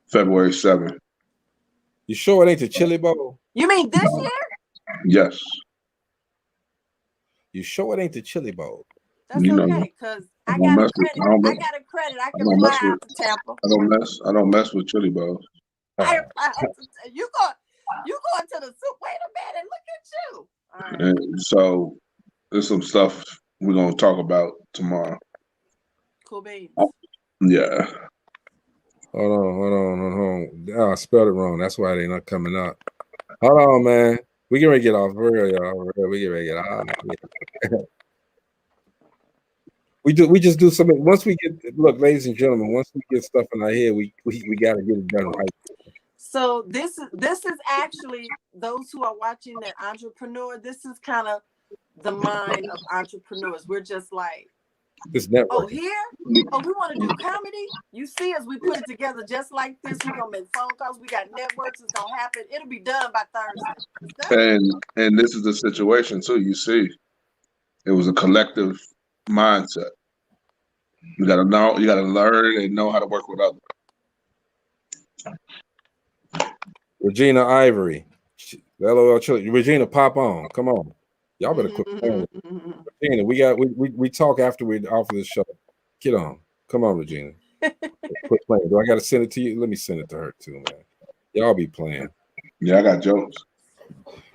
February 7th. You sure it ain't the Chili Bowl? You mean this year? Yes. You sure it ain't the Chili Bowl? That's okay, because I got a credit. I can fly out to Tampa. I don't mess with Chili Bowls. You going to the soup? Wait a minute, look at you. All right. And so there's some stuff we're gonna talk about tomorrow. Cool beans. Yeah. Hold on. Oh, I spelled it wrong. That's why they're not coming up. Hold on, man. We get ready to get off. We get ready to get off. We just do something. Once we get, look, ladies and gentlemen, once we get stuff in our head, we got to get it done right. So this is actually, those who are watching that entrepreneur, this is kind of the mind of entrepreneurs. We're just like, this network. Oh, here? Oh, we want to do comedy? You see us, we put it together just like this. We're going to make phone calls. We got networks. It's going to happen. It'll be done by Thursday. And this is the situation too. You see, it was a collective mindset. You got to know, you got to learn and know how to work with others. Regina Ivory, LOL Chili. Regina, pop on. Come on. Y'all better quit playing. Regina, we talk after we offer this show. Get on. Come on, Regina. Quit playing. Do I got to send it to you? Let me send it to her too, man. Y'all be playing. Yeah, I got jokes.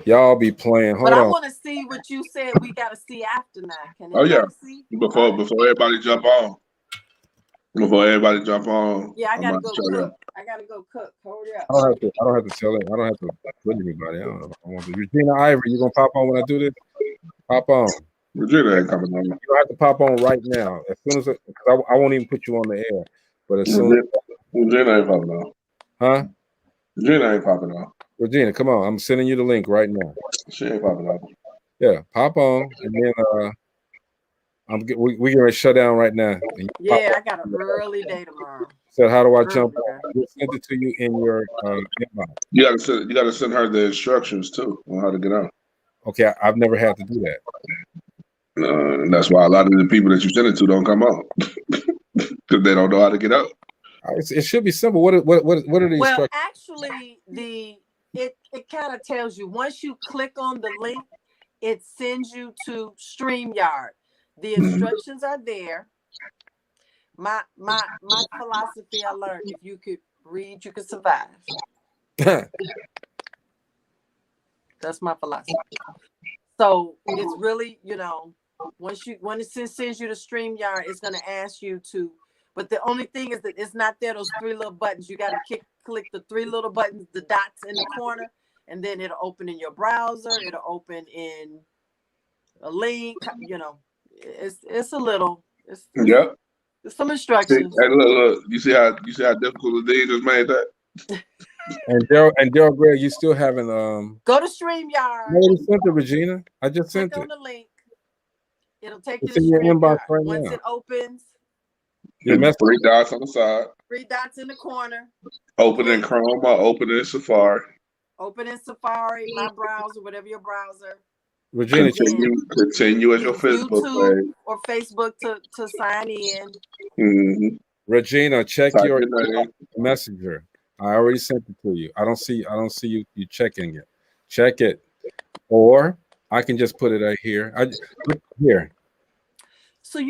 Y'all be playing. Hold on. But I want to see what you said we got to see after now. Can see? Before everybody jump on. Yeah, I gotta go cook. I gotta go cook. Hold up. I don't have to tell it. I don't have to put anybody. I don't know. I want to. Regina Ivory, you gonna pop on when I do this? Pop on. Regina ain't coming on. You don't have to pop on right now. As soon as I won't even put you on the air. But as soon as Regina ain't popping on. Huh? Regina ain't popping on. Regina, come on. I'm sending you the link right now. She ain't popping on. Yeah, pop on, and then we gonna shut down right now. Yeah, I got an early day tomorrow. Said, how do I jump on? We'll send it to you in your inbox. You gotta send her the instructions too on how to get on. Okay, I've never had to do that. And that's why a lot of the people that you send it to don't come on because they don't know how to get out. It should be simple. What are the Well, instructions? actually, it kind of tells you once you click on the link, it sends you to StreamYard. The instructions are there. My philosophy I learned: if you could read, you could survive. That's my philosophy. So it's really, when it sends you to StreamYard, it's going to ask you to. But the only thing is that it's not there. Those three little buttons. You got to click the three little buttons, the dots in the corner, and then it'll open in your browser. It'll open in a link. It's a little. It's some instructions. Hey, look. You see how difficult the just made that. And Daryl Gray, you still haven't go to StreamYard. I already sent it, Regina. I just sent it. Click on the link. It'll take you it's to in your inbox StreamYard. right Once now. it opens, there's 3 dots on the side. 3 dots in the corner. Open in Chrome or open in Safari. Open in Safari, my browser, whatever your browser. Regina, Continue as your Facebook YouTube page. or Facebook to sign in. Mm-hmm. Regina, check Type your your name. messenger. I already sent it to you. I don't see you checking it. Check it. Or I can just put it right here. Look here. So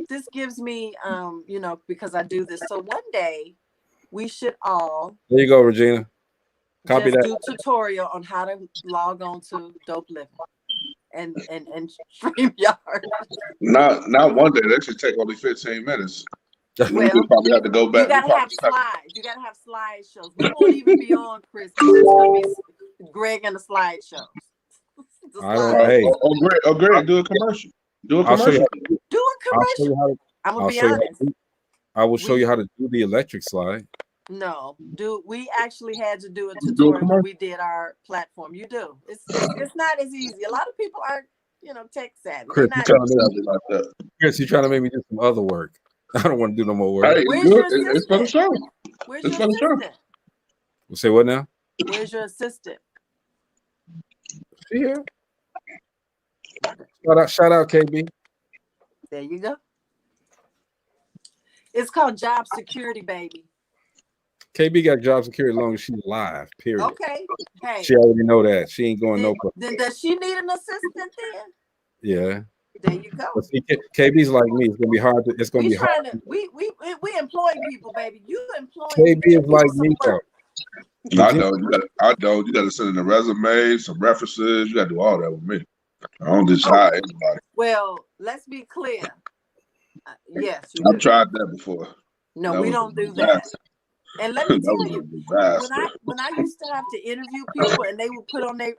this gives me because I do this. So one day we should all There you go, Regina. Copy just that. do a tutorial on how to log on to Dope Living and StreamYard. Not one day. That should take only 15 minutes. Well, we just probably have to go back. You gotta have slides. You gotta have slideshows. We won't even be on, Chris, because it's gonna be Greg and the slideshows. Greg, do a commercial. Do a commercial. Do a commercial. I'm gonna be honest. I will show you how to do the electric slide. No, we actually had to do a tutorial when we did our platform. You do. It's not as easy. A lot of people aren't, tech savvy. Chris, you're trying to make me do some other work. I don't want to do no more work. Hey, it's for the show. Where's your assistant? Say what now? Where's your assistant? Here. Shout out, KB. There you go. It's called job security, baby. KB got job security as long as she's live, period. Okay. Hey. She already know that. She ain't going no place. Then does she need an assistant then? Yeah. There you go. See, KB's like me. It's gonna be hard. We employ people, baby. You employ. KB is like me, though. I know. You got to send in a resume, some references. You got to do all that with me. I don't just hire anybody. Well, let's be clear. Yes, I've tried that before. No, we don't do that. And let me tell you, when I used to have to interview people and they would put on their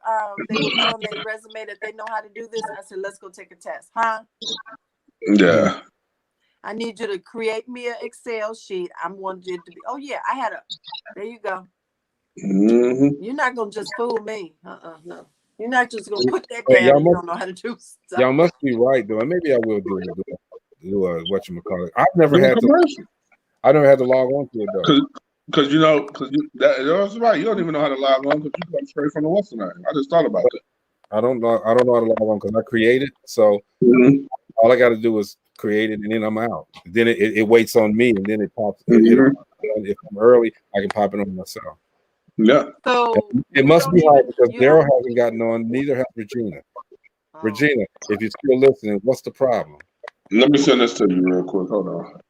resume that they know how to do this, I said, let's go take a test, huh? Yeah. I need you to create me an Excel sheet. I want you to be. Oh yeah, there you go. Mm-hmm. You're not gonna just fool me. No. You're not just gonna put that down. You don't know how to do stuff. Y'all must be right though, and maybe I will do whatchamacallit. I've never had to log on to it though. Because that's right. You don't even know how to log on because you come straight from the Western. I just thought about it. I don't know how to log on because I created. So all I got to do is create it, and then I'm out. Then it waits on me, and then it pops. If I'm early, I can pop it on myself. Yeah. So it must be hard because Daryl hasn't gotten on. Neither has Regina. Regina, if you're still listening, what's the problem? Let me send this to you real quick. Hold on.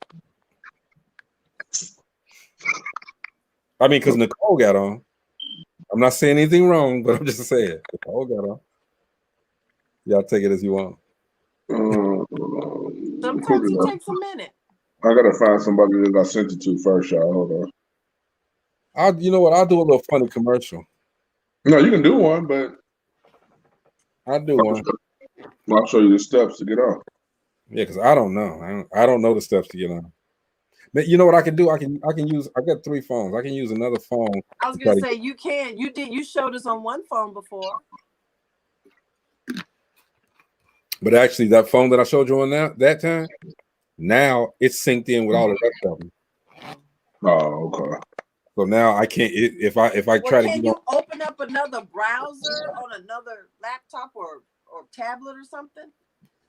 I mean, because Nicole got on. I'm not saying anything wrong, but I'm just saying Nicole got on. Y'all take it as you want. Sometimes it takes a minute. I gotta find somebody that I sent it to first, y'all. Hold on. You know what? I'll do a little funny commercial. No, you can do one, but I'll do one. I'll show you the steps to get on. Yeah, because I don't know. I don't know the steps to get on. But you know what I can do? I can use. I got 3 phones. I can use another phone. I was gonna say you can. You did. You showed us on one phone before. But actually, that phone that I showed you on that time, now it's synced in with all the rest of them. Oh, okay. So now I can't. If I try to. Can you open up another browser on another laptop or tablet or something?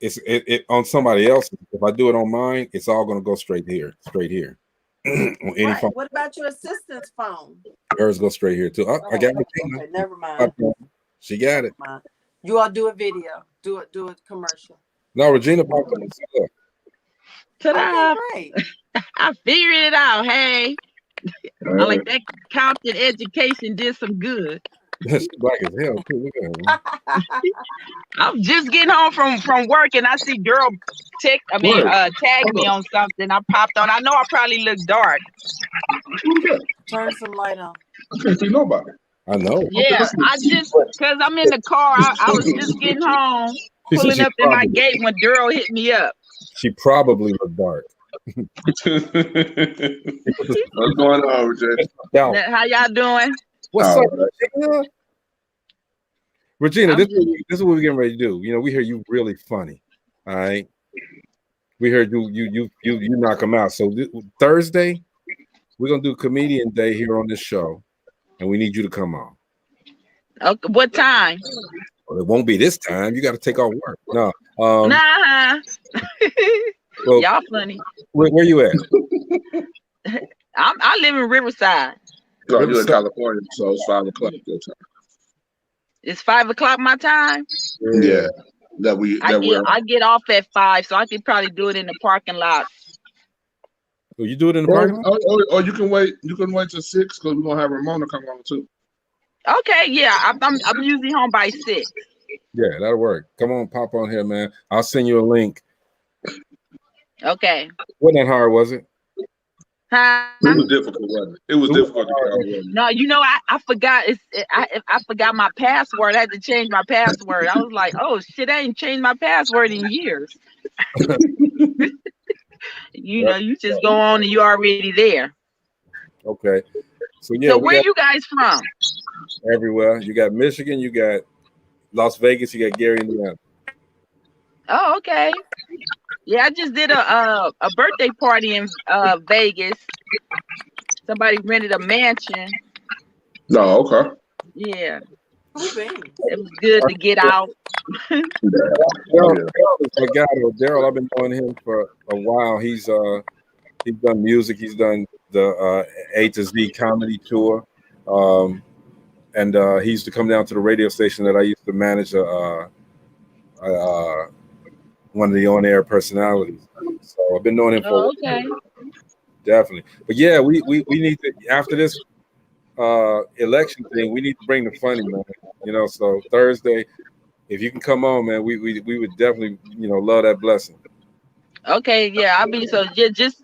It's on somebody else. If I do it on mine, it's all going to go straight here. On any phone. What about your assistant's phone? Hers go straight here too. I got it. Okay, never mind. She got it. You all do a video. Do a commercial. No, Regina popped up. Ta-da! Okay, I figured it out. Hey, I like that. Compton education did some good. She's black as hell too. Look at her. I'm just getting home from work and I see girl tag me on something. I popped on. I know I probably look dark. Turn some light on. I can't see nobody. I know. Yeah, I just because I'm in the car. I was just getting home, pulling up in my gate when Daryl hit me up. She probably looked dark. What's going on, Regina? How y'all doing? What's up, Regina? Regina, this is what we're getting ready to do. You know, we hear you really funny. All right. We heard you knock them out. So Thursday, we're gonna do Comedian Day here on this show, and we need you to come on. Okay, what time? Well, it won't be this time. You got to take off work. No. Nah. Well, Y'all funny. Where you at? I live in Riverside. So you're in California, so it's 5 o'clock your time. It's 5 o'clock my time. Yeah. I get off at 5, so I could probably do it in the parking lot. So you do it in the parking lot? Or you can wait. You can wait till 6 because we're gonna have Ramona come on too. Okay, yeah, I'm usually home by 6. Yeah, that'll work. Come on, pop on here, man. I'll send you a link. Okay. Wasn't that hard, was it? Huh? It was difficult, wasn't it? It was difficult to get on. No, you know, I forgot. I forgot my password. I had to change my password. I was like, oh shit, I ain't changed my password in years. You know, you just go on and you're already there. Okay. So yeah. So where you guys from? Everywhere. You got Michigan, you got Las Vegas, you got Gary, Indiana. Oh, okay. Yeah, I just did a birthday party in Vegas. Somebody rented a mansion. No, okay. Yeah. It was good to get out. Daryl, I've been knowing him for a while. He's done music. He's done the A to Z comedy tour. And he used to come down to the radio station that I used to manage one of the on-air personalities. So I've been knowing him for okay. Definitely. But yeah, we need to, after this election thing, we need to bring the funny, man. You know, so Thursday, if you can come on, man, we would definitely, you know, love that blessing. Okay, yeah, I'll be so just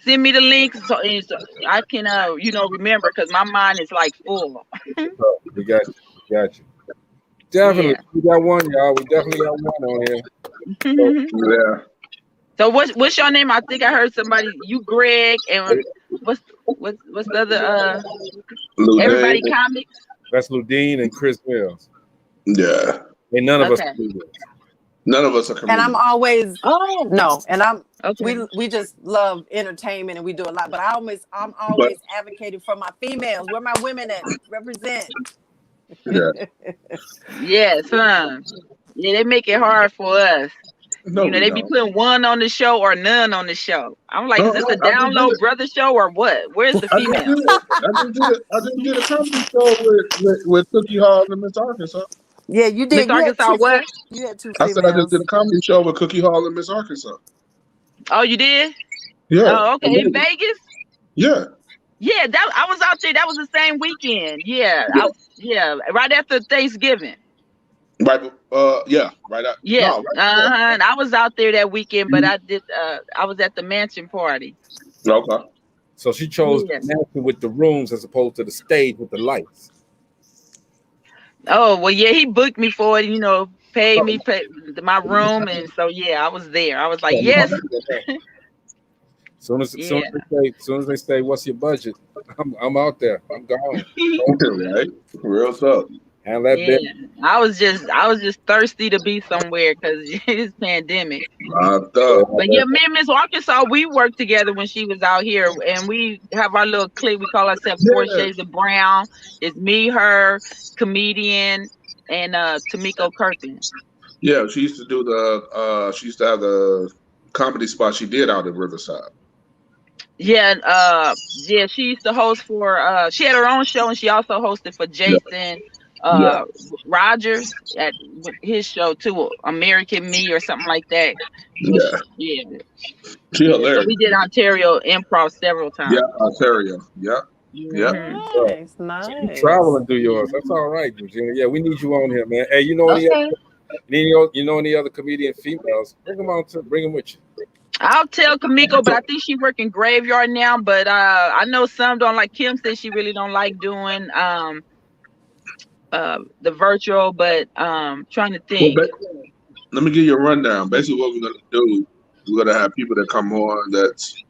send me the link so I can you know, remember, because my mind is like full. We got you. Definitely. Yeah. We got one, y'all. We definitely got one on here. Yeah. So what's your name? I think I heard somebody, you Greg, and what's the other Ludine. Everybody Comics? That's Ludine and Chris Mills. Yeah. And none of us None of us are comedians. And I'm always okay. we just love entertainment and we do a lot, but I'm always advocating for my females. Where my women at? Represent. Yeah. Yes, huh? Yeah, they make it hard for us. No, you know, they be putting one on the show or none on the show. I'm like, is this a download brother show or what? Where's the female? I just did a comedy show with Cookie Hall and Miss Arkansas. Yeah, you did. Miss Arkansas, what? You had two I females. said I just did a comedy show with Cookie Hall and Miss Arkansas. Oh, you did? Yeah. Oh, okay. In Vegas? Yeah. Yeah, I was out there. That was the same weekend. Yeah. Right after Thanksgiving. Right. Yeah. Right. Yeah. No, right, And I was out there that weekend, but I was at the mansion party. Okay. So she chose the mansion with the rooms as opposed to the stage with the lights. Oh, well, yeah, he booked me for it, you know, paid me my room, and so yeah, I was there. I was like, yes. Soon as they say, "What's your budget?" I'm out there. I'm gone. Right. Real tough. And that bit. I was just thirsty to be somewhere because it's pandemic. But yeah, me and Miss Arkansas, we worked together when she was out here, and we have our little clique. We call ourselves 4 Shades of Brown. It's me, her, comedian, and Tamiko Kirkland. Yeah, she used to do she used to have the comedy spot she did out in Riverside. Yeah, she used to host for she had her own show, and she also hosted for Jason Rogers at his show too, American Me or something like that. Yeah. She hilarious. So we did Ontario Improv several times. Yeah, Ontario. Yeah. Nice. So you travel and do yours. That's all right, Virginia. Yeah, we need you on here, man. Hey, you know any other comedian females? Bring them with you. I'll tell Kamiko, but I think she working graveyard now. But I know some don't like. Kim said she really don't like doing the virtual, but trying to think. Well, let me give you a rundown. Basically, what we're gonna do, we're gonna have people that come on that's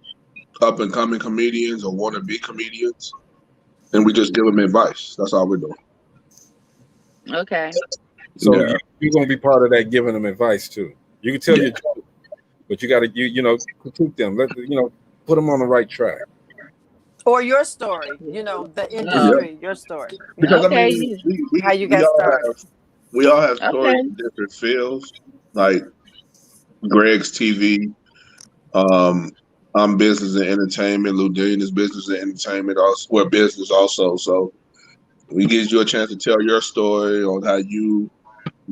up and coming comedians or want to be comedians, and we just give them advice. That's all we're doing. Okay. So you're gonna be part of that, giving them advice too. You can tell your joke, but you got to you know critique them. Put them on the right track. Or your story, you know, the Yeah. industry, your story. You Because know, I mean, Okay. how you we got all started. have stories Okay. in different fields. Like Greg's TV. I'm business and entertainment. Ludine is business and entertainment. Also, we're business also. So we gives you a chance to tell your story on how you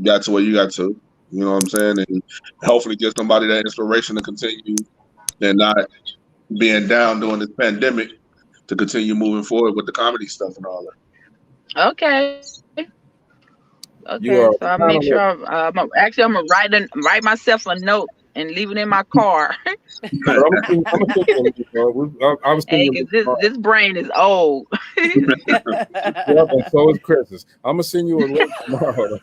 got to where you got to. You know what I'm saying? And hopefully give somebody that inspiration to continue and not being down during this pandemic to continue moving forward with the comedy stuff and all that. Okay. You Okay. are So I'll not make on sure. the Actually, I'm gonna write myself a note and leave it in my car. I'm gonna send you a link, I was Hey, thinking 'cause this brain is old. yep, and so is Chris's. I'm gonna send you a link tomorrow.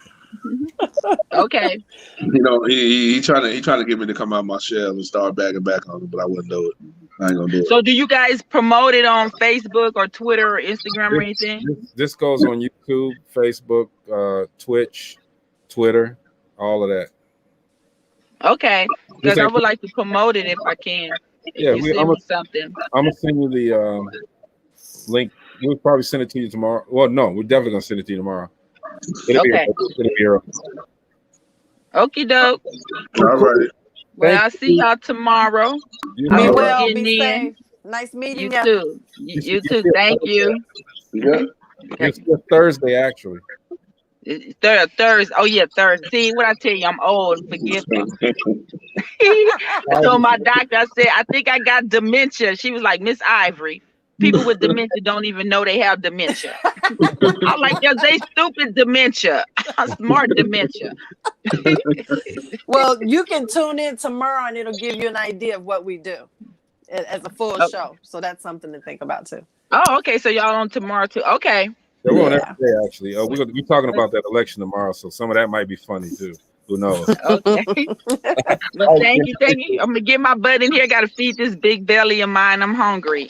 Okay. You know, he trying to get me to come out my shell and start bagging back on it, but I wouldn't do it. I ain't gonna do it. So do you guys promote it on Facebook or Twitter or Instagram or anything? This goes on YouTube, Facebook, Twitch, Twitter, all of that. Okay. This Because I ain't, would like to promote it if I can. If yeah, you send me something. I'm gonna send you the link. We'll probably send it to you tomorrow. Well, no, we're definitely gonna send it to you tomorrow. It'll Okay. be here. Okie doke. All right. Well, Thank I'll see y'all tomorrow. You Be I'll be well, getting be in. safe. Nice meeting You you. too. You too. Thank you. Yeah. It's Thursday, actually. Thursday. Oh yeah, Thursday. See what I tell you, I'm old and forget things. I told my doctor, I said, I think I got dementia. She was like, Miss Ivory, people with dementia don't even know they have dementia. I'm like, yeah, they stupid dementia. Smart dementia. Well, you can tune in tomorrow and it'll give you an idea of what we do as a full show. So that's something to think about too. Oh, okay. So y'all on tomorrow too. Okay. Yeah, we're on every day, actually. We're talking about that election tomorrow, so some of that might be funny too. Who knows? Okay. Well, thank you. I'm gonna get my butt in here. Gotta feed this big belly of mine. I'm hungry.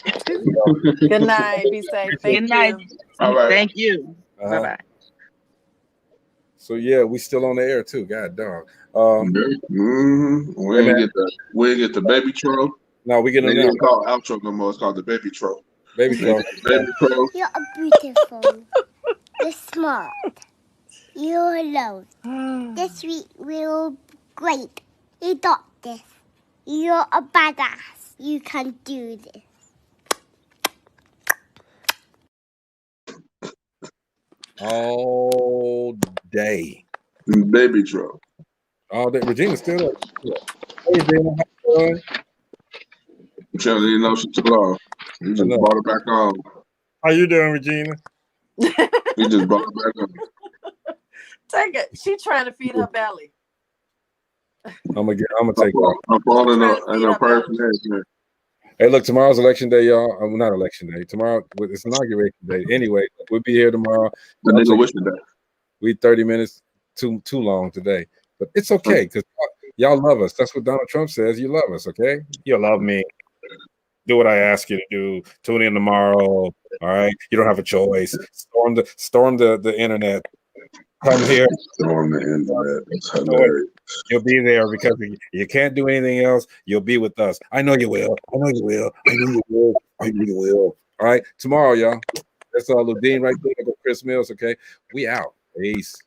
Good night. Be safe. Thank you. All right. Thank you. Bye-bye. So yeah, we still on the air too. God dog. We ain't get the baby tro. No, we get They on don't call it outro no more. It's called the baby tro. Baby tro. Baby tro. You're beautiful. You're smart. You're loved. This week we're great. You got this. You're a badass. You can do this. All day. Baby tro. All day. Regina's still up. Hey, Regina, how you doing? Michelle didn't know she took off. You just brought her back on. How you doing, Regina? You just brought her back on. Take it. She's trying to feed her belly. I'm gonna take off. I'm falling in a person. Hey, look, tomorrow's election day, y'all. Not election day. Tomorrow, it's inauguration day. Anyway, we'll be here tomorrow. The nigga wishing that. We 30 minutes too long today, but it's okay because y'all love us. That's what Donald Trump says. You love us, okay? You love me. Do what I ask you to do. Tune in tomorrow. All right. You don't have a choice. Storm the internet. Come here. Storm the internet. It's hilarious. You'll be there because you can't do anything else. You'll be with us. I know you will. I know you will. I know you will. I know you will. All right. Tomorrow, y'all. That's Ludine right there. Chris Mills. Okay. We out. Peace.